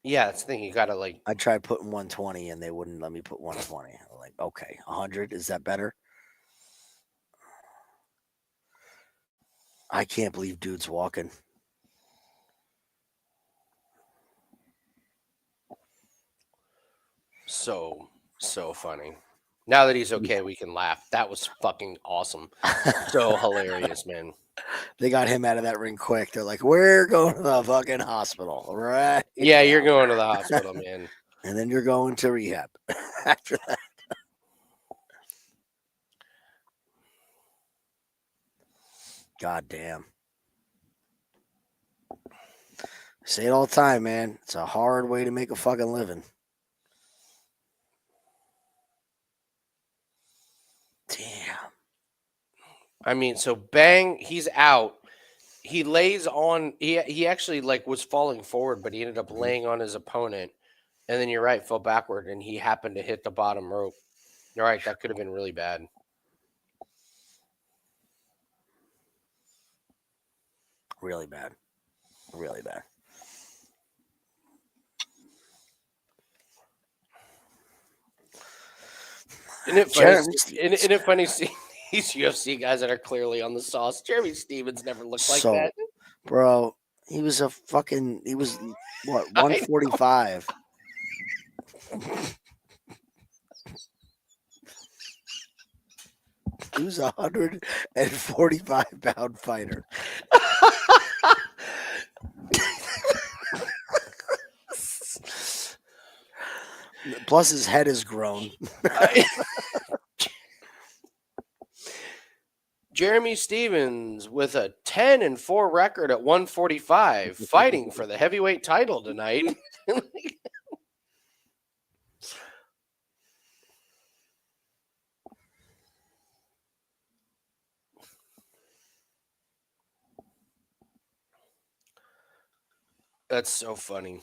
A: Yeah, that's the thing. You gotta like.
B: I tried putting 120 and they wouldn't let me put 120. I'm like, okay, 100, is that better? I can't believe dude's walking.
A: So funny. Now that he's okay, we can laugh. That was fucking awesome. So hilarious, man.
B: They got him out of that ring quick. They're like, we're going to the fucking hospital, right?
A: Yeah, you're going to the hospital, man.
B: And then you're going to rehab after that. God damn. I say it all the time, man. It's a hard way to make a fucking living. Damn.
A: I mean, so bang, he's out. He lays on. He actually like was falling forward, but he ended up laying on his opponent. And then you're right, fell backward, and he happened to hit the bottom rope. You're right, that could have been really bad.
B: Really bad. Really bad.
A: Isn't it funny? Isn't it funny seeing these UFC guys that are clearly on the sauce? Jeremy Stevens never looked like that.
B: Bro, he was what, 145? He was a 145-pound fighter. Plus, his head is grown.
A: Jeremy Stevens with a 10-4 record at 145, fighting for the heavyweight title tonight. That's so funny.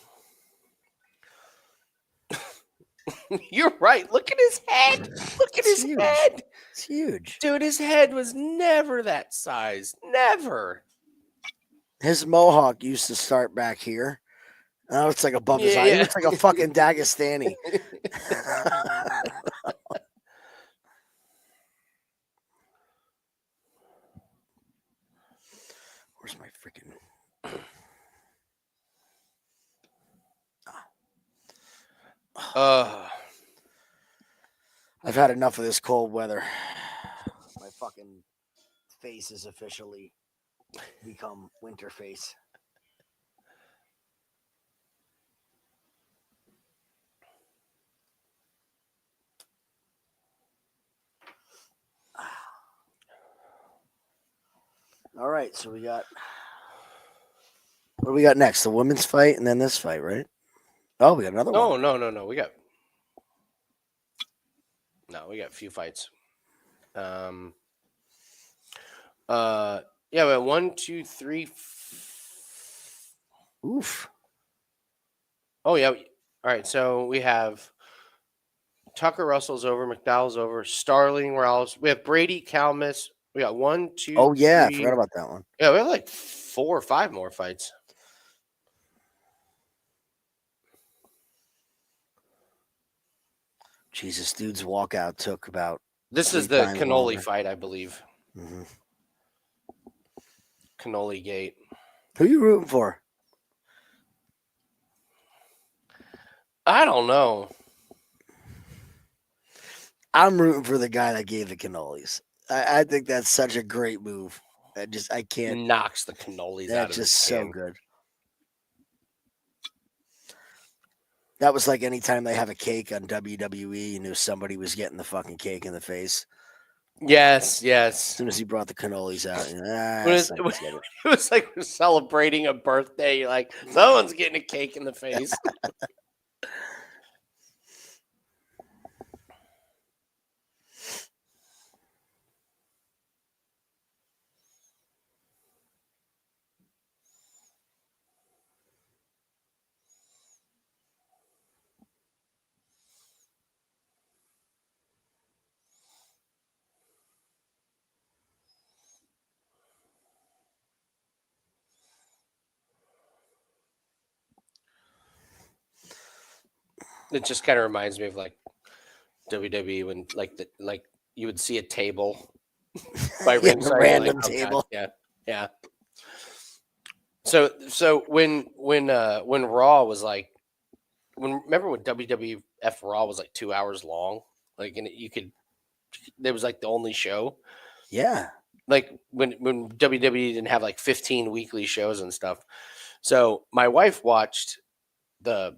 A: You're right. Look at his head. Look at his head.
B: It's huge.
A: Dude, his head was never that size. Never.
B: His mohawk used to start back here. Now it's like above his eye. He looks like a fucking Dagestani. Where's my freaking... I've had enough of this cold weather. My fucking face has officially become winter face. All right, so we got... What do we got next? The women's fight and then this fight, right? Oh, we got another one.
A: No. We got a few fights. Yeah, we have 1, 2, 3.
B: Oof.
A: Oh yeah. All right, so we have Tucker Russell's over. McDowell's over. Starling, Rouse. We have Brady, Calmus. We got 1, 2,
B: Oh yeah, I
A: 3.
B: forgot about that one.
A: Yeah, we have like 4 or 5 more fights.
B: Jesus, dude's walkout took about.
A: This
B: 3
A: is the
B: times
A: cannoli
B: longer.
A: fight, I believe.
B: Mm-hmm.
A: Cannoli gate.
B: Who you rooting for?
A: I don't know.
B: I'm rooting for the guy that gave the cannolis. I think that's such a great move. I can't.
A: Knocks the cannolis out
B: That's
A: of
B: just
A: his
B: so
A: hand.
B: good. That was like anytime they have a cake on WWE, you knew somebody was getting the fucking cake in the face.
A: Yes,
B: As
A: yes.
B: soon as he brought the cannolis out,
A: When it was like we're celebrating a birthday. You're like, someone's getting a cake in the face. It just kind of reminds me of like WWE when like you would see a table by
B: yeah,
A: ringside.
B: a random
A: like,
B: table.
A: yeah, yeah. So when Raw was like remember when WWF Raw was like 2 hours long, like and you could it was like the only show.
B: Yeah,
A: Like when WWE didn't have like 15 weekly shows and stuff. So my wife watched the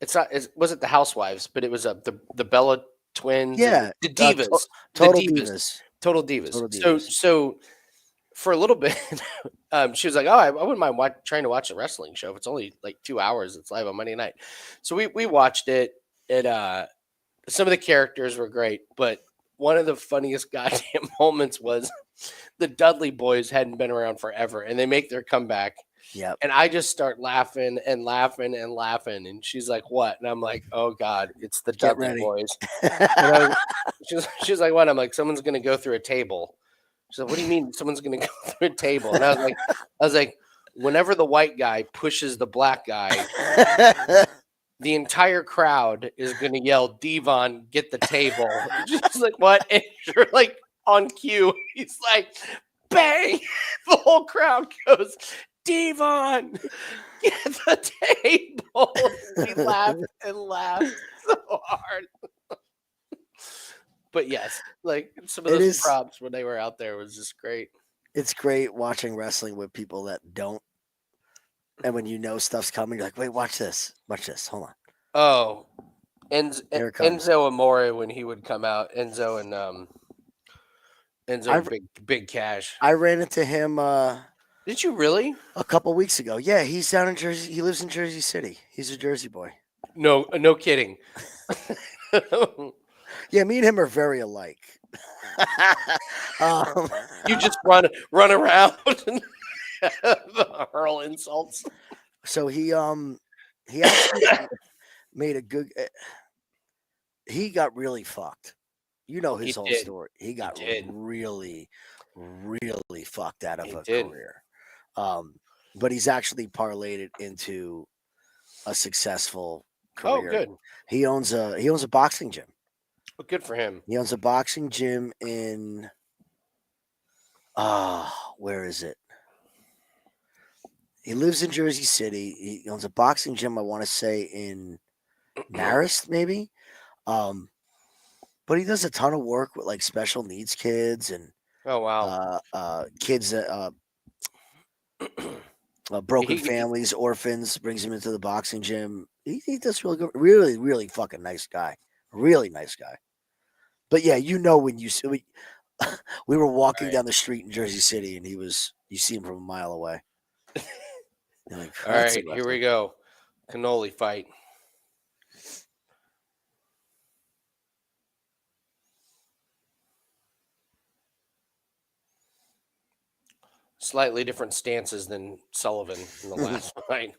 A: it wasn't the Housewives, but it was the Bella twins and
B: yeah.
A: the Divas,
B: Total Divas.
A: Total Divas.
B: Total
A: So
B: Divas.
A: so for a little bit, she was like, "Oh, I wouldn't mind trying to watch a wrestling show if it's only like 2 hours. It's live on Monday night." So we watched it. It some of the characters were great, but one of the funniest goddamn moments was the Dudley boys hadn't been around forever, and they make their comeback.
B: Yep.
A: And I just start laughing and laughing and laughing. And she's like, "What?" And I'm like, "Oh God, it's the
B: Get
A: Dudley
B: ready.
A: boys." And she's like, "What?" I'm like, "Someone's gonna go through a table." She's like, "What do you mean someone's gonna go through a table?" And I was like, whenever the white guy pushes the black guy, the entire crowd is gonna yell, "Devon, get the table." And she's like, "What?" And you're like on cue. He's like, bang! The whole crowd goes, "Devon, get the table." We laughed and laughed so hard. But yes, like some of
B: It
A: those
B: is-
A: props when they were out there was just great.
B: It's great watching wrestling with people that don't. And when you know stuff's coming, you're like, wait, watch this. Watch this. Hold on.
A: Oh,
B: Here it comes.
A: Enzo Amore when he would come out. Enzo and
B: I've-
A: Big Cash.
B: I ran into him
A: Did you really?
B: a couple weeks ago. Yeah, he's down in Jersey. He lives in Jersey City. He's a Jersey boy.
A: No, no kidding.
B: Yeah, me and him are very alike.
A: You just run around and hurl insults.
B: So he actually made a good. He got really fucked. You know his
A: He
B: whole
A: did.
B: story. He got
A: did.
B: really, really fucked out of
A: He
B: a
A: did.
B: career. But he's actually parlayed it into a successful
A: Oh,
B: career.
A: good.
B: He owns a boxing gym.
A: Well, good for him.
B: He owns a boxing gym in where is it? He lives in Jersey City. He owns a boxing gym, I want to say in Marist, maybe. But he does a ton of work with like special needs kids and
A: Oh wow.
B: kids that broken
A: He-
B: families, orphans, brings him into the boxing gym. He does really good. Really, really fucking nice guy. Really nice guy. But yeah, you know when you see we were walking
A: Right.
B: down the street in Jersey City and you see him from a mile away. You're like,
A: All
B: "That's
A: right,
B: a
A: here we
B: wrestler."
A: go. Cannoli fight. Slightly different stances than Sullivan in the last fight.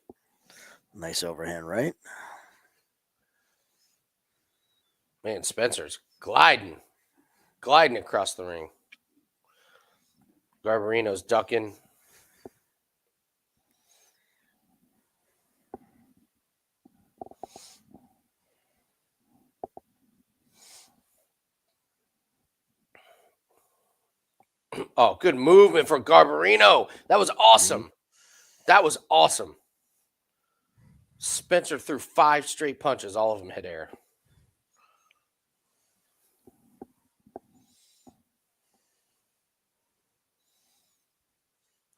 B: Nice overhand, right?
A: Man, Spencer's gliding across the ring. Garbarino's ducking. Oh, good movement for Garbarino. That was awesome. That was awesome. Spencer threw 5 straight punches. All of them hit air.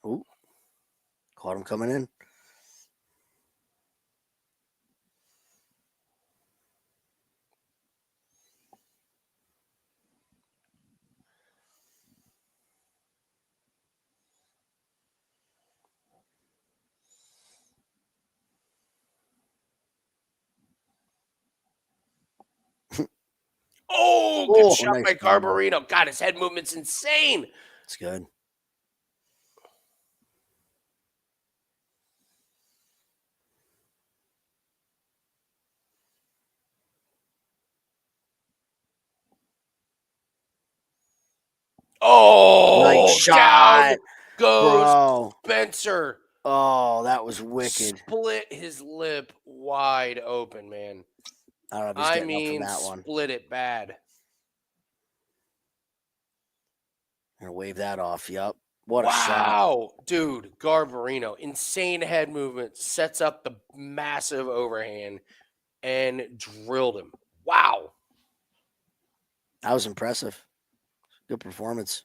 B: Ooh. Caught him coming in.
A: Oh, good
B: Oh,
A: shot
B: nice
A: by
B: combo.
A: Garbarino. God, his head movement's insane.
B: It's good. Nice
A: Oh, down
B: shot,
A: goes
B: bro.
A: Spencer.
B: Oh, that was wicked.
A: Split his lip wide open, man.
B: I don't know if he's
A: I
B: getting up from
A: mean,
B: that one.
A: split it bad.
B: Gonna wave that off. Yup. What a shot.
A: Wow, dude, Garbarino, insane head movement, sets up the massive overhand and drilled him. Wow,
B: That was impressive. Good performance.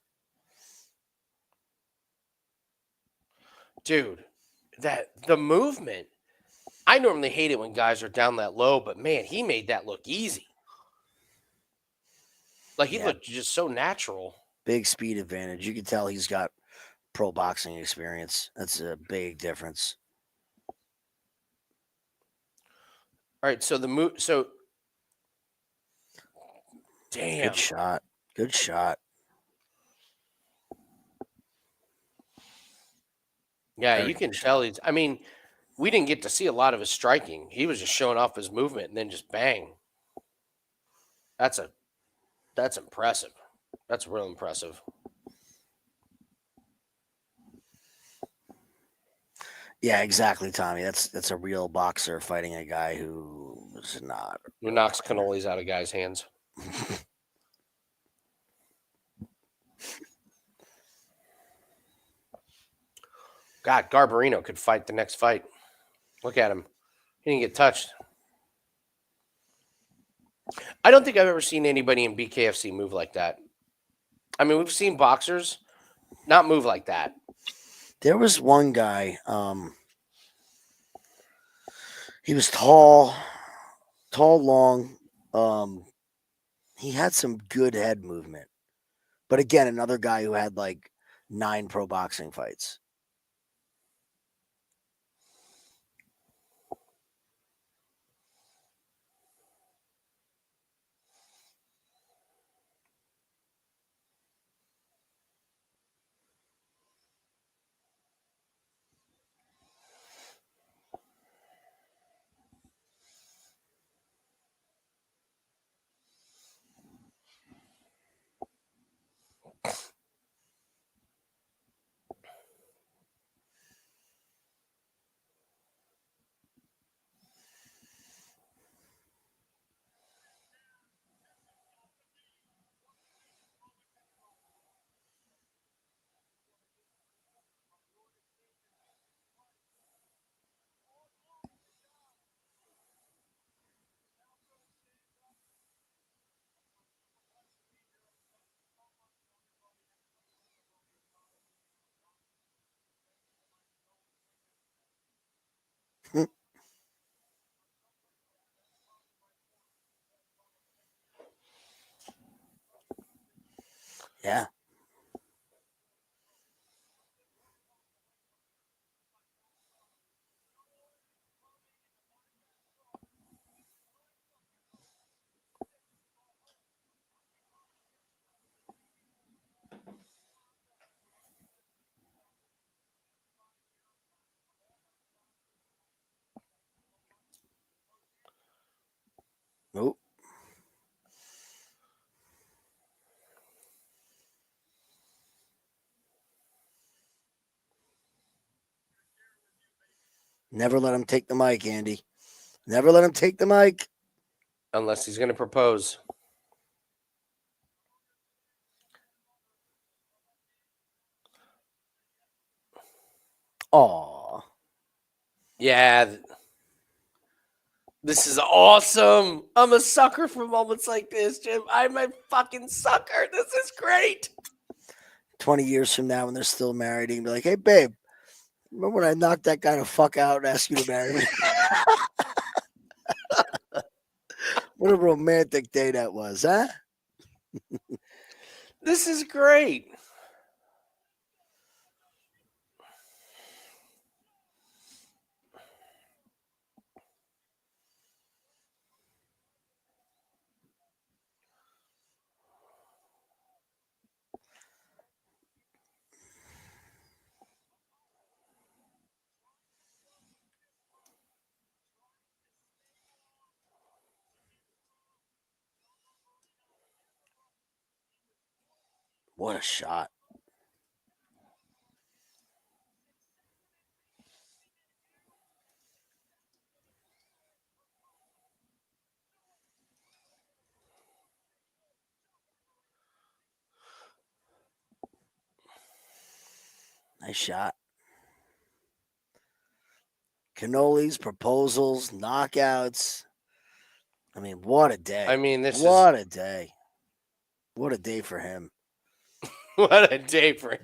A: dude, that the movement. I normally hate it when guys are down that low, but man, he made that look easy. Like he
B: Yeah,
A: looked just so natural.
B: big speed advantage. You can tell he's got pro boxing experience. That's a big difference.
A: All right, so the move, so
B: Good
A: damn,
B: shot. Good shot.
A: yeah,
B: Very
A: you
B: good
A: can tell
B: shot.
A: he's. I mean, we didn't get to see a lot of his striking. He was just showing off his movement and then just bang. That's a that's impressive. That's real impressive.
B: Yeah, exactly, Tommy. That's a real boxer fighting a guy who's not a
A: Who
B: real
A: knocks
B: boxer.
A: cannolis out of guys' hands? God, Garbarino could fight the next fight. Look at him. He didn't get touched. I don't think I've ever seen anybody in BKFC move like that. I mean, we've seen boxers not move like that.
B: There was one guy. He was tall, long. Um, he had some good head movement, but again, another guy who had like 9 pro boxing fights. Never let him take the mic, Andy. Never let him take the mic.
A: Unless he's going to propose.
B: Aw.
A: Yeah. This is awesome. I'm a sucker for moments like this, Jim. I'm a fucking sucker. This is great.
B: 20 years from now, when they're still married, he can be like, hey, babe, remember when I knocked that guy the fuck out and asked you to marry me? What a romantic day that was, huh?
A: This is great.
B: What a shot. Nice shot. Cannolis, proposals, knockouts. I mean, what a day.
A: I mean, this
B: what a day. What a day for him.
A: What a day for him.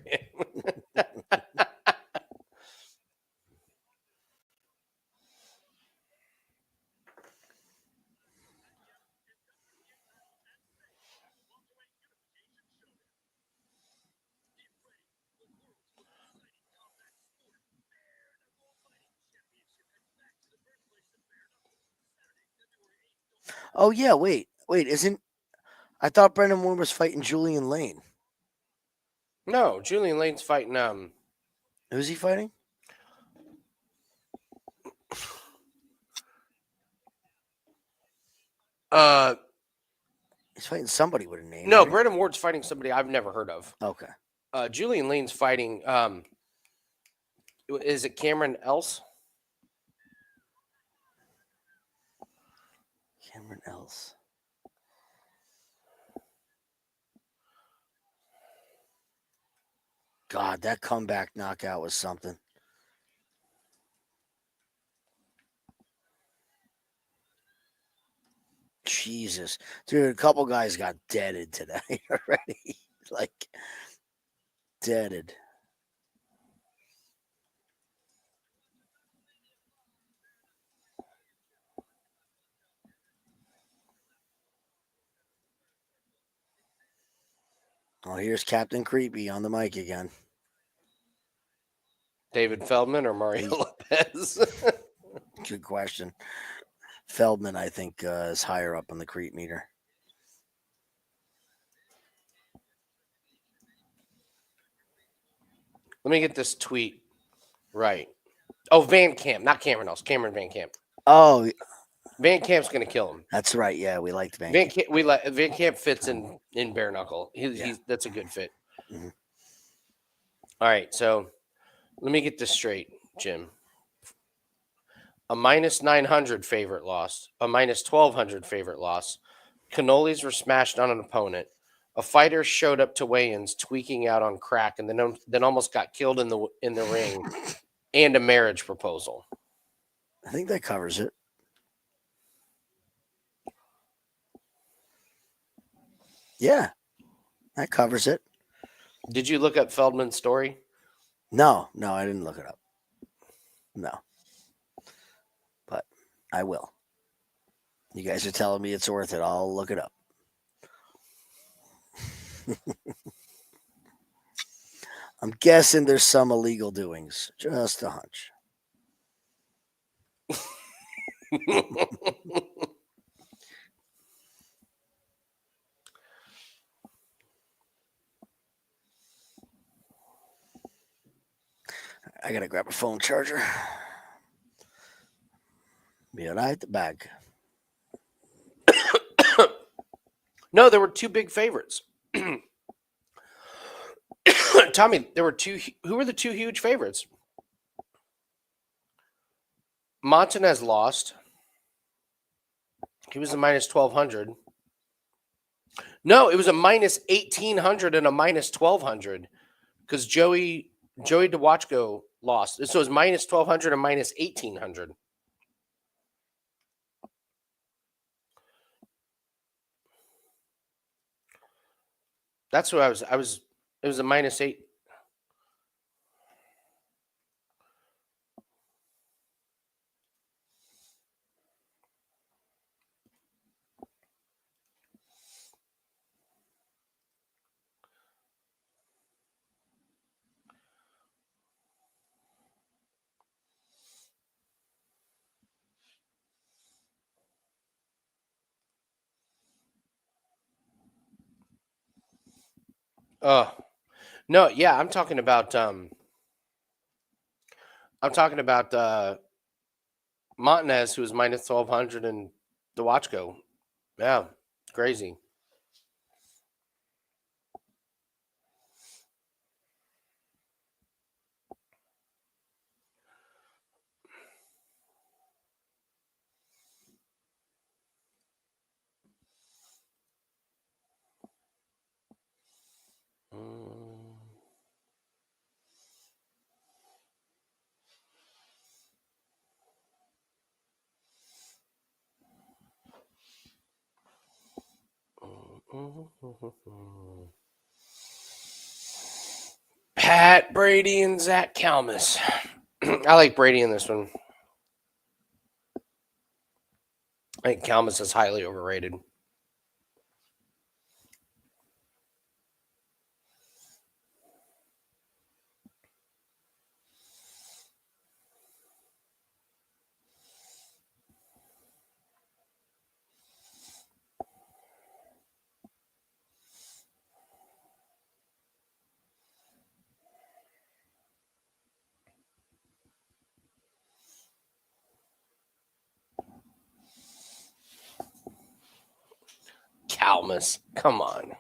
B: Oh, yeah, wait. Isn't. I thought Brendan Moore was fighting Julian Lane.
A: No, Julian Lane's fighting.
B: Who's he fighting? He's fighting somebody with a name.
A: No,
B: right?
A: Brendan Ward's fighting somebody I've never heard of.
B: Okay.
A: Julian Lane's fighting. Is it Cameron Else?
B: Cameron Else. God, that comeback knockout was something. Jesus. Dude, a couple guys got deaded today already. Like, deaded. Oh, here's Captain Creepy on the mic again.
A: David Feldman or Mario Lopez?
B: Good question. Feldman, I think, is higher up on the creep meter.
A: Let me get this tweet right. Oh, Van Camp, not Cameron Else. Cameron Van Camp.
B: Oh,
A: Van Camp's gonna kill him.
B: that's right. Yeah, we liked Van.
A: Van Camp, Van Camp fits in bare knuckle. He's that's a good fit.
B: Mhm.
A: All right, so let me get this straight, Jim. A minus 900 favorite loss, a minus 1200 favorite loss. Cannolis were smashed on an opponent. A fighter showed up to weigh-ins tweaking out on crack, and then almost got killed in the ring. And a marriage proposal.
B: I think that covers it. Yeah, that covers it.
A: Did you look up Feldman's story?
B: No, I didn't look it up. No. But I will. You guys are telling me it's worth it. I'll look it up. I'm guessing there's some illegal doings. Just a hunch. I gotta grab a phone charger. Be right at the bag.
A: No, there were two big favorites. Tommy, there were two. Who were the two huge favorites? Montanez lost. He was a minus 1,200. No, it was a minus 1,800 and a minus 1,200 because Joey DeWatchko lost. So it was minus 1,200 and minus 1,800. That's what I was. It was a minus 8. Oh no, yeah, I'm talking about Montanez, who was minus 1,200, and DeWatchko. Yeah, crazy. Pat Brady and Zach Kalmus. I like Brady in this one. I think Kalmus is highly overrated. Kalmus, come on.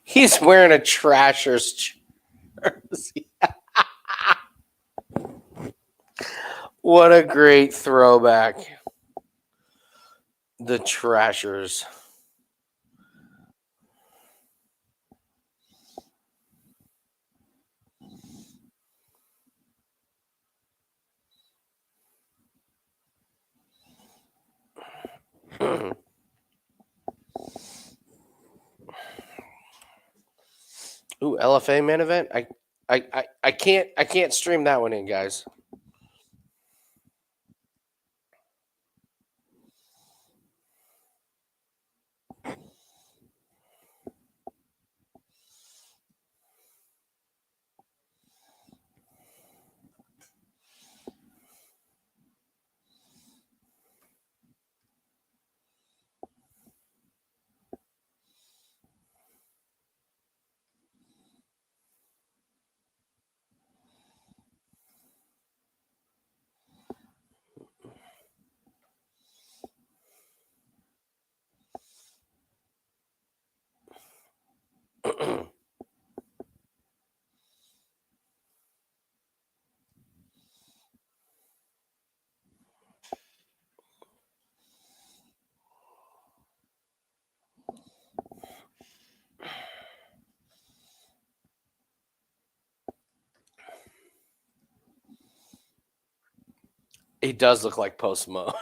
A: He's wearing a Trashers jersey. What a great throwback. The Trashers. Ooh, LFA main event. I can't stream that one in, guys. He does look like Post Malone.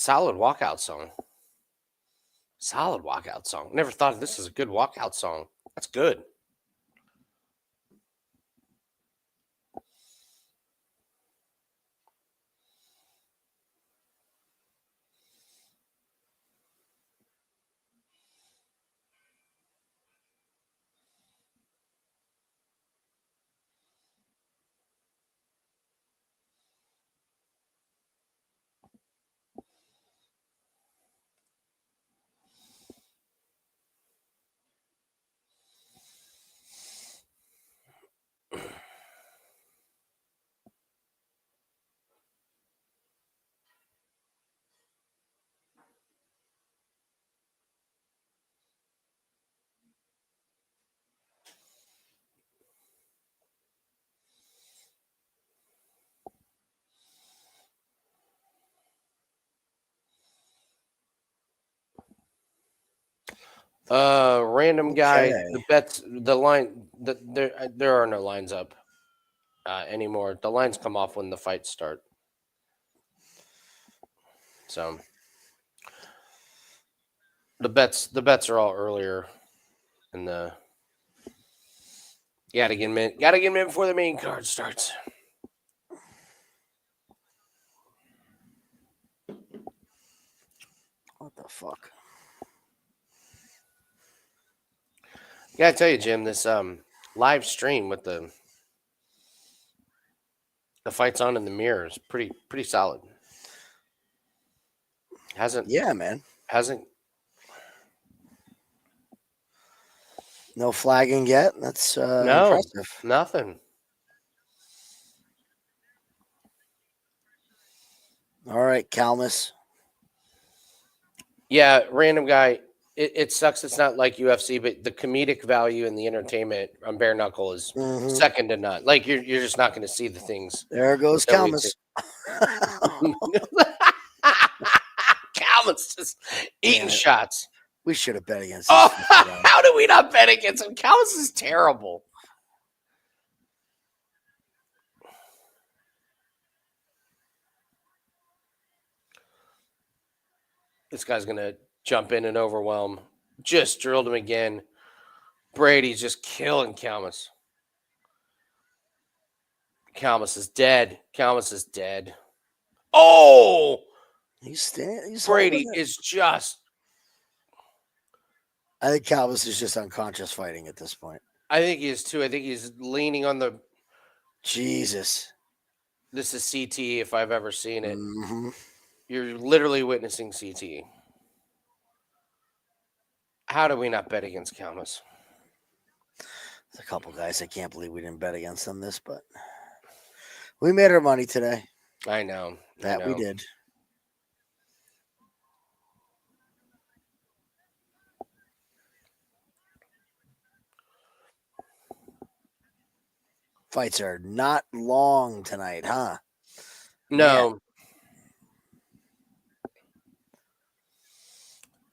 A: solid walkout song. Solid walkout song. Never thought this is a good walkout song. That's good. Random guy.
B: Okay.
A: The bets. The line. There are no lines up anymore. The lines come off when the fights start. So the bets are all earlier in the. Gotta get them in. Gotta get them in before the main card starts.
B: What the fuck?
A: Gotta tell you, Jim, this live stream with the fights on in the mirror is pretty solid. Hasn't
B: Yeah, man.
A: hasn't
B: No flagging yet. That's
A: no
B: impressive.
A: nothing.
B: All right, Calmus.
A: Yeah, random guy. It sucks. It's not like UFC, but the comedic value and the entertainment on bare knuckle is
B: Mhm.
A: second to none. Like you're just not going to see the things
B: There goes
A: that we
B: Calmus.
A: see. Calvin's just eating
B: Damn it.
A: shots.
B: We should have bet against
A: Oh,
B: this.
A: how do we not bet against him? Calvin's is terrible. This guy's gonna jump in and overwhelm. Just drilled him again. Brady's just killing Calmus. Calmus is dead. Calmus is dead. Oh,
B: He's
A: Brady
B: holding it.
A: is just.
B: I think Calmus is just unconscious fighting at this point.
A: I think he is too. I think he's leaning on the.
B: Jesus.
A: This is CT if I've ever seen it.
B: Mm-hmm.
A: You're literally witnessing CT. How do we not bet against Calmus?
B: There's a couple guys I can't believe we didn't bet against them this, but we made our money today.
A: I know.
B: That we did. Fights are not long tonight, huh?
A: No.
B: Man.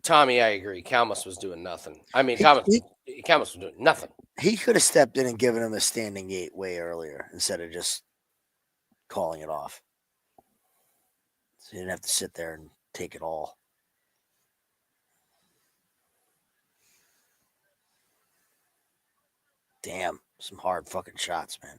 A: Tommy, I agree. Calmus was doing nothing. I mean,
B: He-
A: Calmus was doing nothing.
B: He could have stepped in and given him a standing gate way earlier instead of just calling it off. So you didn't have to sit there and take it all. Damn, some hard fucking shots, man.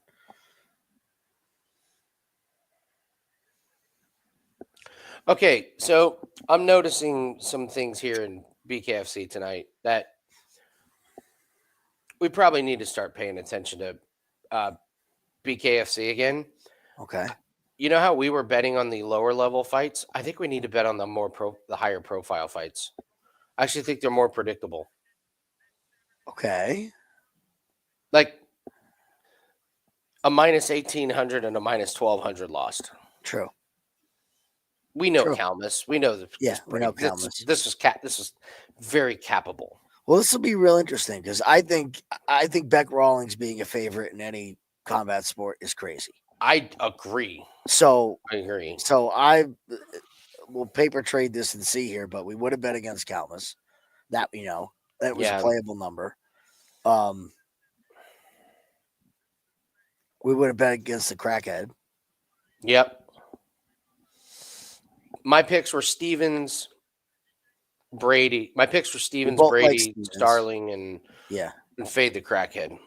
A: Okay, so I'm noticing some things here in BKFC tonight that we probably need to start paying attention to BKFC again.
B: Okay.
A: You know how we were betting on the lower level fights? I think we need to bet on the higher profile fights. I actually think they're more predictable.
B: Okay.
A: Like a minus 1800 and a minus 1200 lost.
B: True.
A: We know
B: True.
A: Calmus. We know
B: we know Calmus.
A: This was very capable.
B: Well, this will be real interesting because I think Beck Rawlings being a favorite in any combat sport is crazy.
A: I agree.
B: So
A: I agree.
B: So I will paper trade this and see here, but we would have bet against Calmus. That we know. That was a playable number. We would have bet against the crackhead.
A: Yep. My picks were Stevens, Brady. My picks were
B: We
A: Stevens,
B: both like
A: Brady,
B: Stevens.
A: Starling,
B: Yeah.
A: and Fade the Crackhead.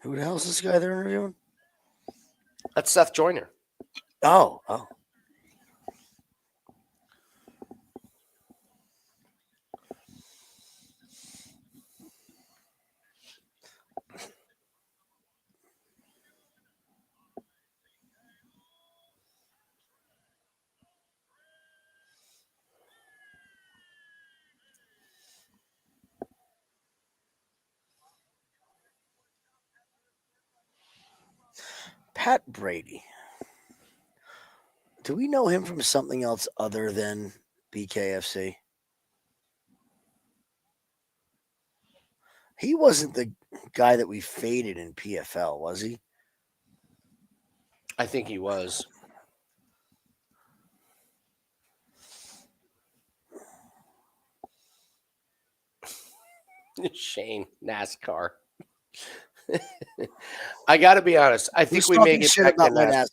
B: Who the hell's this guy they're interviewing?
A: That's Seth Joyner.
B: Oh. Pat Brady. Do we know him from something else other than BKFC? He wasn't the guy that we faded in PFL, was he?
A: I think he was. Shane, NASCAR. I got to be honest. I think
B: Who's
A: we may
B: talking
A: get
B: shit
A: back to
B: about my
A: NASCAR.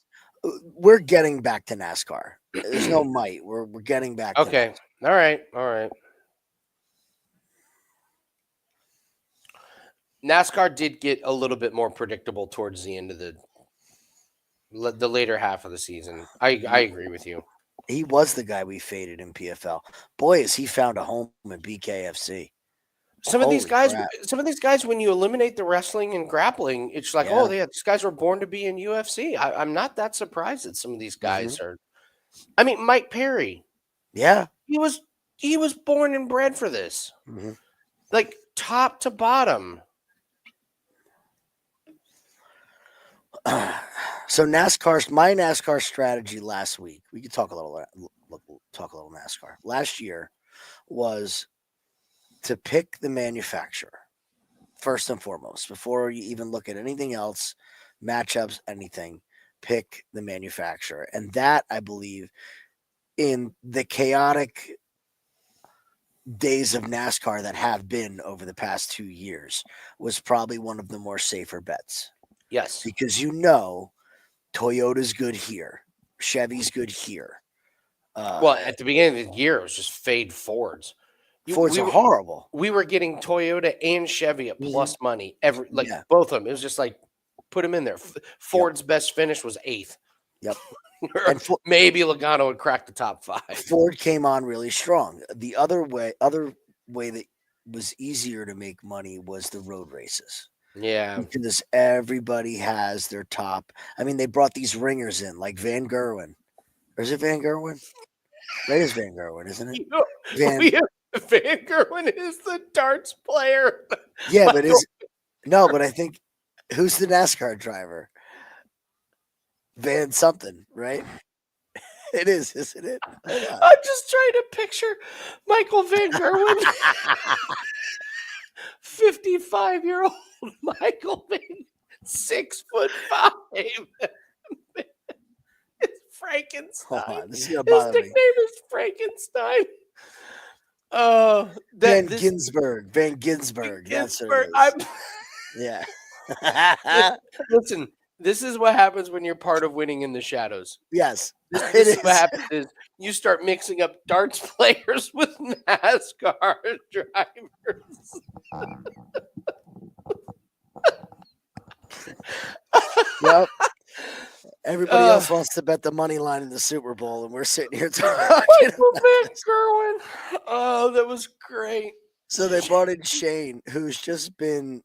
B: We're getting back to NASCAR. There's no might. We're getting back to
A: Okay. All right. All right. NASCAR did get a little bit more predictable towards the end of the later half of the season. I agree with you.
B: He was the guy we faded in PFL. Boy, has he found a home in BKFC.
A: Some of these
B: Holy
A: guys,
B: crap.
A: when you eliminate the wrestling and grappling, it's like, oh,
B: Yeah.
A: these guys were born to be in UFC. I'm not that surprised that some of these
B: Mhm.
A: guys are. I mean, Mike Perry,
B: Yeah.
A: he was born and bred for this,
B: Mhm.
A: like top to bottom.
B: So my NASCAR strategy last week. We could talk a little NASCAR. Last year was to pick the manufacturer first and foremost before you even look at anything else, matchups, anything. Pick the manufacturer, and that I believe in the chaotic days of NASCAR that have been over the past 2 years was probably one of the more safer bets
A: Yes.
B: because Toyota's good here, Chevy's good here.
A: Well, at the beginning of the year, it was just fade Fords.
B: Fords are horrible.
A: We were getting Toyota and Chevy at plus money
B: Yeah.
A: both of them. It was just like put them in there. Ford's best finish was 8th.
B: Yep.
A: Or
B: And
A: maybe Logano would crack the top 5.
B: Ford came on really strong. The other way that was easier to make money was the road races.
A: Yeah.
B: Because everybody has their top. I mean, they brought these ringers in, like Van Gerwen. Or is it Van Gerwen? That is Van Gerwen, isn't it?
A: You know, Van Gerwen is the darts player.
B: Yeah, but but I think who's the NASCAR driver? Van something, right? It is, isn't it? Hold on.
A: I'm just trying to picture Michael Van Gerwen, 55-year-old Michael Van, 6'5". It's
B: Hold
A: Frankenstein.
B: on. This is gonna
A: His
B: bother me.
A: nickname is Frankenstein.
B: Van Ginsberg. That's what
A: Ginsburg.
B: it is. Yeah.
A: Listen, this is what happens when you're part of winning in the shadows.
B: Yes.
A: This is what happens is you start mixing up darts players with NASCAR drivers.
B: Yep. Everybody else wants to bet the money line in the Super Bowl, and we're sitting here talking.
A: Michael Van Gerwen. Oh, that was great.
B: So they brought in Shane, who's just been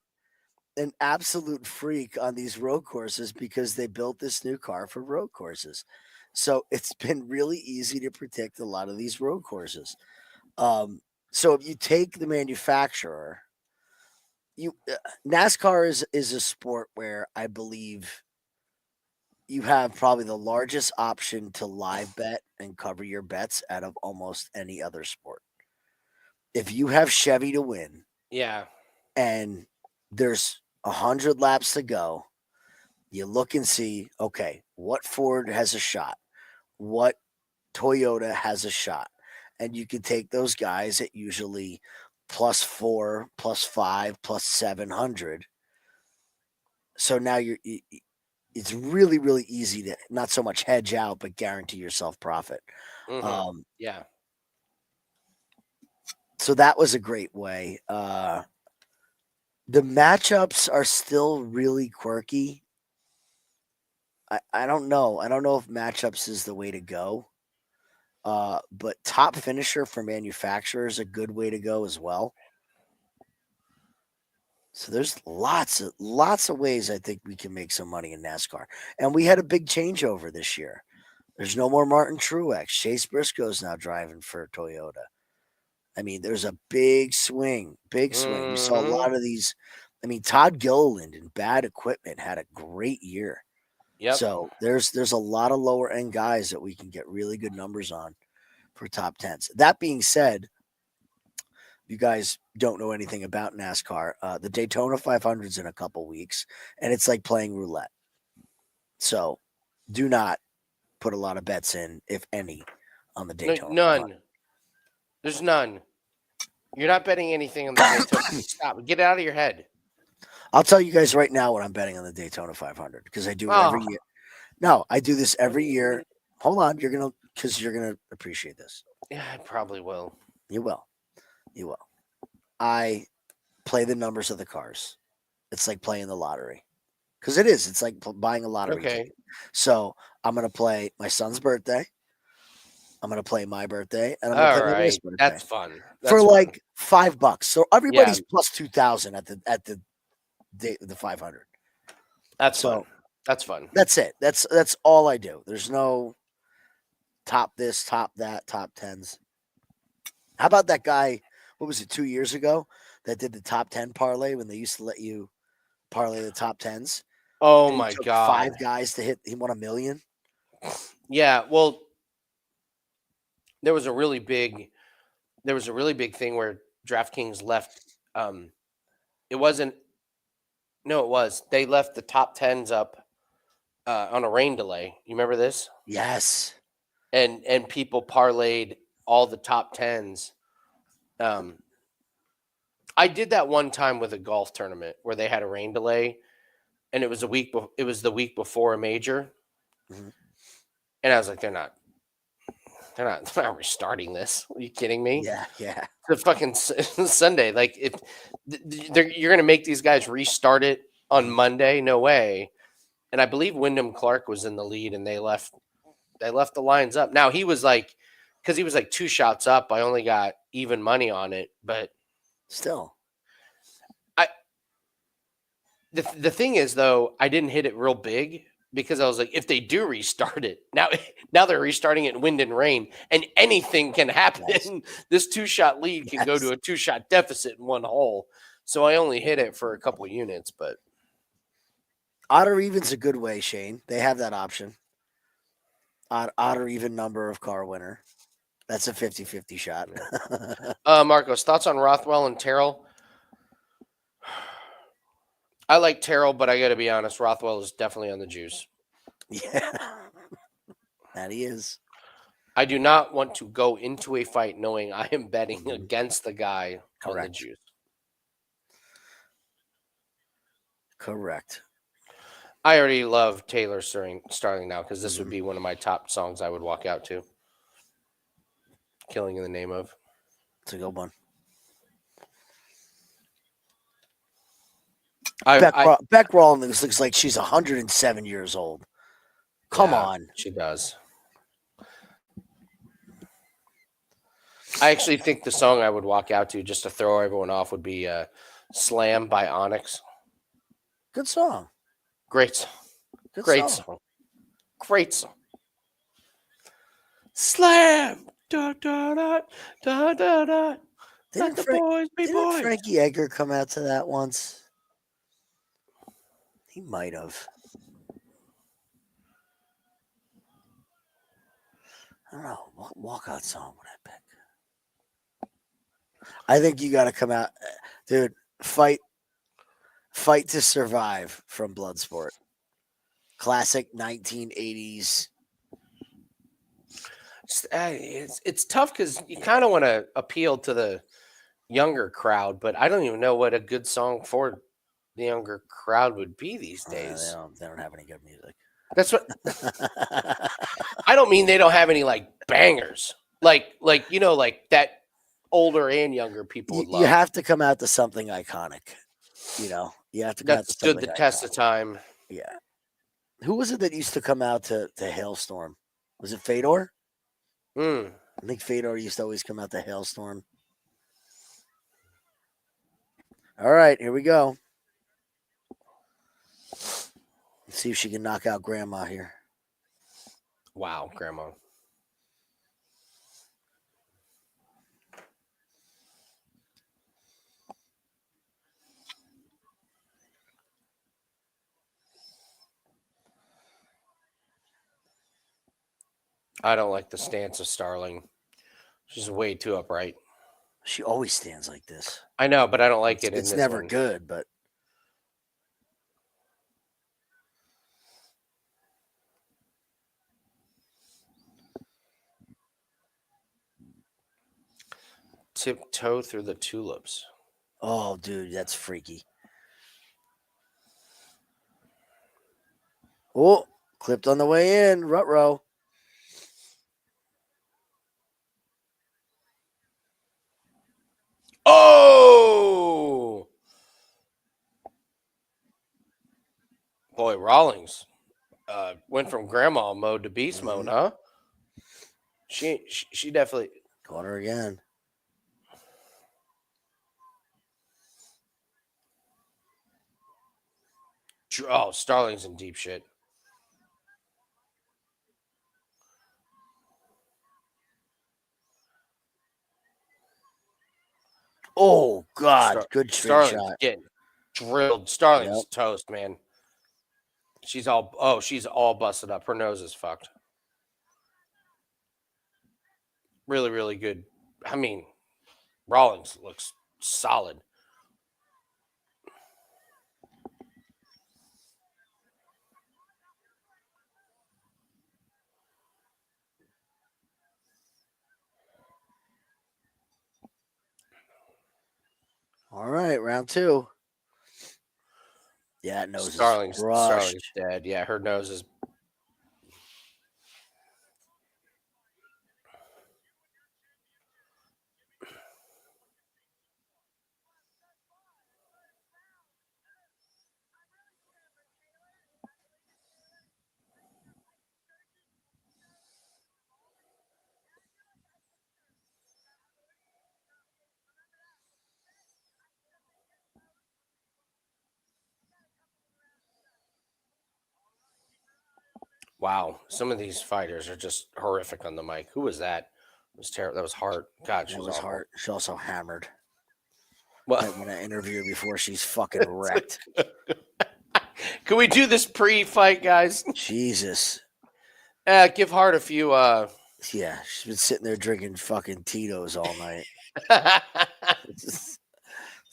B: an absolute freak on these road courses because they built this new car for road courses. So it's been really easy to predict a lot of these road courses. So if you take the manufacturer, NASCAR is a sport where I believe you have probably the largest option to live bet and cover your bets out of almost any other sport. If you have Chevy to win,
A: Yeah.
B: and there's 100 laps to go. You look and see, okay, what Ford has a shot, what Toyota has a shot, and you can take those guys at usually +4, +5, +700. So now it's really, really easy to not so much hedge out, but guarantee yourself profit.
A: Mm-hmm.
B: Um,
A: Yeah.
B: so that was a great way. The matchups are still really quirky. I don't know. I don't know if matchups is the way to go. But top finisher for manufacturer is a good way to go as well. So there's lots of ways I think we can make some money in NASCAR. And we had a big changeover this year. There's no more Martin Truex. Chase Briscoe's now driving for Toyota. I mean, there's a big swing, big swing. You saw a
A: Mm-hmm.
B: lot of these. I mean, Todd Gilliland in bad equipment had a great year.
A: Yep.
B: So there's a lot of lower end guys that we can get really good numbers on for top tens. That being said, you guys don't know anything about NASCAR. The Daytona 500 is in a couple weeks, and it's like playing roulette. So do not put a lot of bets in, if any, on the
A: No,
B: Daytona 500.
A: none. There's none. You're not betting anything on the Daytona. Stop. Get it out of your head.
B: I'll tell you guys right now what I'm betting on the Daytona 500 because I do it every
A: Oh,
B: year. No, I do this every year. Hold on, because you're gonna appreciate this.
A: yeah, I probably will.
B: You will, you will. I play the numbers of the cars. It's like playing the lottery because it is. It's like buying a lottery
A: Okay.
B: ticket. So I'm gonna play my son's birthday. I'm gonna play my birthday, and I'm gonna
A: All
B: play my wife's
A: right.
B: birthday
A: That's fun.
B: for
A: That's fun.
B: like $5. So
A: Yeah,
B: everybody's plus 2,000 at the 500.
A: that's fun.
B: So
A: That's fun.
B: that's it. That's all I do. There's no top this, top that, top tens. How about that guy? What was it, 2 years ago that did the top 10 parlay when they used to let you parlay the top tens?
A: Oh
B: And he
A: my
B: took five
A: God.
B: guys to hit. He won $1 million.
A: Yeah. Well, there was a really big. There was a really big thing where DraftKings left. It wasn't. No, it was. They left the top tens up on a rain delay. You remember this?
B: Yes.
A: And people parlayed all the top tens. Um, I did that one time with a golf tournament where they had a rain delay, and it was a week. It was the week before a major,
B: Mhm.
A: and I was like, they're not restarting this. Are you kidding me?
B: Yeah. Yeah.
A: The fucking Sunday, like if you're gonna make these guys restart it on
B: Mhm.
A: Monday, no way. And I believe Wyndham Clark was in the lead, and they left. They left the lines up. Now he was like, because he was like 2 shots up. I only got even money on it, but
B: Still.
A: I the thing is though, I didn't hit it real big because I was like, if they do restart it now, now they're restarting it in wind and rain, and anything can happen.
B: Yes.
A: This 2 shot lead can go to
B: Yes.
A: a 2 shot deficit in one hole. So I only hit it for a couple units, but
B: Odd or even's a good way, Shane. They have that option. Odd or even number of car winner. That's a 50-50 shot.
A: Marcos, thoughts on Rothwell and Terrell? I like Terrell, but I got to be honest, Rothwell is definitely on the juice.
B: Yeah. That he is.
A: I do not want to go into a fight knowing I am betting
B: Mhm.
A: against the guy on the
B: Correct.
A: juice.
B: Correct.
A: I already love Taylor Starling now because this would
B: Mhm.
A: be one of my top songs I would walk out to. Killing in the Name of.
B: It's a good one.
A: I
B: Beck Rawlings looks like she's 107 years old. Come
A: Yeah,
B: on.
A: she does. I actually think the song I would walk out to just to throw everyone off would be Slam by Onyx.
B: Good song.
A: Great song.
B: Good
A: Great
B: song.
A: song. Great song. Slam! Da, da, da, da, da, da. Let
B: Didn't
A: the boys be
B: didn't
A: boys.
B: Frankie Edgar come out to that once? He might have. I don't know. What walkout song would I pick? I think you got to come out, dude. Fight Fight to Survive from Bloodsport. Classic 1980s.
A: It's tough because you kind of want to appeal to the younger crowd, but I don't even know what a good song for the younger crowd would be these days.
B: They don't have any good music.
A: That's what I don't mean. They don't have any like bangers, like like that older and younger people would
B: You
A: love.
B: have to come out to something iconic. You have to come out
A: That
B: to
A: stood
B: something
A: the test
B: iconic.
A: of time.
B: Yeah. Who was it that used to come out to Hailstorm? Was it Fedor?
A: Mm.
B: I think Fedor used to always come out to Hailstorm. All right, here we go. Let's see if she can knock out Grandma here.
A: Wow, Grandma. I don't like the stance of Starling. She's way too upright.
B: She always stands like this.
A: I know, but I don't like it in
B: It's
A: this
B: never
A: one.
B: good, but
A: Tiptoe through the tulips.
B: oh, dude, that's freaky. Oh, clipped on the way in, Rutrow.
A: Oh! Boy, Rawlings went from grandma mode to beast mode, huh? She definitely.
B: Caught her again.
A: Oh, Starling's in deep shit.
B: Oh God, good straight
A: Starling's
B: shot.
A: getting drilled. Starling's
B: Yep.
A: toast, man. She's all busted up. Her nose is fucked. Really, really good. I mean, Rawlings looks solid.
B: All right, round two. Yeah, nose
A: Starling's
B: is crushed.
A: dead. Yeah, her nose is. Wow, some of these fighters are just horrific on the mic. Who was that? It was terrible. That was Hart. God, she
B: That
A: was
B: was
A: awful.
B: hard. She also hammered.
A: Well,
B: Might want to interview her before she's fucking wrecked.
A: can we do this pre-fight, guys?
B: Jesus.
A: Give Hart a few.
B: Yeah, she's been sitting there drinking fucking Tito's all night. Let's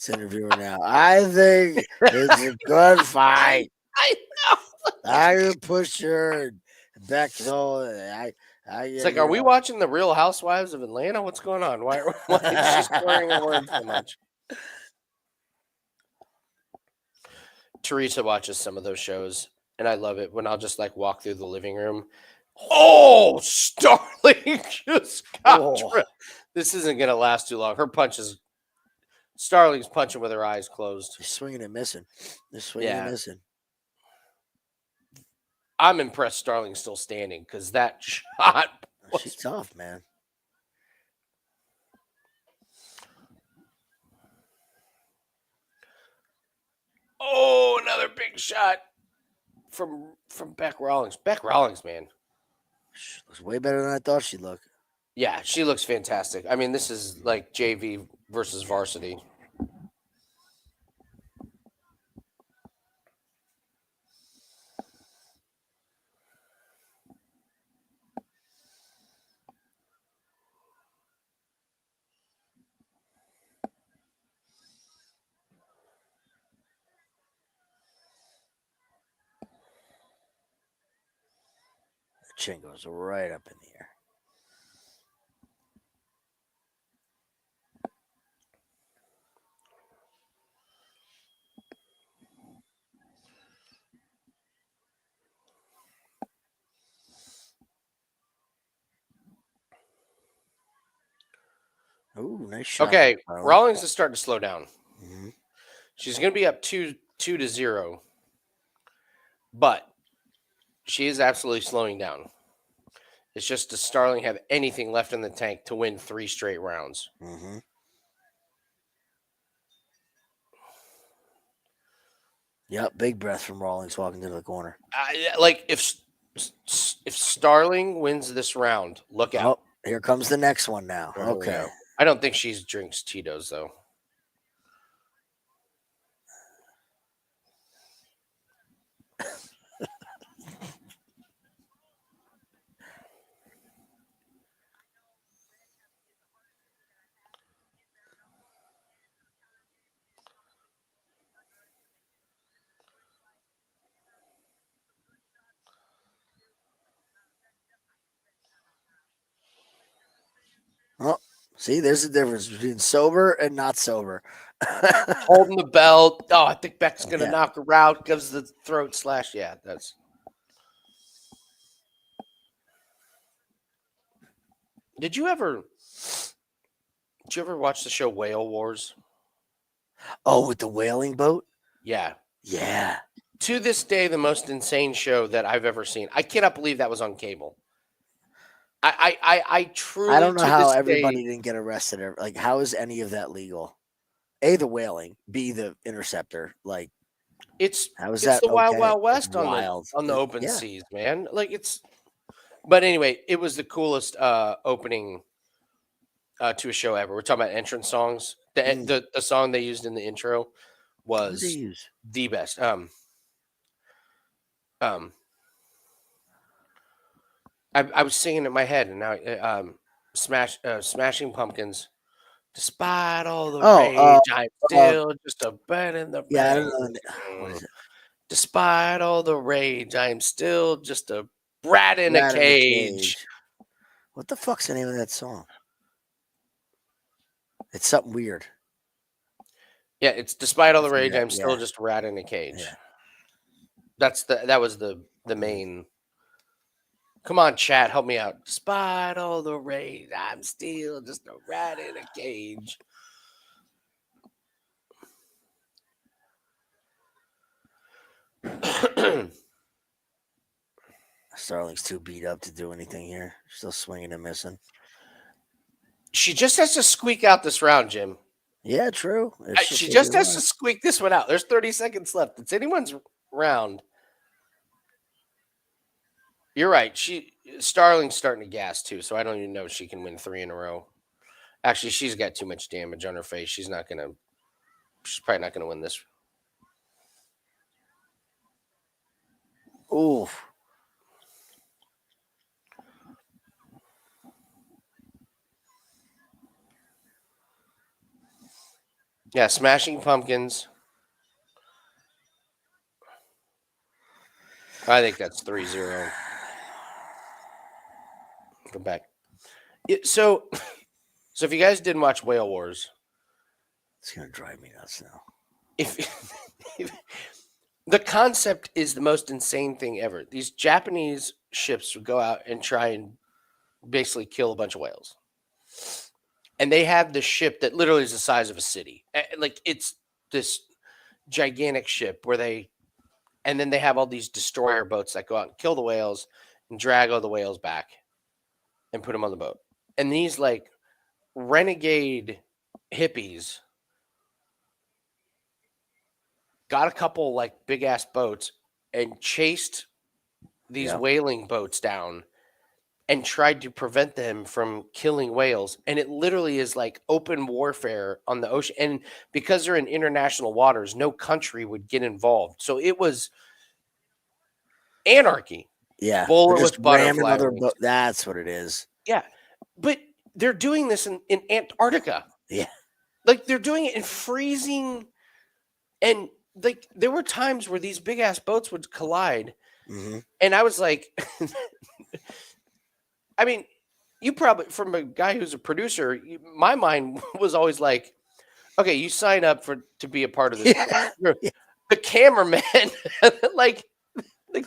B: interview her now. I think it's a good fight.
A: I know.
B: I push her back. So
A: It's like, are we watching the Real Housewives of Atlanta? What's going on? Why is she slurring her words so much? Teresa watches some of those shows, and I love it when I'll just like walk through the living room. Oh, Starling just got drilled. This isn't gonna last too long. Her punches. Starling's punching with her eyes closed.
B: They're swinging and missing. They're swinging and missing.
A: I'm impressed Starling's still standing because that shot was
B: She's tough, man.
A: Oh, another big shot from Beck Rawlings. Beck Rawlings, man.
B: She looks way better than I thought she'd look.
A: Yeah, she looks fantastic. I mean, this is like JV versus varsity.
B: Chin goes right up in the air. Ooh, nice shot.
A: Okay,
B: from Starling.
A: Rawlings is starting to slow down.
B: Mhm.
A: She's going to be up 2-0, but she is absolutely slowing down. It's just does Starling have anything left in the tank to win 3 straight rounds?
B: Mhm. Yep, big breath from Rawlings walking to the corner.
A: Like if Starling wins this round, look out.
B: Oh, here comes the next one now.
A: Oh, here we
B: Okay.
A: go. I don't think she drinks Tito's though.
B: Oh, see, there's a difference between sober and not sober.
A: Holding the belt. Oh, I think Beck's gonna
B: Yeah.
A: knock her out because the throat slash. Yeah, that's. Did you ever watch the show Whale Wars?
B: Oh, with the whaling boat?
A: Yeah.
B: Yeah.
A: To this day, the most insane show that I've ever seen. I cannot believe that was on cable. I truly.
B: I don't know
A: to
B: how
A: this
B: everybody
A: day,
B: didn't get arrested. Like, how is any of that legal? A, the whaling. B, the interceptor. Like,
A: it's
B: how is
A: it's
B: that
A: the Wild
B: okay?
A: Wild
B: It's
A: West on
B: wild.
A: the open
B: Yeah.
A: seas, man. Like it's. But anyway, it was the coolest opening to a show ever. We're talking about entrance songs. The song they used in the intro
B: What did they
A: was
B: use?
A: the best. I was singing in my head, and now Smashing Pumpkins. Despite all the rage, I'm still just a bird in the
B: Yeah, I
A: rain.
B: don't know. What is it?
A: Despite all the rage, I'm still just a rat in a
B: Rat in the
A: cage.
B: What the fuck's the name of that song? It's something weird.
A: Yeah, it's despite all the rage,
B: forget,
A: I'm still
B: yeah.
A: just a rat in a cage.
B: Yeah.
A: That was the main. Come on, chat, help me out. Despite all the rage, I'm still just a rat in a cage.
B: Starling's too beat up to do anything here. Still swinging and missing.
A: She just has to squeak out this round, Jim.
B: Yeah, true. If she'll
A: She
B: take
A: just
B: it
A: has
B: away.
A: to squeak this one out. There's 30 seconds left. It's anyone's round. You're right. Starling's starting to gas too, so I don't even know if she can win 3 in a row. Actually, she's got too much damage on her face. She's probably not gonna win this.
B: Oof.
A: Yeah, Smashing Pumpkins. I think that's 3-0. Go back. So if you guys didn't watch Whale Wars,
B: It's gonna drive me nuts now.
A: if the concept is the most insane thing ever. These Japanese ships would go out and try and basically kill a bunch of whales. And they have this ship that literally is the size of a city. Like it's this gigantic ship and then they have all these destroyer boats that go out and kill the whales and drag all the whales back and put them on the boat. And these like renegade hippies got a couple like big ass boats and chased these whaling boats down and tried to prevent them from killing whales. And it literally is like open warfare on the ocean. And because they're in international waters, no country would get involved. So it was anarchy.
B: Yeah.
A: Bullet
B: Just
A: with butterfly
B: ramming other
A: wings.
B: boat. That's what it is.
A: Yeah. But they're doing this in Antarctica.
B: Yeah.
A: Like they're doing it in freezing. And like there were times where these big ass boats would collide.
B: Mm-hmm.
A: And I was like, I mean, you probably from a guy who's a producer, my mind was always like, okay, you sign up for to be a part of this.
B: Yeah.
A: You're
B: Yeah.
A: the cameraman, like the,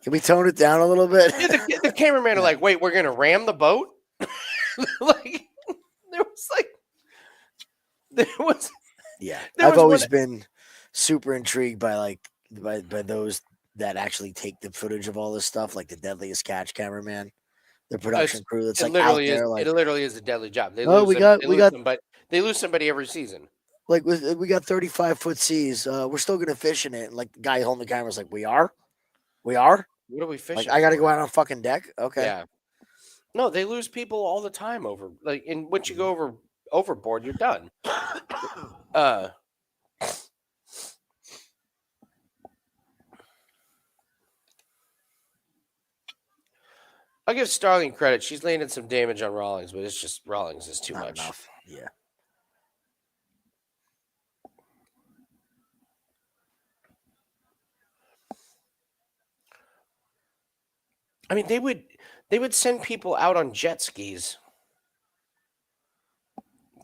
B: Can we tone it down a little bit?
A: yeah, the cameraman are
B: Yeah.
A: like, wait, we're gonna ram the boat. Like there was like there was
B: Yeah.
A: there
B: I've
A: was one.
B: always been super intrigued by by those that actually take the footage of all this stuff, like the Deadliest Catch cameraman, the production crew that's like out there,
A: It
B: like,
A: literally is a deadly job.
B: oh,
A: They
B: we
A: lose
B: got
A: somebody. They lose somebody every season.
B: like we got 35-foot seas. We're still gonna fish in it. And like the guy holding the camera's like, we are.
A: What are we
B: Like
A: fishing
B: I got to go
A: for?
B: out on fucking deck. Okay.
A: Yeah. No, they lose people all the time over like and once you
B: Mhm.
A: go overboard, you're done. Uh I'll give Starling credit. She's landed some damage on Rawlings, but it's just Rawlings is too
B: Not
A: much.
B: enough. Yeah.
A: I mean, they would send people out on jet skis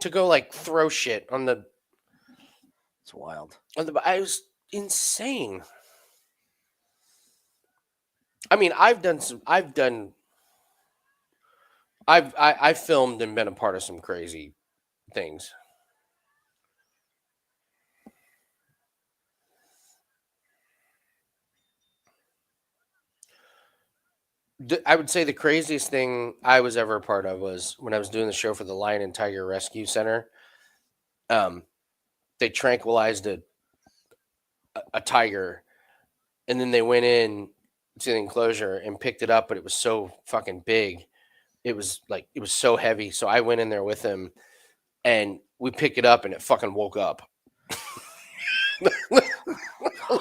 A: to go like throw shit
B: It's wild.
A: on the. I was insane. I mean, I've done some. I've filmed and been a part of some crazy things. I would say the craziest thing I was ever a part of was when I was doing the show for the Lion and Tiger Rescue Center. Um, they tranquilized a tiger, and then they went in to the enclosure and picked it up, but it was so fucking big. It was so heavy. So I went in there with him, and we pick it up, and it fucking woke up.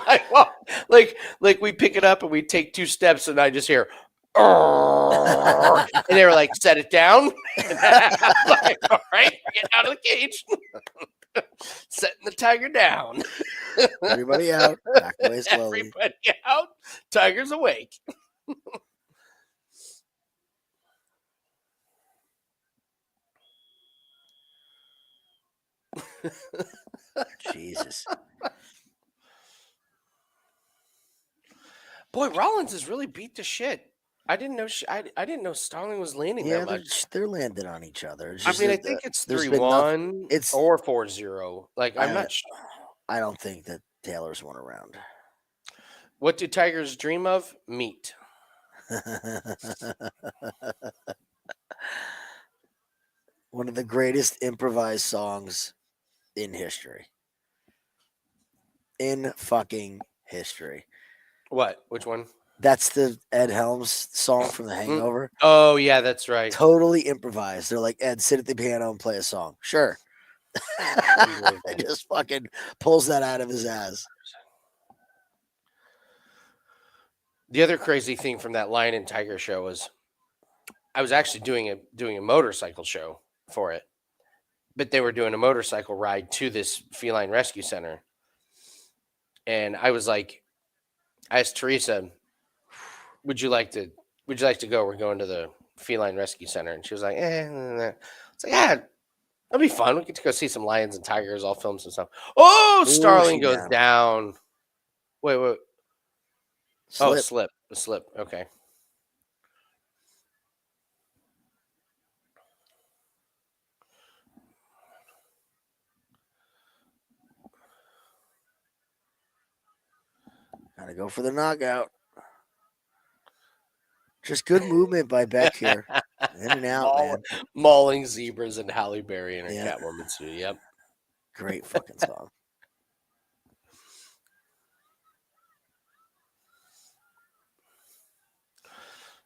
A: like, well, like we pick it up and we take 2 steps, and I just hear. And they were like, set it down. And I'm like, all right, get out of the cage. Setting the tiger down.
B: Everybody out. Back away slowly.
A: Everybody out. Tiger's awake.
B: Jesus.
A: Boy, Rollins is really beat to shit. I didn't know. I didn't know Starling was landing
B: Yeah,
A: that much.
B: they're landing on each other. It's
A: I
B: just
A: mean, I
B: that
A: think it's
B: there's
A: three
B: been nothing.
A: one
B: It's
A: or 4-0. Like I'm
B: I
A: not.
B: I don't think that Taylor's won around.
A: What do Tigers dream of? Meat.
B: One of the greatest improvised songs in history. In fucking history.
A: What? Which one?
B: That's the Ed Helms song from The
A: Mm.
B: Hangover.
A: Oh yeah, that's right.
B: Totally improvised. They're like, Ed, sit at the piano and play a song. Sure.
A: Unbelievable.
B: Just fucking pulls that out of his ass.
A: The other crazy thing from that Lion and Tiger show was I was actually doing a motorcycle show for it, but they were doing a motorcycle ride to this feline rescue center, and I was like, I asked Teresa, "Would you like to? Would you like to go? We're going to the feline rescue center," and she was like, "Eh." It's like, "Yeah, that'll be fun. We get to go see some lions and tigers. I'll film some stuff." Oh,
B: Ooh,
A: Starling
B: she
A: goes
B: down.
A: down. Wait. Oh,
B: Slip.
A: slip. A slip. Okay.
B: Gotta go for the knockout. Just good movement by Beck here. In and out, man.
A: Mauling zebras and Halle Berry in her
B: Yeah.
A: Catwoman suit. Yep.
B: Great fucking song.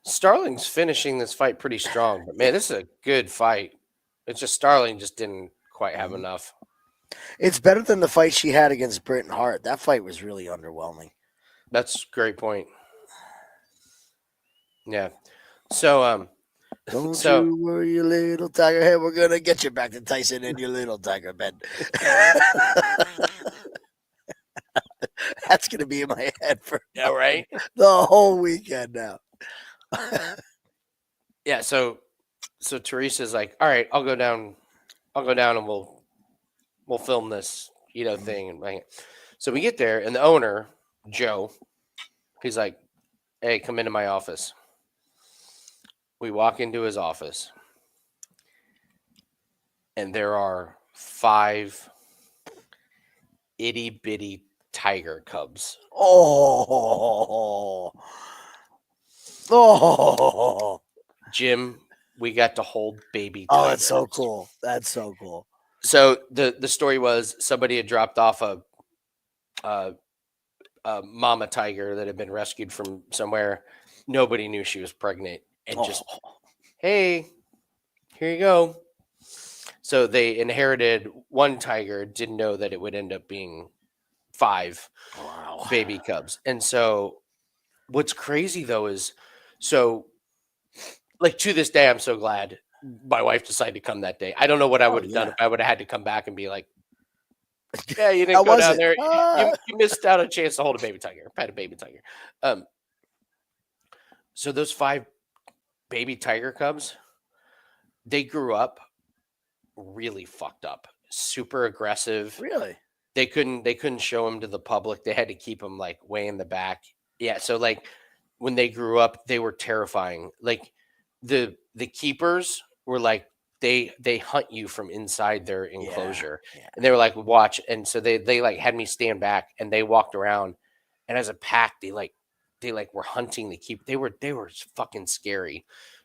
A: Starling's finishing this fight pretty strong, but man, this is a good fight. It's just Starling just didn't quite have
B: Mhm.
A: enough.
B: It's better than the fight she had against Britton Hart. That fight was really underwhelming.
A: That's a great point. Yeah. So
B: Don't
A: So-
B: you worry, you little tiger head. We're gonna get you back to Tyson and your little tiger bed. That's gonna be in my head for
A: yeah, right.
B: the whole weekend now.
A: yeah, so Teresa's like, all right, I'll go down and we'll film this, thing and bang it. So we get there and the owner, Joe, he's like, hey, come into my office. We walk into his office and there are 5 itty bitty tiger cubs.
B: Oh, oh,
A: Jim, we got to hold baby
B: oh,
A: tigers.
B: that's so cool. That's so cool.
A: So the story was somebody had dropped off a mama tiger that had been rescued from somewhere. Nobody knew she was pregnant, and just,
B: Oh,
A: hey, here you go. So they inherited one tiger, didn't know that it would end up being 5
B: wow.
A: baby cubs. And so what's crazy though is, so like to this day, I'm so glad my wife decided to come that day. I don't know what I
B: Oh,
A: would have done
B: yeah.
A: if I would have had to come back and be like, yeah, you
B: How
A: didn't go
B: was
A: down
B: it?
A: there. You missed out a chance to hold a baby tiger, pet a baby tiger. Um, so those 5 baby tiger cubs, they grew up really fucked up, super aggressive.
B: Really?
A: They couldn't show them to the public. They had to keep them like way in the back. Yeah, so like when they grew up, they were terrifying. Like the keepers were like they hunt you from inside their
B: Yeah.
A: enclosure,
B: Yeah.
A: and they were like watch, and so they like had me stand back, and they walked around, and as a pack, they were hunting the keep. They were fucking scary.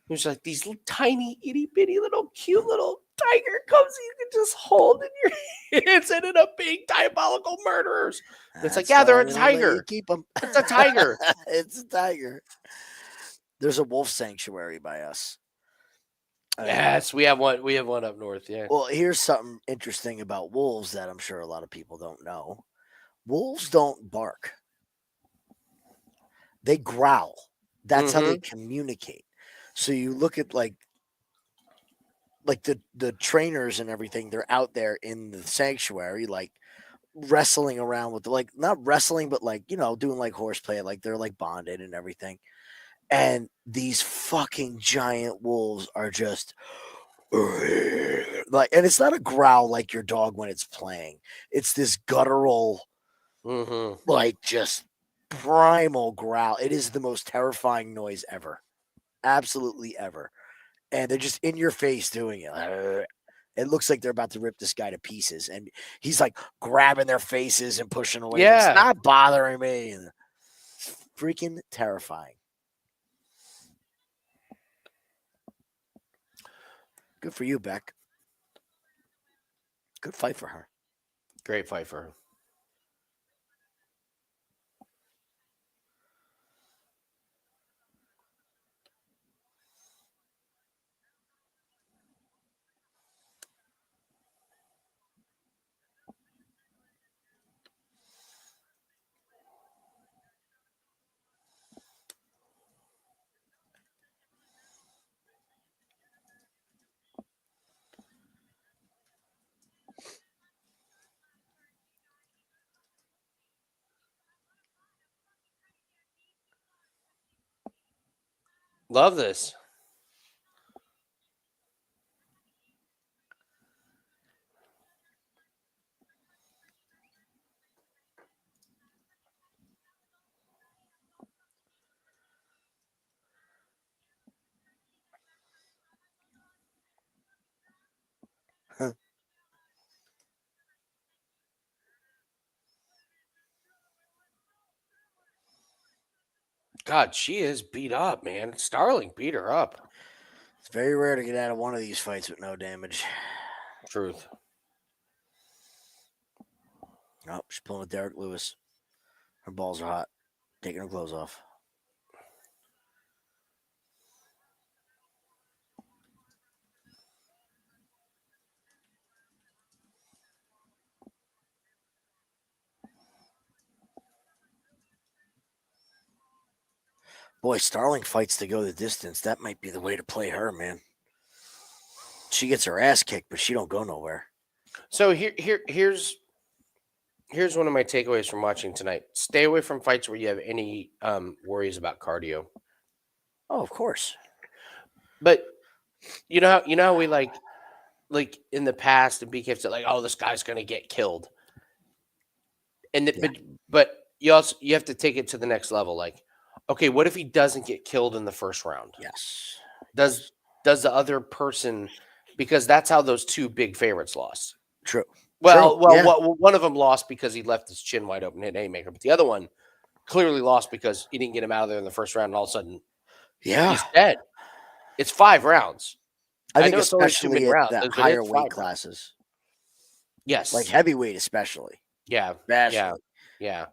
A: It was like these little tiny itty bitty little cute little tiger cubs you can just hold in your hands, ended up being diabolical murderers. And it's like,
B: That's
A: yeah, they're
B: why
A: a
B: they don't let you
A: tiger.
B: keep them.
A: It's a tiger.
B: It's a tiger. There's a wolf sanctuary by us. I mean,
A: Yes, we have one. We have one up north. Yeah.
B: well, here's something interesting about wolves that I'm sure a lot of people don't know. Wolves don't bark. They growl. That's how they
A: Mm-hmm.
B: communicate. So you look at like the trainers and everything, they're out there in the sanctuary, like wrestling around with like not wrestling, but like, doing like horseplay, like they're like bonded and everything. And these fucking giant wolves are just like, and it's not a growl like your dog when it's playing. It's this guttural,
A: Mm-hmm.
B: like just primal growl. It is the most terrifying noise ever. Absolutely ever. And they're just in your face doing it. It looks like they're about to rip this guy to pieces. And he's like grabbing their faces and pushing away. It's
A: Yeah.
B: not bothering me. And it's freaking terrifying. Good for you, Beck. Good fight for her.
A: Great fight for her. Love this. God, she is beat up, man. Starling beat her up.
B: It's very rare to get out of one of these fights with no damage.
A: Truth.
B: Oh, she's pulling with Derek Lewis. Her balls are hot. Taking her clothes off. Boy, Starling fights to go the distance. That might be the way to play her, man. She gets her ass kicked, but she don't go nowhere.
A: So here's one of my takeaways from watching tonight. Stay away from fights where you have any worries about cardio.
B: Oh, of course.
A: But you know how we like in the past and BKFC like, oh, this guy's gonna get killed. And
B: Yeah.
A: but you have to take it to the next level. Like, okay, what if he doesn't get killed in the first round?
B: Yes.
A: Does does the other person, because that's how those two big favorites lost.
B: True. True.
A: Well,
B: Yeah.
A: one of them lost because he left his chin wide open, hit haymaker, but the other one clearly lost because he didn't get him out of there in the first round, and all of a sudden
B: Yeah.
A: he's dead. It's 5 rounds.
B: I
A: I
B: think
A: know it's only 2
B: especially at
A: mid-rounds,
B: the
A: but
B: higher
A: it's
B: weight
A: 5 rounds.
B: classes, like
A: Yes.
B: heavyweight, especially.
A: Yeah. Yeah.
B: Especially.
A: Yeah.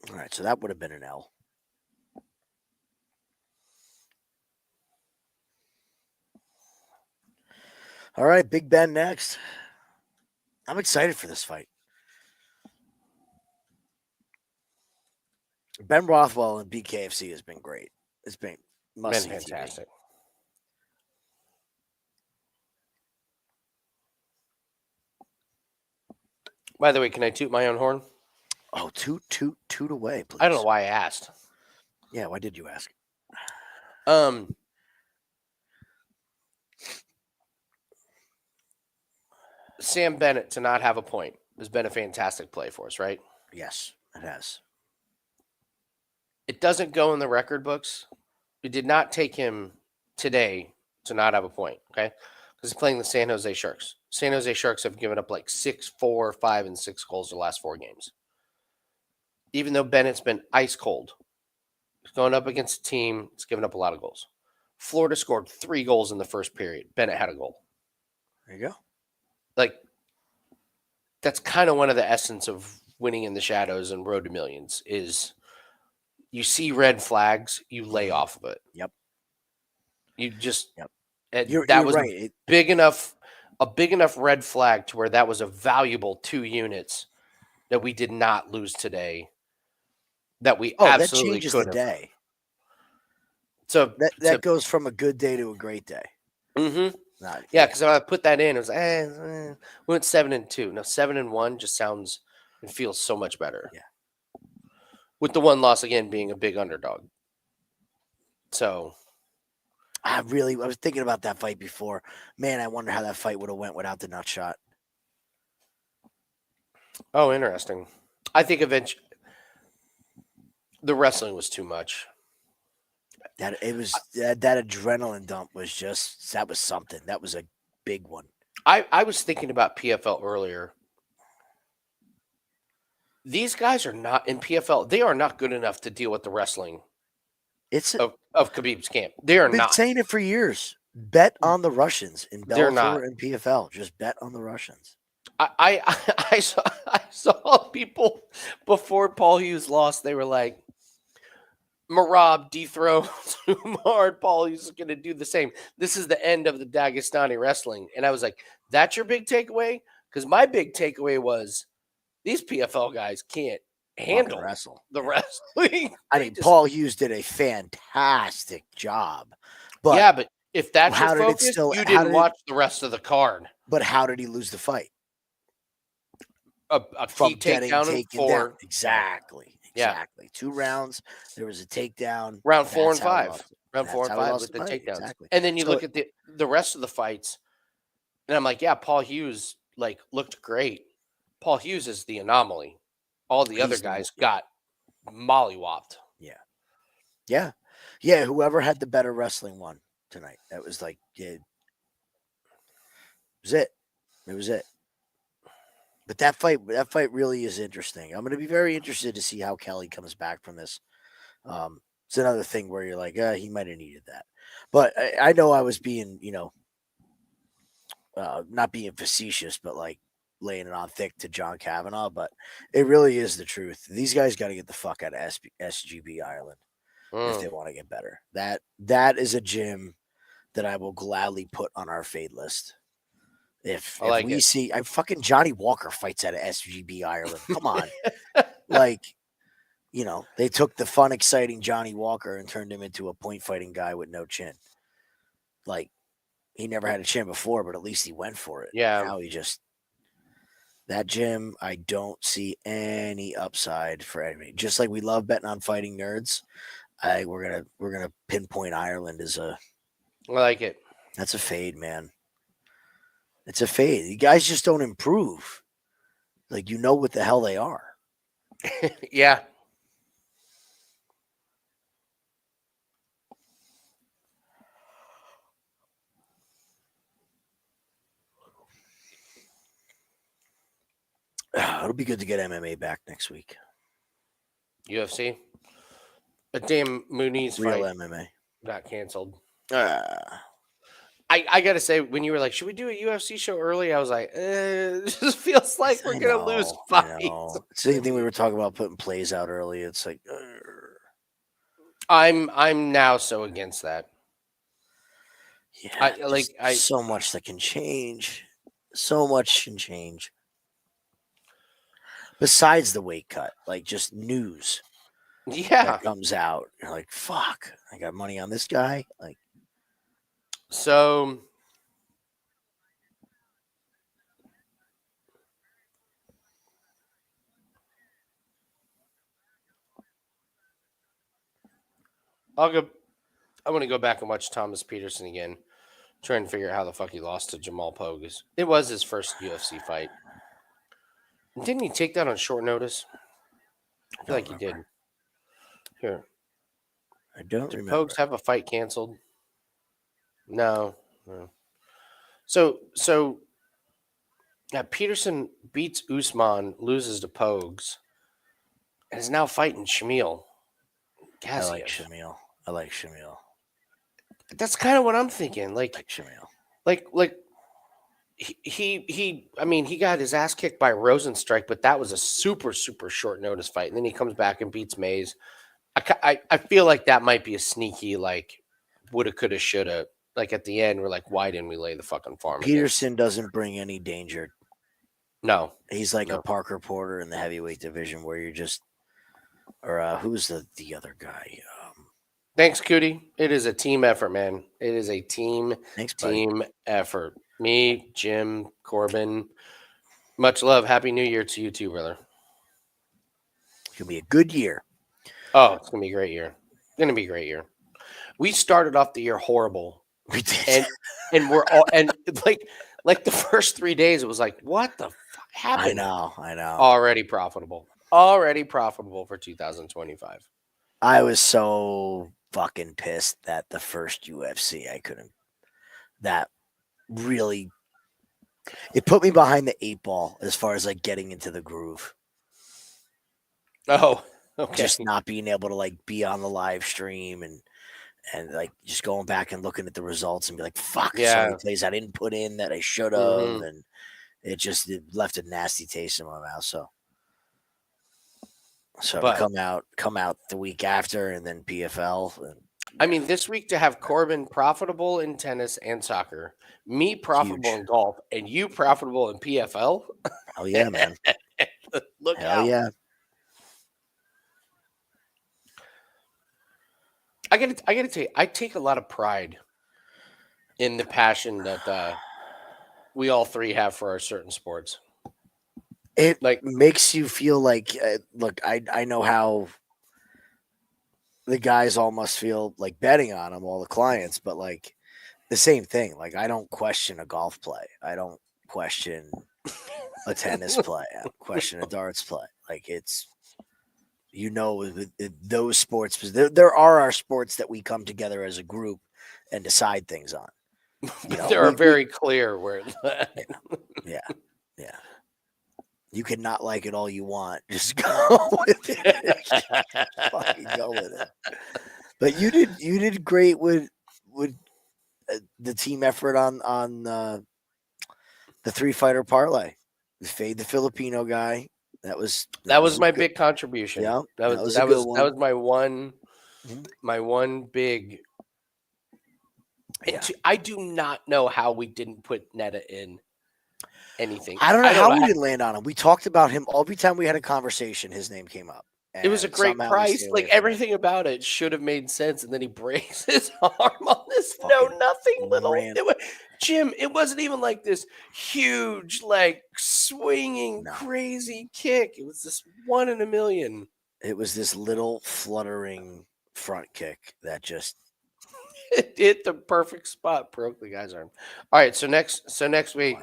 B: All right. So that would have been an L. All right. Big Ben next. I'm excited for this fight. Ben Rothwell and BKFC has been great. It's been must see
A: Been
B: TV.
A: fantastic. By the way, can I toot my own horn?
B: Oh, toot away, please.
A: I don't know why I asked.
B: Yeah, why did you ask?
A: Sam Bennett to not have a point has been a fantastic play for us, right?
B: Yes, it has.
A: It doesn't go in the record books. It did not take him today to not have a point, okay? Because he's playing the San Jose Sharks. San Jose Sharks have given up like 6, 4, 5, and 6 goals the last 4 games. Even though Bennett's been ice cold, he's going up against a team that's given up a lot of goals. Florida scored 3 goals in the first period. Bennett had a goal.
B: There you go.
A: Like, that's kind of one of the essence of winning in the shadows and Road to Millions is you see red flags, you lay off of it.
B: Yep.
A: You just
B: Yep.
A: that
B: You're
A: was
B: right.
A: big enough red flag to where that was a valuable 2 units that we did not lose today. That we
B: That
A: absolutely
B: changes the
A: could have.
B: day.
A: So
B: That goes from a good day to a great day.
A: Mm-hmm.
B: Not,
A: Yeah, because when I put that in, it was we went 7-2. No, 7-1 just sounds and feels so much better.
B: Yeah.
A: With the one loss again being a big underdog. So
B: I was thinking about that fight before. Man, I wonder how that fight would have went without the nut shot.
A: Oh, interesting. I think eventually the wrestling was too much.
B: That adrenaline dump was that was something. That was a big one.
A: I was thinking about PFL earlier. These guys are not in PFL. They are not good enough to deal with the wrestling of Khabib's camp. They are
B: been
A: not
B: saying it for years. Bet on the Russians in
A: They're not.
B: Bellator and PFL. Just bet on the Russians.
A: I saw people before Paul Hughes lost. They were like, Marab dethroned Umar. Paul Hughes is going to do the same. This is the end of the Dagestani wrestling. And I was like, that's your big takeaway? Because my big takeaway was these PFL guys can't handle the wrestling.
B: I mean, Paul Hughes did a fantastic job. But
A: yeah, but if that's
B: how
A: your focus, you didn't watch the rest of the card.
B: But how did he lose the fight?
A: A key takedown in 4.
B: Exactly.
A: Yeah.
B: Exactly. 2 rounds. There was a takedown.
A: Round 4 and 5. Round 4 and 5 with the takedowns.
B: Exactly.
A: And then you look at the rest of the fights, and I'm like, yeah, Paul Hughes looked great. Paul Hughes is the anomaly. All the other guys got mollywopped.
B: Yeah. Yeah. Yeah. Whoever had the better wrestling won tonight. That was it was it. It was it. But that fight really is interesting. I'm going to be very interested to see how Kelly comes back from this. It's another thing where you're like, he might have needed that. But I know I was being, not being facetious, but laying it on thick to John Kavanaugh. But it really is the truth. These guys got to get the fuck out of SGB Ireland if they want to get better. That is a gym that I will gladly put on our fade list. If we see, fucking Johnny Walker fights out of SGB Ireland. Come on. They took the fun, exciting Johnny Walker and turned him into a point fighting guy with no chin. He never had a chin before, but at least he went for it.
A: Yeah.
B: Now he just That gym, I don't see any upside for anybody. Just like we love betting on fighting nerds, we're gonna pinpoint Ireland as
A: I like it.
B: that's a fade, man. It's a fade. You guys just don't improve. Like you know what the hell they are.
A: Yeah.
B: It'll be good to get MMA back next week.
A: UFC. A damn Muniz
B: Real
A: fight
B: MMA.
A: got canceled.
B: Uh,
A: I gotta say, when you were like, should we do a UFC show early? I was like, it just feels like we're gonna lose
B: I
A: fights.
B: know. Same thing we were talking about putting plays out early. It's like
A: I'm now so against that.
B: yeah,
A: I
B: so much that can change. So much can change. Besides the weight cut, like just news
A: yeah.
B: that comes out. You're like, fuck, I got money on this guy. Like,
A: So I'm gonna go back and watch Thomas Peterson again, trying to figure out how the fuck he lost to Jamal Pogue. It was his first UFC fight. Didn't he take that on short notice? I feel like he did. Here,
B: I don't
A: did
B: remember.
A: Pogues have a fight canceled? No. So yeah, Peterson beats Usman, loses to Pogues, and is now fighting Shamil.
B: I like
A: Gaziev.
B: Shamil.
A: That's kind of what I'm thinking.
B: I like Shamil.
A: Like he I mean, he got his ass kicked by Rosenstrike, but that was a super short notice fight, and then he comes back and beats Mays. I feel like that might be a sneaky like woulda coulda shoulda. Like at the end, we're like, why didn't we lay the fucking farm?
B: Peterson doesn't bring any danger.
A: No,
B: he's like a Parker Porter in the heavyweight division, where you're just, or who's the other guy?
A: Thanks, Cootie. It is a team effort, man. It is a team effort. Me, Jim, Corbin. Much love. Happy New Year to you too, brother.
B: It's gonna be a good year.
A: Oh, it's gonna be a great year. Gonna be a great year. We started off the year horrible.
B: We did.
A: And we're all and like the first 3 days, it was like, what the fuck happened?
B: I know.
A: Already profitable for 2025.
B: I was so fucking pissed that the first UFC I couldn't. That really, it put me behind the 8 ball as far as like getting into the groove.
A: Oh, okay.
B: Just not being able to like be on the live stream and like just going back and looking at the results and be like, fuck, so many plays I didn't put in that I should have, and it left a nasty taste in my mouth. So come out the week after, and then PFL. And,
A: I mean, this week to have Corbin profitable in tennis and soccer, me profitable in golf, and you profitable in PFL.
B: Hell yeah, man!
A: Look
B: Hell
A: out.
B: yeah!
A: I gotta tell you, I take a lot of pride in the passion that we all three have for our certain sports.
B: It makes you feel like, look, I know how the guys all must feel like betting on them, all the clients, but like the same thing. Like I don't question a golf play. I don't question a tennis play. I don't question a darts play. Like it's, those sports, there are our sports that we come together as a group and decide things on.
A: There are very clear where.
B: Yeah. You can not like it all you want. Just go with it. Fucking go with it. But you did great with the team effort on the 3-fighter parlay. Fade the Filipino guy. That was
A: my big contribution.
B: Yeah,
A: that was my one big. Yeah. I do not know how we didn't put Netta in anything.
B: I don't know how we didn't land on him. We talked about him every time we had a conversation. His name came up.
A: It was a great price. Like everything about it should have made sense, and then he breaks his arm on this nothing little. Jim, it wasn't even like this huge, like swinging,
B: No.
A: crazy kick. It was this 1 in a million.
B: It was this little fluttering front kick that just
A: It hit the perfect spot, broke the guy's arm. All right, so next week,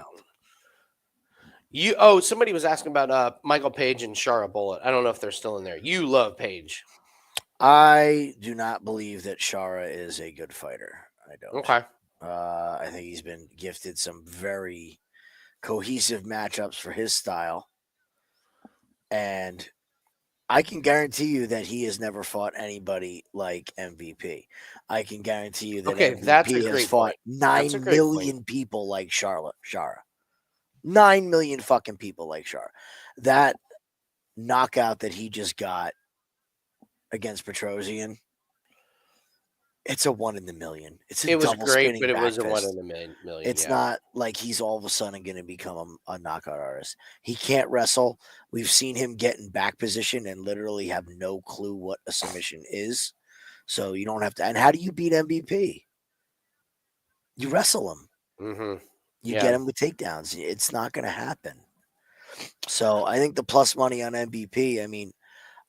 A: somebody was asking about Michael Page and Shara Bullet. I don't know if they're still in there. You love Page.
B: I do not believe that Shara is a good fighter. I don't.
A: Okay.
B: I think he's been gifted some very cohesive matchups for his style. And I can guarantee you that he has never fought anybody like MVP. I can guarantee you that
A: Okay, that's a
B: MVP has
A: great
B: fought
A: point.
B: 9 million people like Shara. 9 million fucking people like Shara. That knockout that he just got against Petrosian, it's a 1 in a million. It's a
A: It was
B: double
A: great,
B: spinning
A: but it
B: back
A: wasn't 1
B: fist.
A: in a million.
B: It's not like he's all of a sudden going to become a knockout artist. He can't wrestle. We've seen him get in back position and literally have no clue what a submission is. So you don't have to. And how do you beat MVP? You wrestle him.
A: Mm-hmm.
B: You get him with takedowns. It's not going to happen. So I think the plus money on MVP, I mean,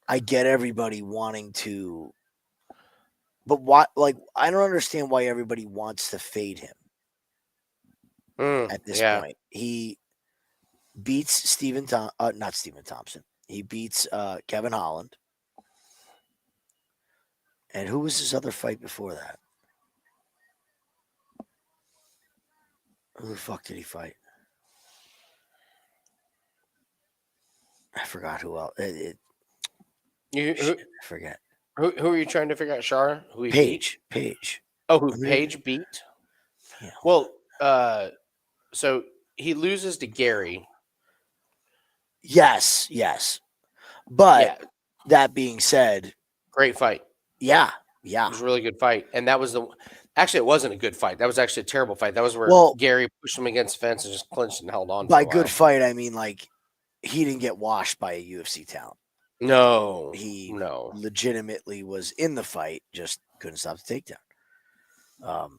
B: I get everybody wanting to. But why? Like, I don't understand why everybody wants to fade him at this point. He beats not Stephen Thompson. He beats Kevin Holland. And who was his other fight before that? Who the fuck did he fight? I forgot who else. I forget.
A: Who are you trying to figure out, Shara? Who he
B: Page.
A: beat?
B: Page.
A: Oh, who Page beat?
B: Yeah.
A: Well, so he loses to Gary.
B: Yes. But that being said,
A: great fight.
B: Yeah.
A: It was a really good fight. And that was actually, it wasn't a good fight. That was actually a terrible fight. That was where Gary pushed him against the fence and just clinched and held on.
B: By good fight, I mean, like, he didn't get washed by a UFC talent.
A: No.
B: He legitimately was in the fight, just couldn't stop the takedown.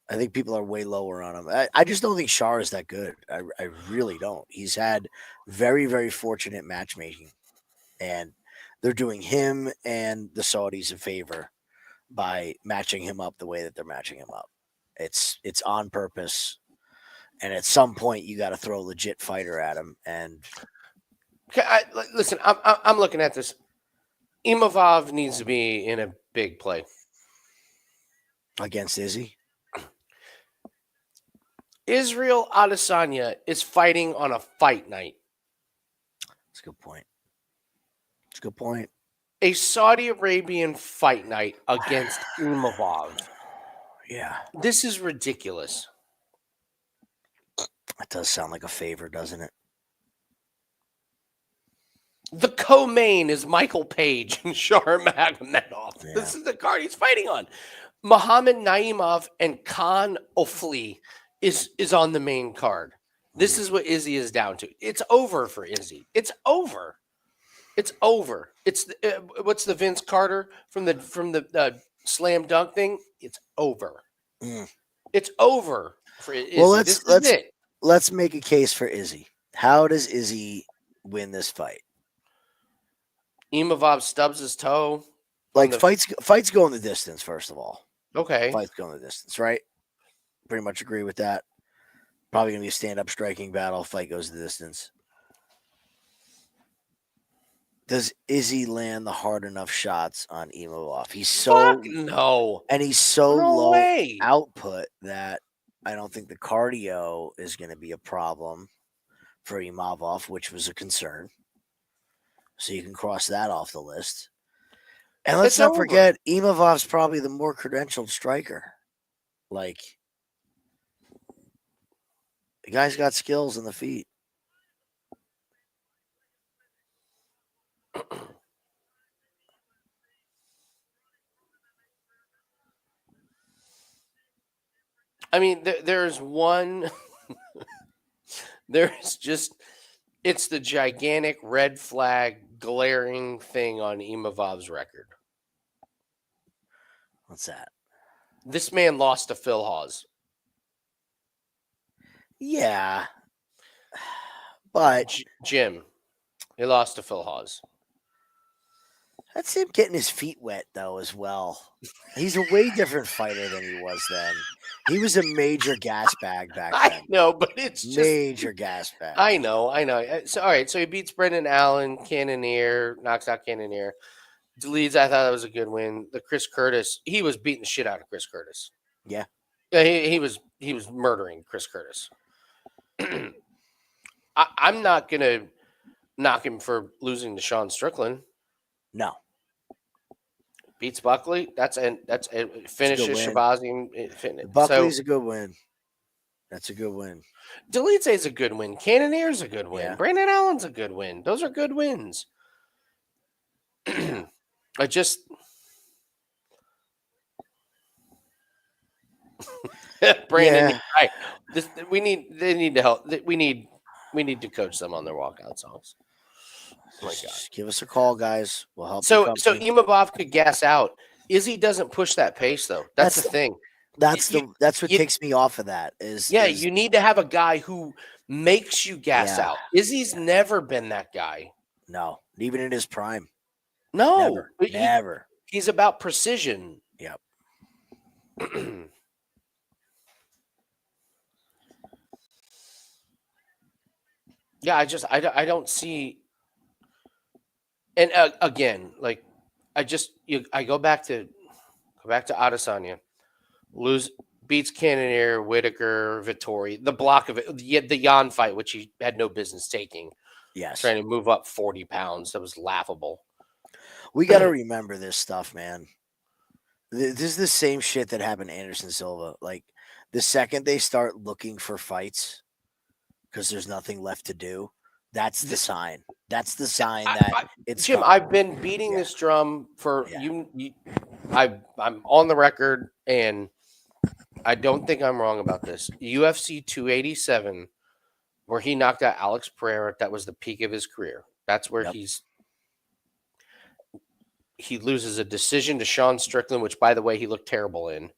B: I think people are way lower on him. I just don't think Shar is that good. I really don't. He's had very, very fortunate matchmaking. And they're doing him and the Saudis a favor by matching him up the way that they're matching him up. It's on purpose. And at some point, you got to throw a legit fighter at him. And
A: listen, I'm looking at this. Imavov needs to be in a big play
B: against Izzy.
A: Israel Adesanya is fighting on a fight night.
B: That's a good point. That's a good point.
A: A Saudi Arabian fight night against Imavov.
B: Yeah.
A: This is ridiculous.
B: That does sound like a favor, doesn't it?
A: The co-main is Michael Page and Sharmagomedov.
B: Yeah.
A: This is the card he's fighting on. Muhammad Naimov and Khan Ofli is on the main card. This is what Izzy is down to. It's over for Izzy. It's over. It's over. It's what's the Vince Carter from the slam dunk thing? It's over. It's over for Izzy.
B: Well, let's make a case for Izzy. How does Izzy win this fight?
A: Imavov stubs his toe.
B: Like fights go in the distance, first of all.
A: Okay.
B: Fights go in the distance, right? Pretty much agree with that. Probably going to be a stand-up striking battle. Fight goes the distance. Does Izzy land the hard enough shots on Imavov? He's so
A: no,
B: and he's so low output that I don't think the cardio is going to be a problem for Imavov, which was a concern. So you can cross that off the list. And let's not forget, Imavov's probably the more credentialed striker. Like, the guy's got skills in the feet.
A: I mean, there's one. There's just, it's the gigantic red flag glaring thing on Imavov's record.
B: What's that?
A: This man lost to Phil Hawes.
B: Yeah, but
A: Jim, he lost to Phil Hawes.
B: that's him getting his feet wet though as well. He's a way different fighter than he was then. He was a major gas bag back
A: I
B: then.
A: know, but it's just
B: Major gas bag.
A: I know. So all right, so he beats Brendan Allen, Cannonier, knocks out Cannonier. Deletes, I thought that was a good win. The Chris Curtis, he was beating the shit out of Chris Curtis.
B: Yeah.
A: Yeah, he was murdering Chris Curtis. I'm not gonna knock him for losing to Sean Strickland.
B: No.
A: Beats Buckley. Finishes
B: win.
A: Shabazi.
B: Buckley's a good win. That's a good win.
A: Delete is a good win. Cannonier's a good win.
B: Yeah.
A: Brandon Allen's a good win. Those are good wins. I just Brandon.
B: Yeah.
A: Right. They need to help. We need to coach them on their walkout songs. Oh my God.
B: Just give us a call, guys. We'll help.
A: So
B: your company.
A: Imavov could gas out. Izzy doesn't push that pace though. That's the thing.
B: That's what takes me off of that.
A: You need to have a guy who makes you gas out. Izzy's never been that guy.
B: No, even in his prime.
A: No,
B: never.
A: He's about precision.
B: Yep.
A: Yeah, I don't see. And again, like I go back to Adesanya, beats Cannonier, Whitaker, Vittori, the block of it, the Jan fight, which he had no business taking.
B: Yes,
A: trying to move up 40 pounds, that was laughable.
B: We got to remember this stuff, man. This is the same shit that happened to Anderson Silva. Like the second they start looking for fights because there's nothing left to do, that's the sign. That's the sign that it's
A: Jim.
B: coming.
A: I've been beating this drum for you. I'm on the record, and I don't think I'm wrong about this. UFC 287, where he knocked out Alex Pereira, that was the peak of his career. That's where he loses a decision to Sean Strickland, which, by the way, he looked terrible in.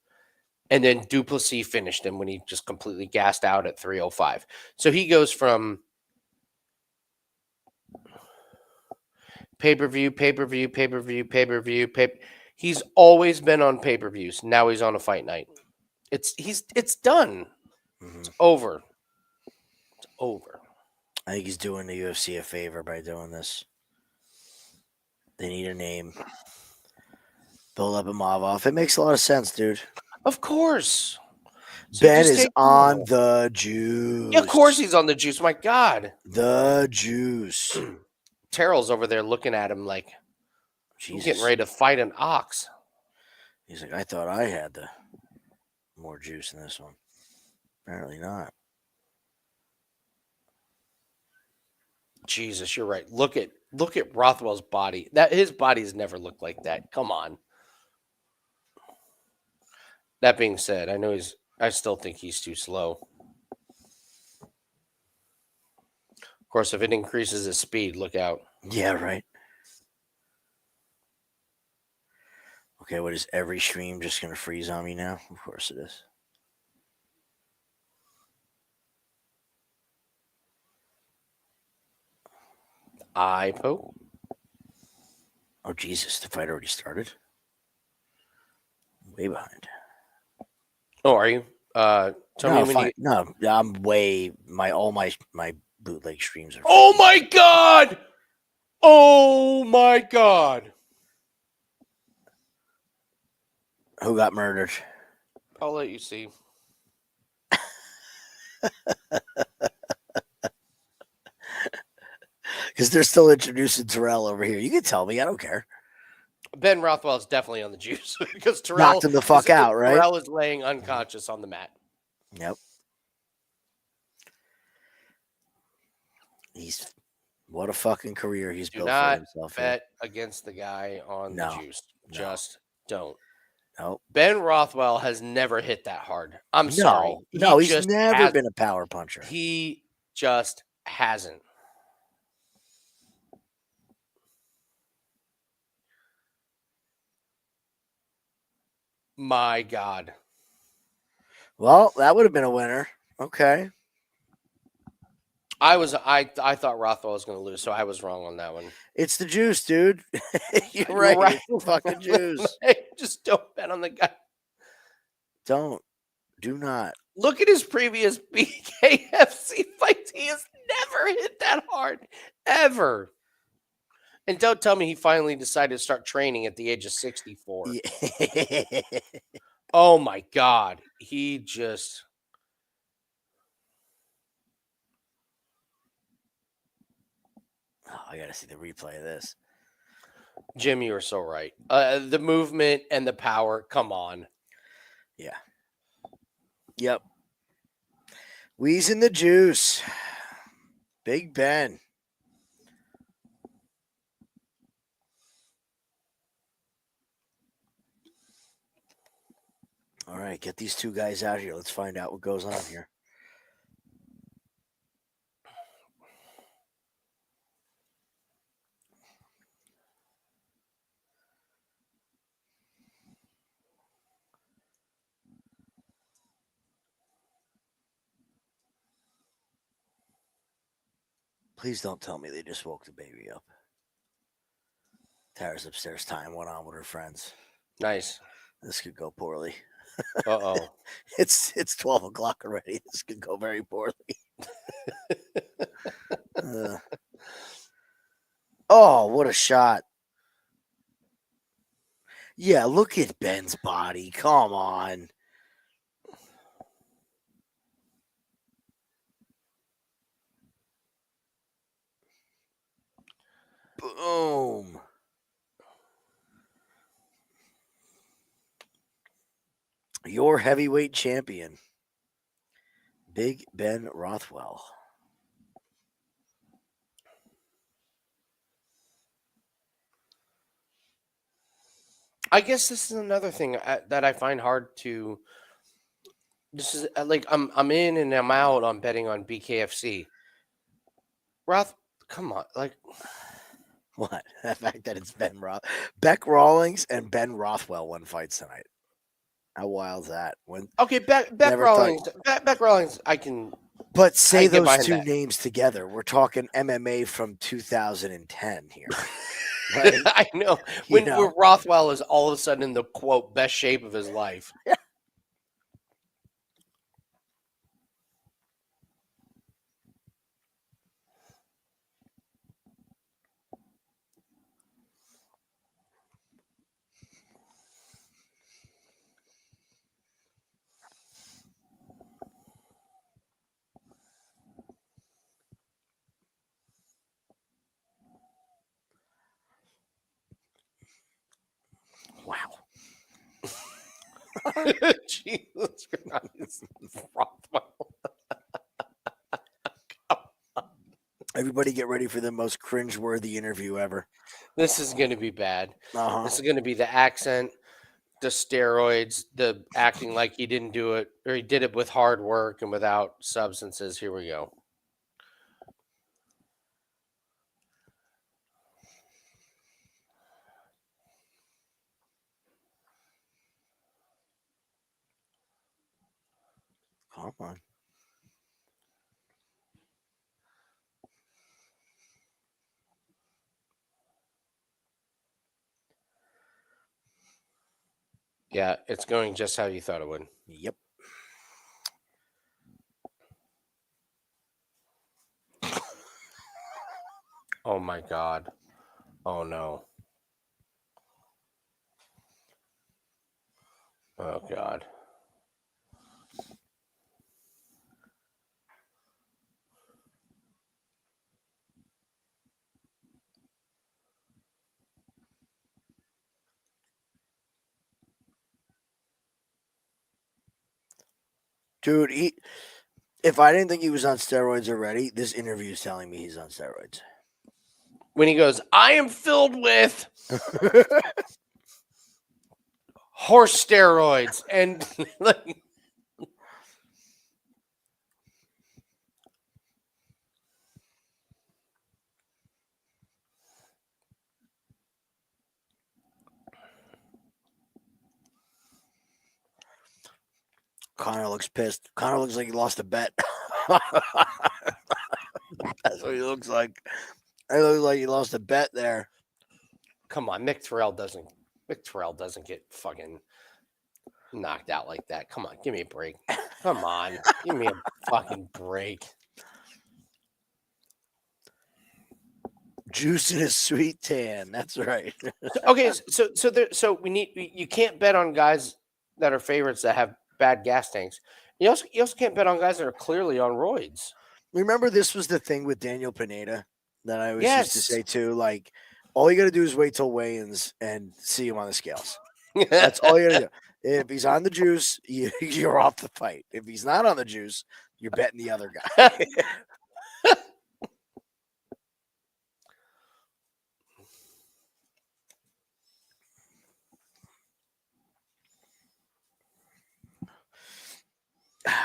A: And then Duplessis finished him when he just completely gassed out at 305. So he goes from pay-per-view. He's always been on pay-per-views. Now he's on a fight night. It's done.
B: Mm-hmm.
A: It's over. It's over.
B: I think he's doing the UFC a favor by doing this. They need a name. Build up a Imavov. It makes a lot of sense, dude.
A: Of course.
B: So Ben is on the juice.
A: Yeah, of course he's on the juice. My God.
B: The juice.
A: Terrell's over there looking at him like he's getting ready to fight an ox.
B: He's like, I thought I had the more juice in this one. Apparently not.
A: Jesus, you're right. Look at Rothwell's body. His body's never looked like that. Come on. That being said, I still think he's too slow. Of course, if it increases his speed, look out.
B: Yeah, right. Okay, what is every stream just going to freeze on me now? Of course it is.
A: Eye poke.
B: Oh, Jesus, the fight already started? Way behind.
A: Oh, are you? Tell me when you...
B: No, I'm way... all my bootleg streams are...
A: Oh, my God! Oh, my God!
B: Who got murdered?
A: I'll let you see.
B: Because they're still introducing Terrell over here. You can tell me. I don't care.
A: Ben Rothwell is definitely on the juice because Terrell
B: knocked him the fuck out, right?
A: Terrell is laying unconscious on the mat.
B: Yep. What a fucking career he's built for himself.
A: Bet against the guy on the juice. Just don't.
B: Nope.
A: Ben Rothwell has never hit that hard. I'm sorry.
B: He's never been a power puncher.
A: He just hasn't. My God.
B: Well, that would have been a winner. Okay.
A: I thought Rothwell was going to lose, so I was wrong on that one.
B: It's the juice, dude. You're
A: You're
B: right.
A: right.
B: It's the fucking juice.
A: Just don't bet on the guy.
B: Don't. Do not.
A: Look at his previous BKFC fights. He has never hit that hard, ever. And don't tell me he finally decided to start training at the age of 64.
B: Yeah.
A: Oh my God. He just.
B: Oh, I got to see the replay of this.
A: Jim, you are so right. The movement and the power. Come on.
B: Yeah. Yep. Wheezing the juice. Big Ben. All right, get these two guys out here. Let's find out what goes on here. Please don't tell me they just woke the baby up. Tara's upstairs tying one on with her friends.
A: Nice.
B: This could go poorly.
A: Uh-oh.
B: It's 12 o'clock already. This could go very poorly. Oh, what a shot. Yeah, look at Ben's body. Come on. Boom. Your heavyweight champion, Big Ben Rothwell.
A: I guess this is another thing that I find hard to. This is like I'm in and I'm out on betting on BKFC. Come on, like
B: What? The fact that it's Beck Rawlings and Ben Rothwell won fights tonight. How wild's that?
A: okay, Beck Rawlings, I can.
B: But say
A: I get
B: those
A: behind
B: two
A: that.
B: names together. We're talking MMA from 2010 here. Right?
A: I know when Rothwell is all of a sudden in the quote best shape of his life.
B: Wow.
A: Jesus Christ, Rothwell.
B: Everybody get ready for the most cringeworthy interview ever.
A: This is going to be bad.
B: Uh-huh.
A: This is going to be the accent, the steroids, the acting like he didn't do it, or he did it with hard work and without substances. Here we go.
B: Come on.
A: Yeah, it's going just how you thought it would.
B: Yep.
A: Oh my God. Oh no. Oh God.
B: Dude, if I didn't think he was on steroids already, this interview is telling me he's on steroids.
A: When he goes, I am filled with horse steroids and like
B: Connor looks pissed. Connor looks like he lost a bet. That's what he looks like. I look like he lost a bet there.
A: Come on, Mick Terrell doesn't get fucking knocked out like that. Come on, give me a break. Come on, give me a fucking break.
B: Juice in a sweet tan. That's right.
A: Okay, so you can't bet on guys that are favorites that have bad gas tanks. You also can't bet on guys that are clearly on roids.
B: Remember, this was the thing with Daniel Pineda that I always used to
A: Yes.
B: say too. Like, all you got to do is wait till weigh-ins and see him on the scales. That's all you got to do. If he's on the juice, you're off the fight. If he's not on the juice, you're betting the other guy.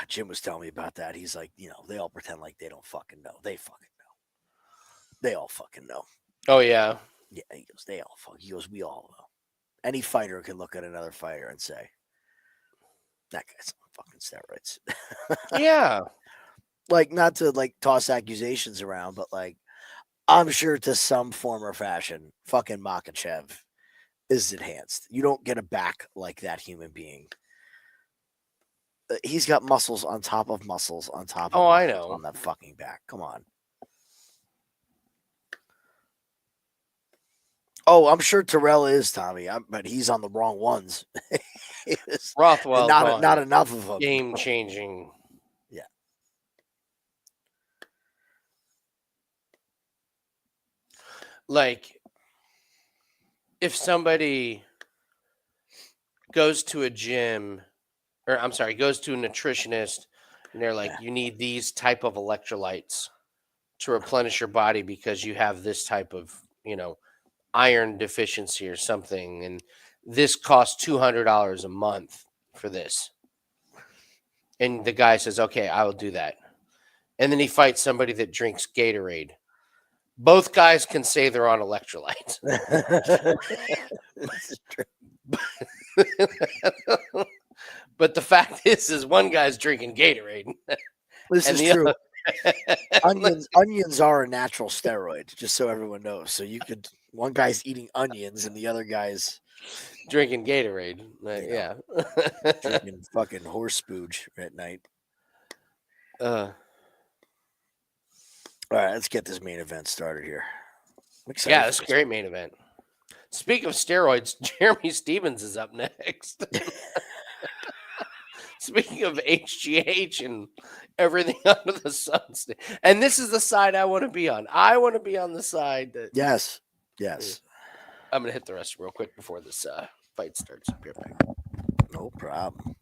B: Jim was telling me about that. He's like, they all pretend like they don't fucking know. They fucking know. They all fucking know.
A: Oh yeah.
B: Yeah, he goes, they all fuck. He goes, we all know. Any fighter can look at another fighter and say, that guy's on fucking steroids.
A: Yeah.
B: Like, not to like toss accusations around, but like, I'm sure to some form or fashion, fucking Makachev is enhanced. You don't get a back like that human being. He's got muscles on top of muscles on top of
A: Oh, I
B: muscles
A: know.
B: on that fucking back. Come on. Oh, I'm sure Terrell is, Tommy, but he's on the wrong ones.
A: Rothwell's
B: not enough of them.
A: game changing.
B: Yeah.
A: Like, if somebody goes to a gym, or I'm sorry, goes to a nutritionist, and they're like, you need these type of electrolytes to replenish your body because you have this type of, iron deficiency or something, and this costs $200 a month for this. And the guy says, okay, I will do that. And then he fights somebody that drinks Gatorade. Both guys can say they're on electrolytes.
B: This is true.
A: But the fact is one guy's drinking Gatorade.
B: This
A: and
B: is
A: the
B: true.
A: other-
B: Onions are a natural steroid, just so everyone knows. So one guy's eating onions and the other guy's
A: drinking Gatorade. Yeah.
B: drinking fucking horse spooge at night. All right, let's get this main event started here. I'm excited
A: Yeah,
B: for
A: that's a
B: this
A: great
B: one.
A: main event. Speaking of steroids, Jeremy Stevens is up next. Speaking of HGH and everything under the sun. And this is the side I want to be on. I want to be on the side that.
B: Yes.
A: I'm going to hit the rest real quick before this fight starts. Be right back.
B: No problem.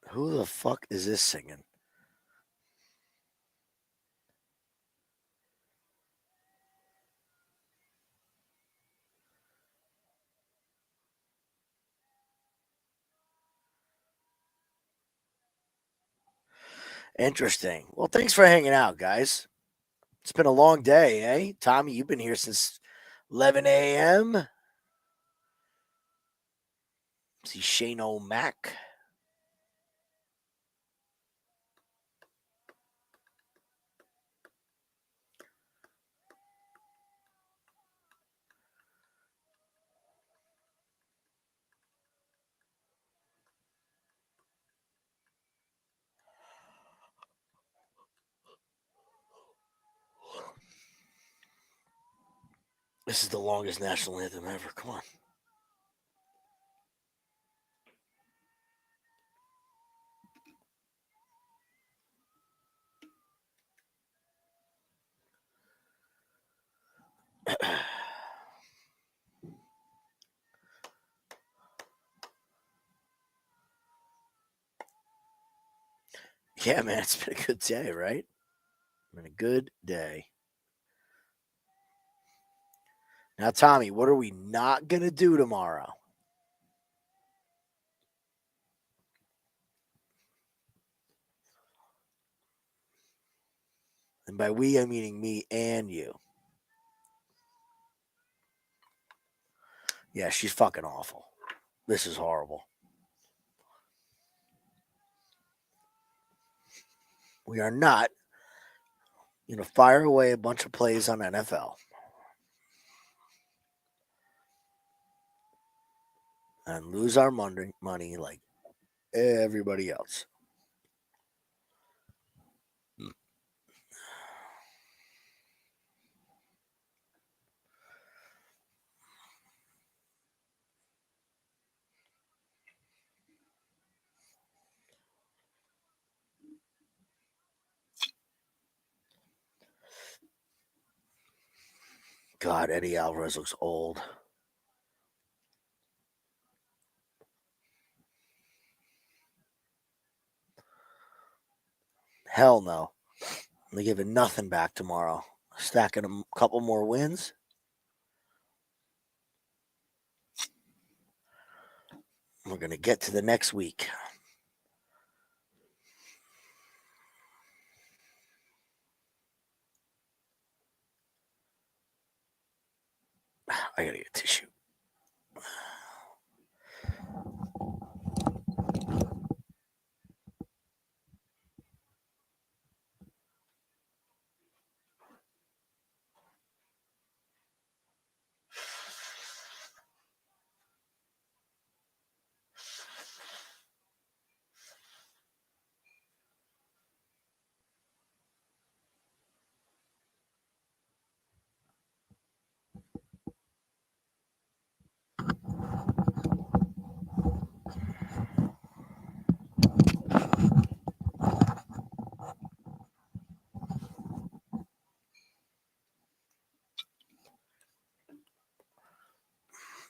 B: Who the fuck is this singing? Interesting. Well, thanks for hanging out, guys. It's been a long day, eh? Tommy, you've been here since 11 a.m. See Shane O'Mac. This is the longest national anthem ever. Come on. Yeah, man, it's been a good day, right? Been a good day. Now, Tommy, what are we not going to do tomorrow? And by we, I'm meaning me and you. Yeah, she's fucking awful. This is horrible. We are not fire away a bunch of plays on NFL and lose our money like everybody else. God, Eddie Alvarez looks old. Hell no. They're giving nothing back tomorrow. Stacking a couple more wins. We're going to get to the next week. I got to get tissue.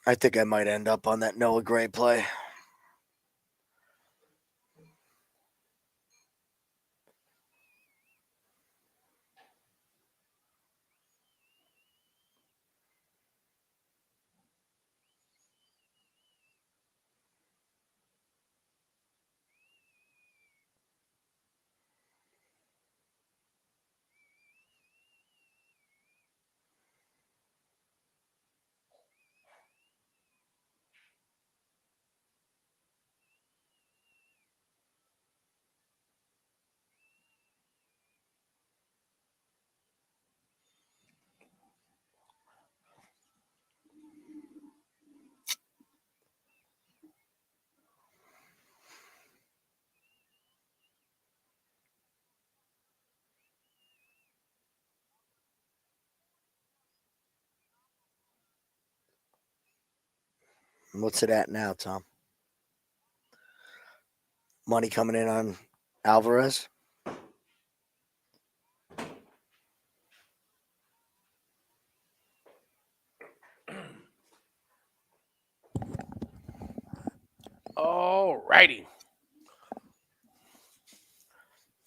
B: I think I might end up on that Noah Gray play. What's it at now, Tom? Money coming in on Alvarez?
A: All righty.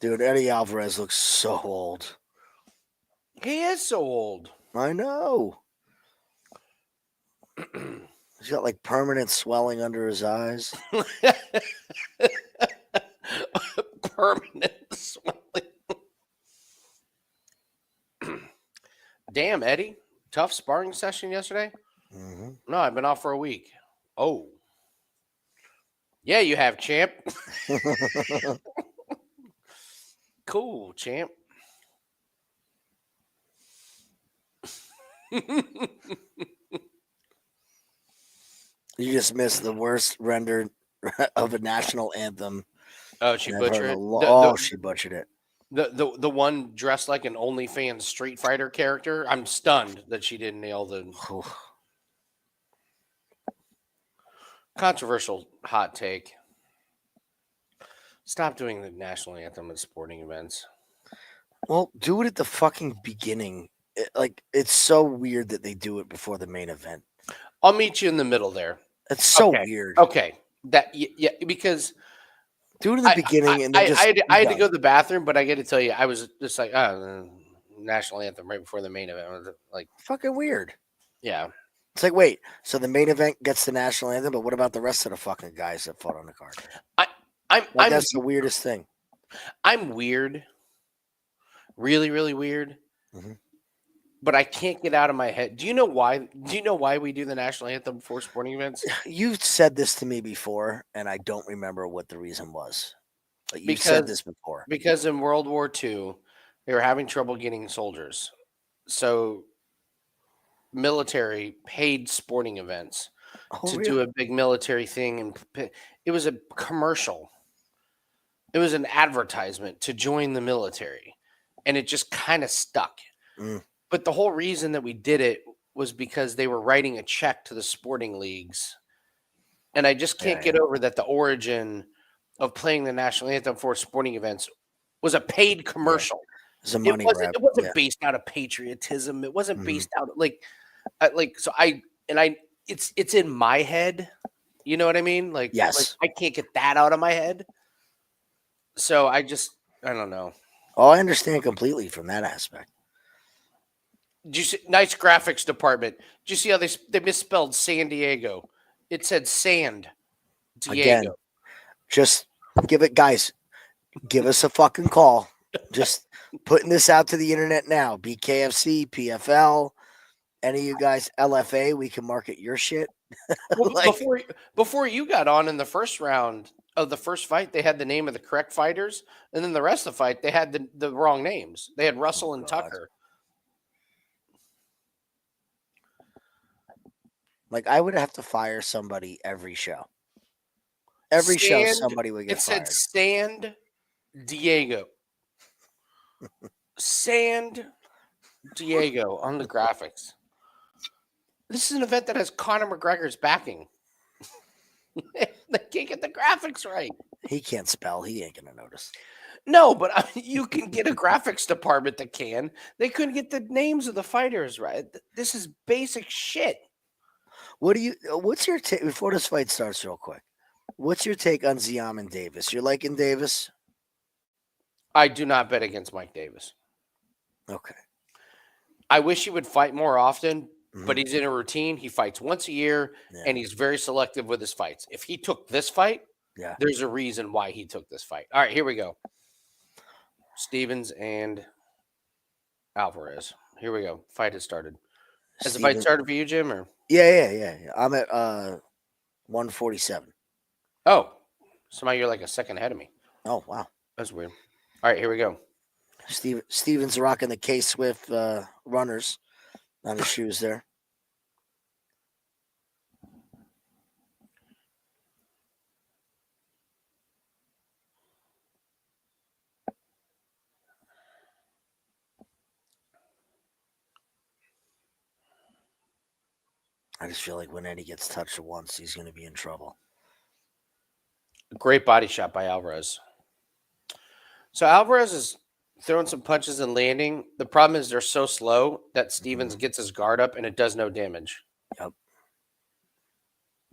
B: Dude, Eddie Alvarez looks so old.
A: He is so old.
B: I know. He's got like permanent swelling under his eyes.
A: Permanent swelling. Damn, Eddie. Tough sparring session yesterday?
B: Mm-hmm.
A: No, I've been off for a week. Oh. Yeah, you have, champ. Cool, champ.
B: You just missed the worst render of a national anthem.
A: Oh, she
B: I've heard
A: butchered
B: a
A: it.
B: she butchered it.
A: The one dressed like an OnlyFans Street Fighter character. I'm stunned that she didn't nail the controversial hot take. Stop doing the national anthem at sporting events.
B: Well, do it at the fucking beginning. It's so weird that they do it before the main event.
A: I'll meet you in the middle there.
B: It's so
A: Okay.
B: weird.
A: Okay. Yeah, because
B: do it in the beginning and then
A: I had to go to the bathroom, but I got to tell you, I was just like, national anthem right before the main event. I was like,
B: fucking weird.
A: Yeah.
B: It's like, wait, so the main event gets the national anthem, but what about the rest of the fucking guys that fought on the card? That's the weirdest thing.
A: I'm weird. Really, really weird.
B: Mm-hmm.
A: But I can't get out of my head. Do you know why? Do you know why we do the national anthem before sporting events?
B: You've said this to me before, and I don't remember what the reason was. You've said
A: because
B: this before.
A: because in World War II, they were having trouble getting soldiers. So military paid sporting events
B: Oh,
A: to
B: really?
A: do a big military thing, and it was a commercial. It was an advertisement to join the military, and it just kind of stuck.
B: Mm,
A: But the whole reason that we did it was because they were writing a check to the sporting leagues, and I just can't
B: yeah,
A: get
B: yeah.
A: over that the origin of playing the national anthem for sporting events was a paid
B: Yeah.
A: commercial.
B: It's a
A: It
B: money
A: wasn't
B: grab.
A: it wasn't
B: Yeah.
A: based out of patriotism. It wasn't
B: Mhm.
A: based out of like so I it's in my head. You know what I mean? Like
B: Yes.
A: I can't get that out of my head. So I don't know.
B: Oh, I understand completely from that aspect.
A: Did you see, nice graphics department? Did you see how they misspelled San Diego? It said Sand Diego.
B: Again, just give it, guys. Give us a fucking call. Just putting this out to the internet now. BKFC, PFL, any of you guys, LFA, we can market your shit.
A: Well,
B: Like,
A: before you got on in the first round of the first fight, they had the name of the correct fighters, and then the rest of the fight they had the wrong names. They had
B: oh
A: Russell and
B: God.
A: Tucker.
B: Like, I would have to fire somebody every show. Every show,
A: Sand.
B: somebody would get
A: It said
B: fired.
A: Sand Diego. Sand Diego on the graphics. This is an event that has Conor McGregor's backing. They can't get the graphics right.
B: He can't spell. He ain't gonna notice.
A: No, but you can get a graphics department that can. They couldn't get the names of the fighters right. This is basic shit.
B: What's your take before this fight starts, real quick? What's your take on Ziam and Davis? You're liking Davis?
A: I do not bet against Mike Davis.
B: Okay.
A: I wish he would fight more often, but
B: Mhm.
A: he's in a routine. He fights once a year,
B: Yeah.
A: and he's very selective with his fights. If he took this fight,
B: Yeah.
A: there's a reason why he took this fight. All right, here we go. Stevens and Alvarez. Here we go. Fight has started. Has the fight
B: Steven.
A: started for you, Jim? Or
B: Yeah. I'm at 147.
A: oh, somehow you're like a second ahead of me.
B: Oh wow.
A: That's weird. All right, here we go.
B: Steven's rocking the K Swift runners on his shoes there. I just feel like when Eddie gets touched once, he's going to be in trouble.
A: Great body shot by Alvarez. So Alvarez is throwing some punches and landing. The problem is they're so slow that Stevens gets his guard up and it does no damage.
B: Yep.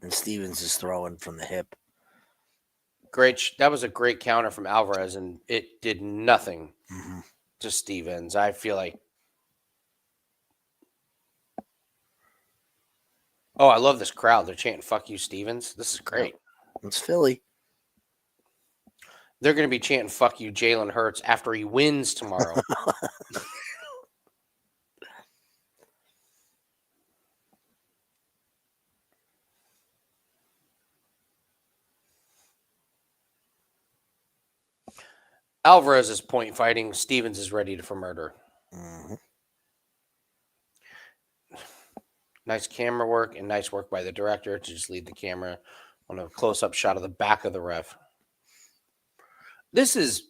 B: And Stevens is throwing from the hip.
A: That was a great counter from Alvarez, and it did nothing
B: Mm-hmm.
A: to Stevens. I feel like. Oh, I love this crowd. They're chanting "Fuck you, Stevens." This is great.
B: It's Philly.
A: They're going to be chanting "Fuck you, Jalen Hurts" after he wins tomorrow. Alvarez is point fighting. Stevens is ready for murder.
B: Mm-hmm.
A: Nice camera work and nice work by the director to just lead the camera on a close-up shot of the back of the ref. This is,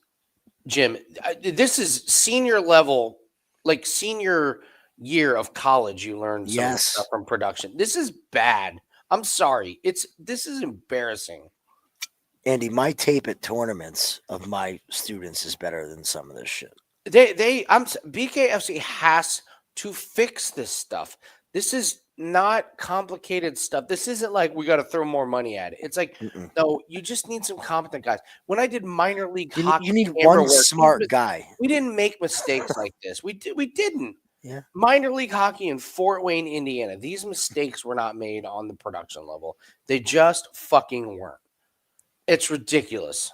A: Jim, this is senior level, like senior year of college. You learn some of this stuff from production. This is bad. I'm sorry. This is embarrassing.
B: Andy, my tape at tournaments of my students is better than some of this shit.
A: BKFC has to fix this stuff. This is not complicated stuff. This isn't like we got to throw more money at it. It's like, no, you just need some competent guys. When I did minor league hockey,
B: you need one smart guy.
A: We didn't make mistakes like this. We didn't.
B: Yeah.
A: Minor league hockey in Fort Wayne, Indiana. These mistakes were not made on the production level. They just fucking weren't. It's ridiculous.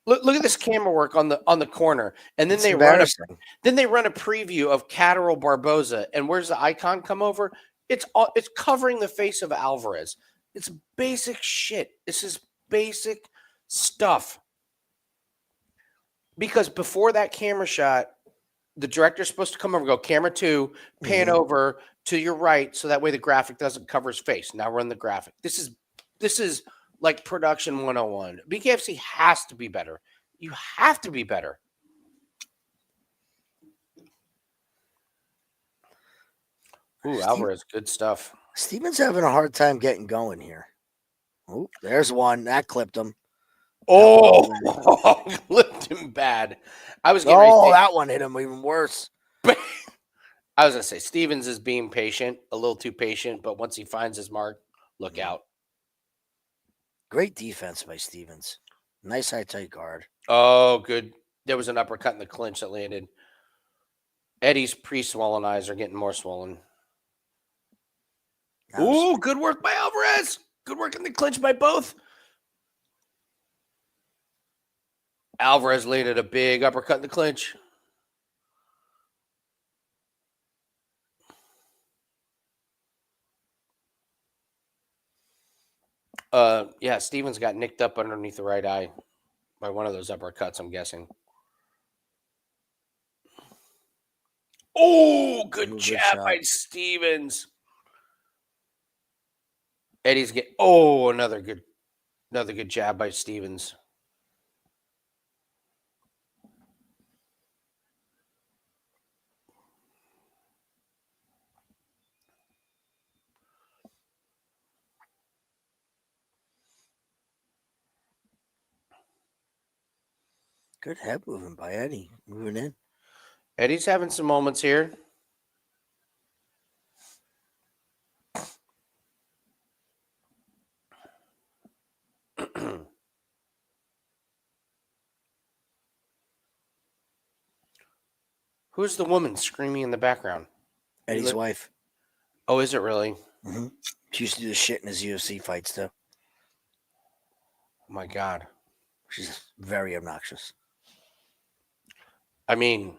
A: Look at this camera work on the corner, and then they run a preview of Catterall Barboza, and where's the icon come over? It's covering the face of Alvarez. It's basic shit. This is basic stuff. because before that camera shot, the director's supposed to come over, go camera 2, pan
B: Mhm.
A: over to your right, so that way the graphic doesn't cover his face. Now run the graphic. This is like production 101. BKFC has to be better. You have to be better. Ooh,
B: Steve,
A: Alvarez, good stuff.
B: Steven's having a hard time getting going here. Oh, there's one that clipped him.
A: Oh, clipped him bad. I was getting ready to
B: Oh,
A: say,
B: that one hit him even worse.
A: I was gonna say Stevens is being patient, a little too patient, but once he finds his mark, look out.
B: Great defense by Stevens. Nice high tight guard.
A: Oh, good. There was an uppercut in the clinch that landed. Eddie's pre-swollen eyes are getting more swollen. Ooh, good work by Alvarez. Good work in the clinch by both. Alvarez landed a big uppercut in the clinch. Yeah, Stevens got nicked up underneath the right eye by one of those uppercuts, I'm guessing. Oh, good jab by Stevens. Eddie's get another good jab by Stevens.
B: Good head movement by Eddie. Moving in.
A: Eddie's having some moments here. Who's the woman screaming in the background?
B: Eddie's wife.
A: Oh, is it really?
B: Mm-hmm. She used to do the shit in his UFC fights too.
A: Oh my God.
B: She's very obnoxious.
A: I mean,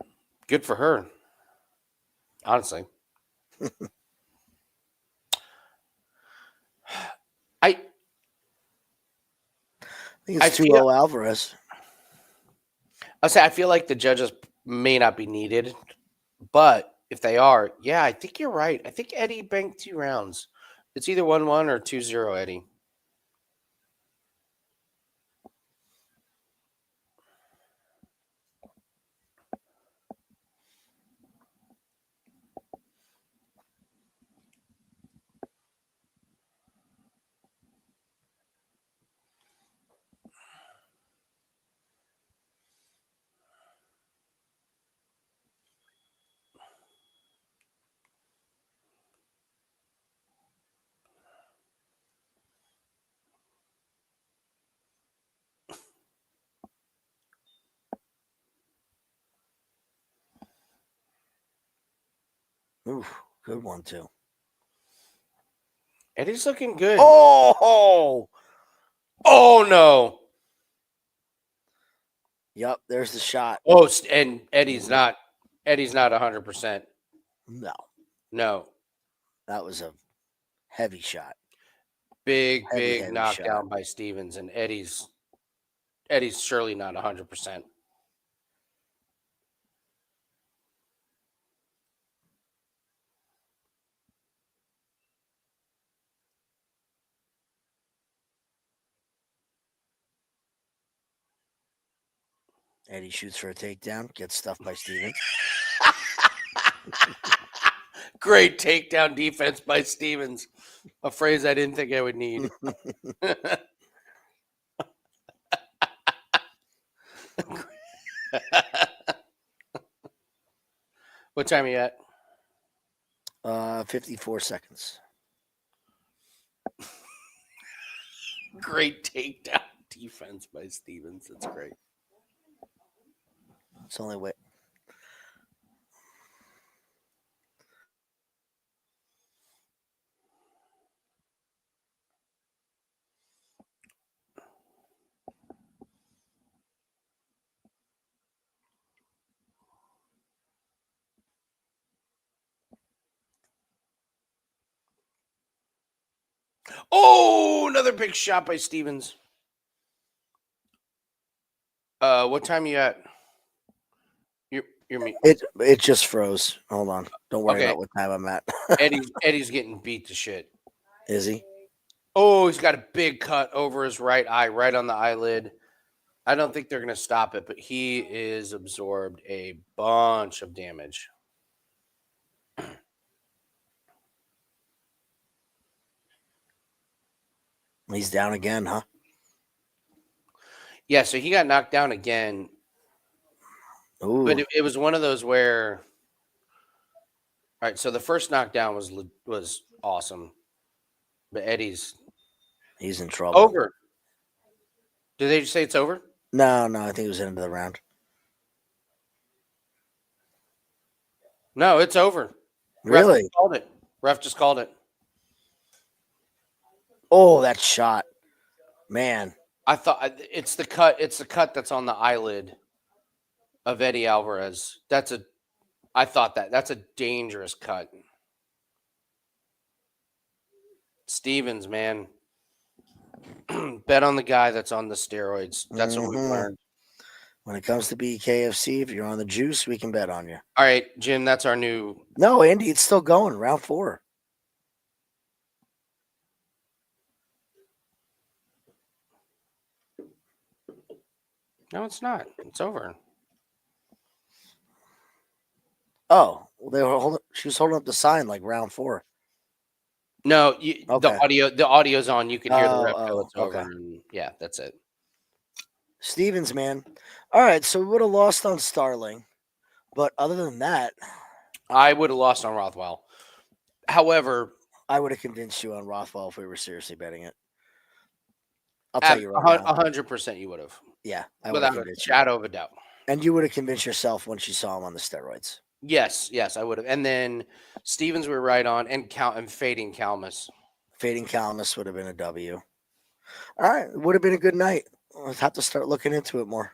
A: good for her. Honestly. I
B: think it's 2-0 Alvarez.
A: I feel like the judges may not be needed, but if they are, yeah, I think you're right. I think Eddie banked 2 rounds. It's either 1-1 or 2-0 Eddie.
B: Ooh, good one too.
A: Eddie's looking good.
B: Oh
A: no.
B: Yep, there's the shot.
A: Oh, and Eddie's not 100%.
B: No. That was a heavy shot.
A: Big
B: Heavy
A: knockdown
B: shot.
A: by Stevens, and Eddie's surely not 100%.
B: Eddie shoots for a takedown, gets stuffed by Stevens.
A: Great takedown defense by Stevens. A phrase I didn't think I would need. What time are you at?
B: 54 seconds.
A: Great takedown defense by Stevens. That's great.
B: It's only way.
A: Oh, another big shot by Stevens. What time are you at? Hear me?
B: It just froze. Hold on. Don't worry
A: Okay.
B: about what time I'm at.
A: Eddie's getting beat to shit.
B: Is he?
A: Oh, he's got a big cut over his right eye, right on the eyelid. I don't think they're going to stop it, but he is absorbed a bunch of damage.
B: He's down again, huh?
A: Yeah, so he got knocked down again,
B: Ooh,
A: but it was one of those where, all right. So the first knockdown was awesome, but Eddie's
B: he's in trouble.
A: over. Did they just say it's over?
B: No, I think it was into the round.
A: No, it's over. Ref
B: Really?
A: just called it. Ref just called it.
B: Oh, that shot, man.
A: I thought it's the cut. It's the cut that's on the eyelid of Eddie Alvarez. I thought that's a dangerous cut. Stevens, man. Bet on the guy that's on the steroids. That's what we've learned.
B: When it comes to BKFC, if you're on the juice, we can bet on you.
A: All right, Jim, that's our new.
B: No, Andy, it's still going. Round 4.
A: No, it's not. It's over.
B: Oh, well, they were holding. She was holding up the sign like round 4.
A: No,
B: Okay.
A: the audio's on. You can hear the ref go. It's over.
B: Okay.
A: And yeah, that's it.
B: Stevens, man. All right, so we would have lost on Starling, but other than that,
A: I would have lost on Rothwell. However,
B: I would have convinced you on Rothwell if we were seriously betting it. I'll tell you right now.
A: 100% you would have.
B: Yeah, I would
A: Without
B: have
A: a
B: convinced you.
A: shadow of a doubt.
B: And you would have convinced yourself once you saw him on the steroids.
A: Yes, I would have. And then Stevens were right on, and fading Calmus.
B: Fading Calamus would have been a W. All right, it would have been a good night. I'll have to start looking into it more.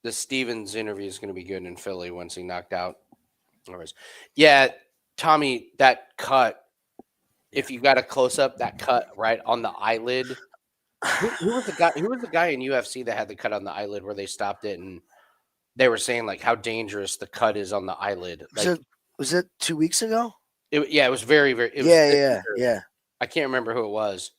A: The Stevens interview is going to be good in Philly once he knocked out. Yeah, Tommy, that cut. If you got a close up, that cut right on the eyelid. Who was the guy? Who was the guy in UFC that had the cut on the eyelid where they stopped it and they were saying like how dangerous the cut is on the eyelid? Like,
B: was it 2 weeks ago?
A: it was very, very. It was
B: Yeah.
A: I can't remember who it was.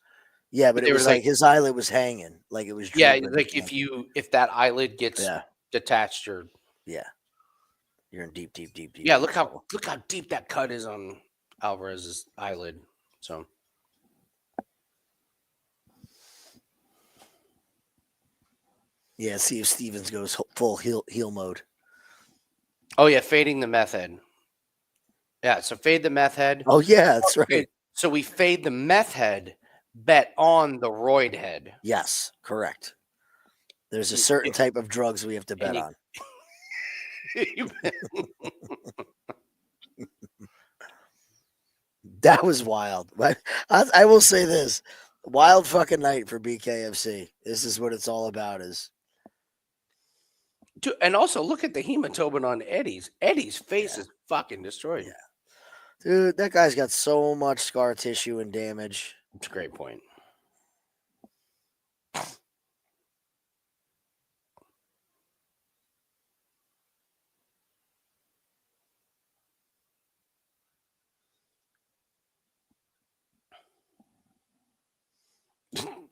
B: Yeah, but it was like his eyelid was hanging, like it was.
A: Yeah, like if that eyelid gets detached, or
B: you're in deep.
A: Yeah, look how deep that cut is on Alvarez's eyelid. So.
B: Yeah, see if Stevens goes full heel mode.
A: Oh yeah, fading the meth head. Yeah, so fade the meth head.
B: Oh yeah, that's right.
A: Okay, so we fade the meth head, bet on the roid head.
B: Yes, correct. There's a certain type of drugs we have to bet on. That was wild. I will say this. Wild fucking night for BKFC. This is what it's all about.
A: And also look at the hematoma on Eddie's. Eddie's face is fucking destroyed.
B: Yeah. Dude, that guy's got so much scar tissue and damage.
A: That's a great point.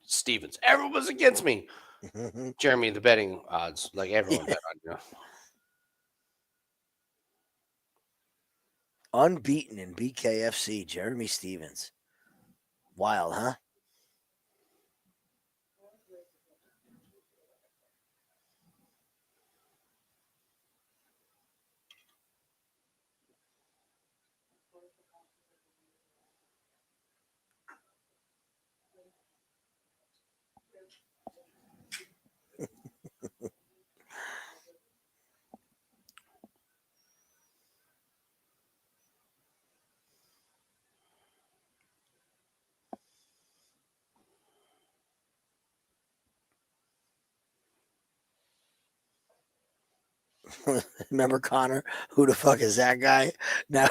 A: Stevens. Everyone was against me. Jeremy, the betting odds. Like everyone bet on you.
B: Unbeaten in BKFC, Jeremy Stevens. Wild, huh? Remember Connor? Who the fuck is that guy? Now,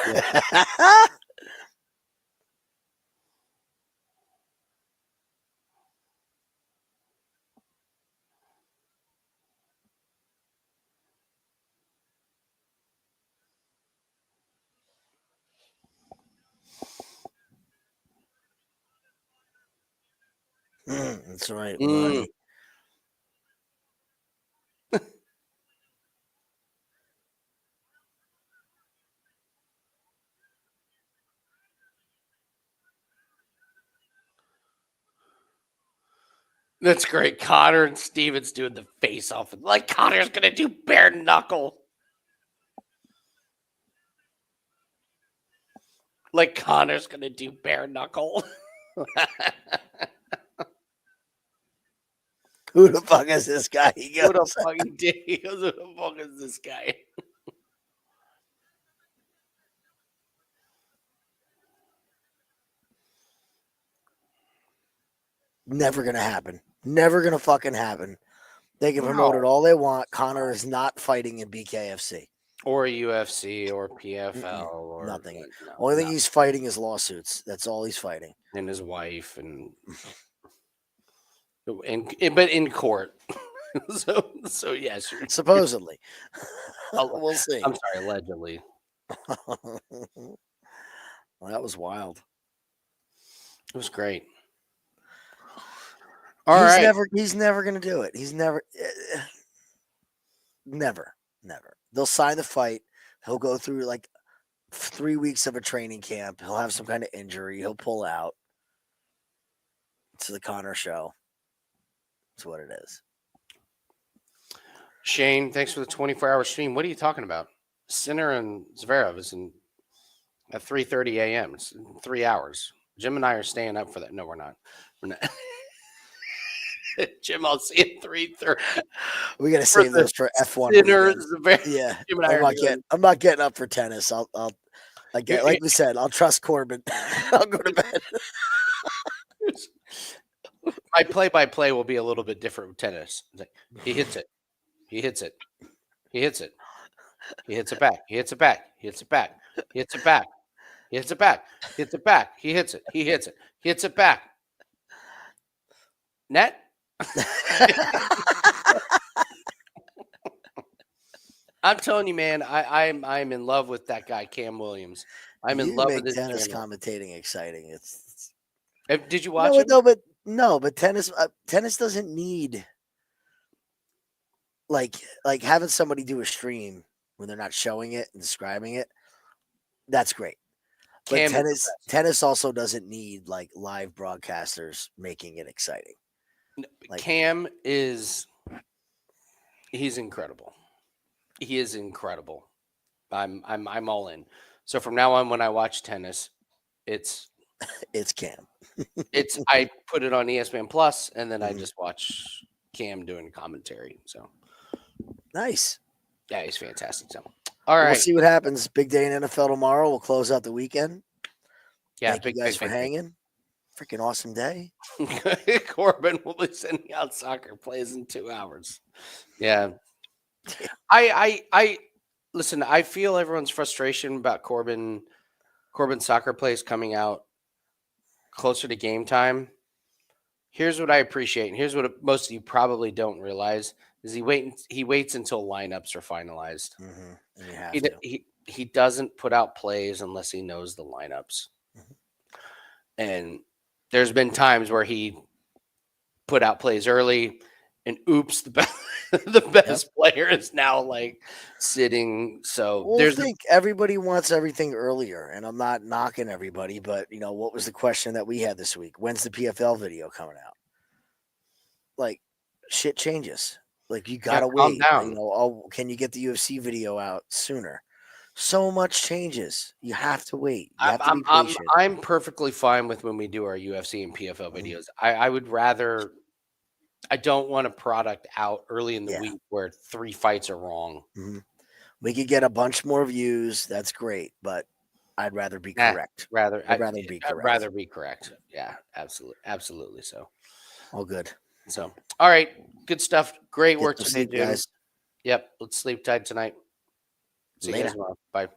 B: That's right,
A: Mm.
B: money.
A: That's great. Connor and Stevens doing the face off. Like Connor's going to do bare knuckle. Like Connor's going to do bare knuckle.
B: Who the fuck is this guy? He
A: Who the
B: goes,
A: fuck he did? He goes, who the fuck is this guy?
B: never gonna happen. Never gonna fucking happen. They can promote it
A: No.
B: all they want. Connor is not fighting in BKFC.
A: Or UFC or PFL
B: Mm-mm,
A: or
B: nothing.
A: no,
B: Only thing
A: no.
B: he's fighting is lawsuits. That's all he's fighting.
A: And his wife and but in court. so yes,
B: Supposedly.
A: Al-
B: We'll see.
A: I'm sorry, allegedly.
B: Well, that was wild.
A: It was great. All right.
B: He's never gonna do it. He's never never. They'll sign the fight. He'll go through like 3 weeks of a training camp. He'll have some kind of injury. He'll pull out. To the Connor show. That's what it is.
A: Shane, thanks for the 24-hour stream. What are you talking about? Sinner and Zverev is at 3:30 a.m. It's in 3 hours. Jim and I are staying up for that. No, we're not. We're not. Jim, I'll see you at 3:30.
B: We gotta save those for F1.
A: Sinner,
B: weekend.
A: Zverev.
B: Yeah,
A: Jim and I
B: I'm not getting up for tennis. Like we said, I'll trust Corbin. I'll go to bed.
A: My play-by-play will be a little bit different with tennis. It's like, he hits it. He hits it. He hits it. He hits it back. He hits it back. He hits it back. He hits it back. He hits it back. He hits it back. He hits it. He hits it. He hits it back. Net. I'm telling you, man. I'm in love with that guy, Cam Williams. I'm in
B: You
A: love
B: make
A: with this
B: tennis
A: channel.
B: commentating exciting. It's
A: Did you watch it?
B: but tennis doesn't need like having somebody do a stream when they're not showing it and describing it. That's great. But
A: Cam is the best.
B: tennis also doesn't need like live broadcasters making it exciting. Like-
A: Cam is he's incredible. He is incredible. I'm all in. So from now on, when I watch tennis, it's
B: Cam.
A: I put it on ESPN Plus, and then I
B: Mhm.
A: just watch Cam doing commentary. So
B: Nice.
A: yeah, he's fantastic. So all
B: We'll
A: right,
B: see what happens. Big day in NFL tomorrow. We'll close out the weekend.
A: yeah,
B: Thank you guys for
A: big.
B: hanging. Freaking awesome day.
A: Corbin will be sending out soccer plays in 2 hours. Yeah. I listen, I feel everyone's frustration about Corbin's soccer plays coming out closer to game time. Here's what I appreciate, and here's what most of you probably don't realize is he waits until lineups are finalized.
B: Mm-hmm. And you have
A: He
B: to.
A: he doesn't put out plays unless he knows the lineups.
B: Mhm.
A: And there's been times where he put out plays early, and oops, the best player is now like sitting. So
B: Well, everybody wants everything earlier, and I'm not knocking everybody, but what was the question that we had this week? When's the PFL video coming out? Like, shit changes. Like, you gotta
A: calm
B: wait.
A: down.
B: Can you get the UFC video out sooner? So much changes. You have to wait. You have to be patient.
A: I'm perfectly fine with when we do our UFC and PFL videos. I would rather. I don't want a product out early in the week where 3 fights are wrong.
B: Mhm. We could get a bunch more views. That's great, but I'd rather be correct. I'd rather be correct.
A: I'd rather be correct. Yeah, absolutely. So,
B: all good.
A: So, all right, good stuff. Great
B: Get
A: work
B: some
A: today,
B: sleep,
A: Jim.
B: guys.
A: Yep, let's sleep tight tonight. See you
B: Later.
A: guys tomorrow. Bye.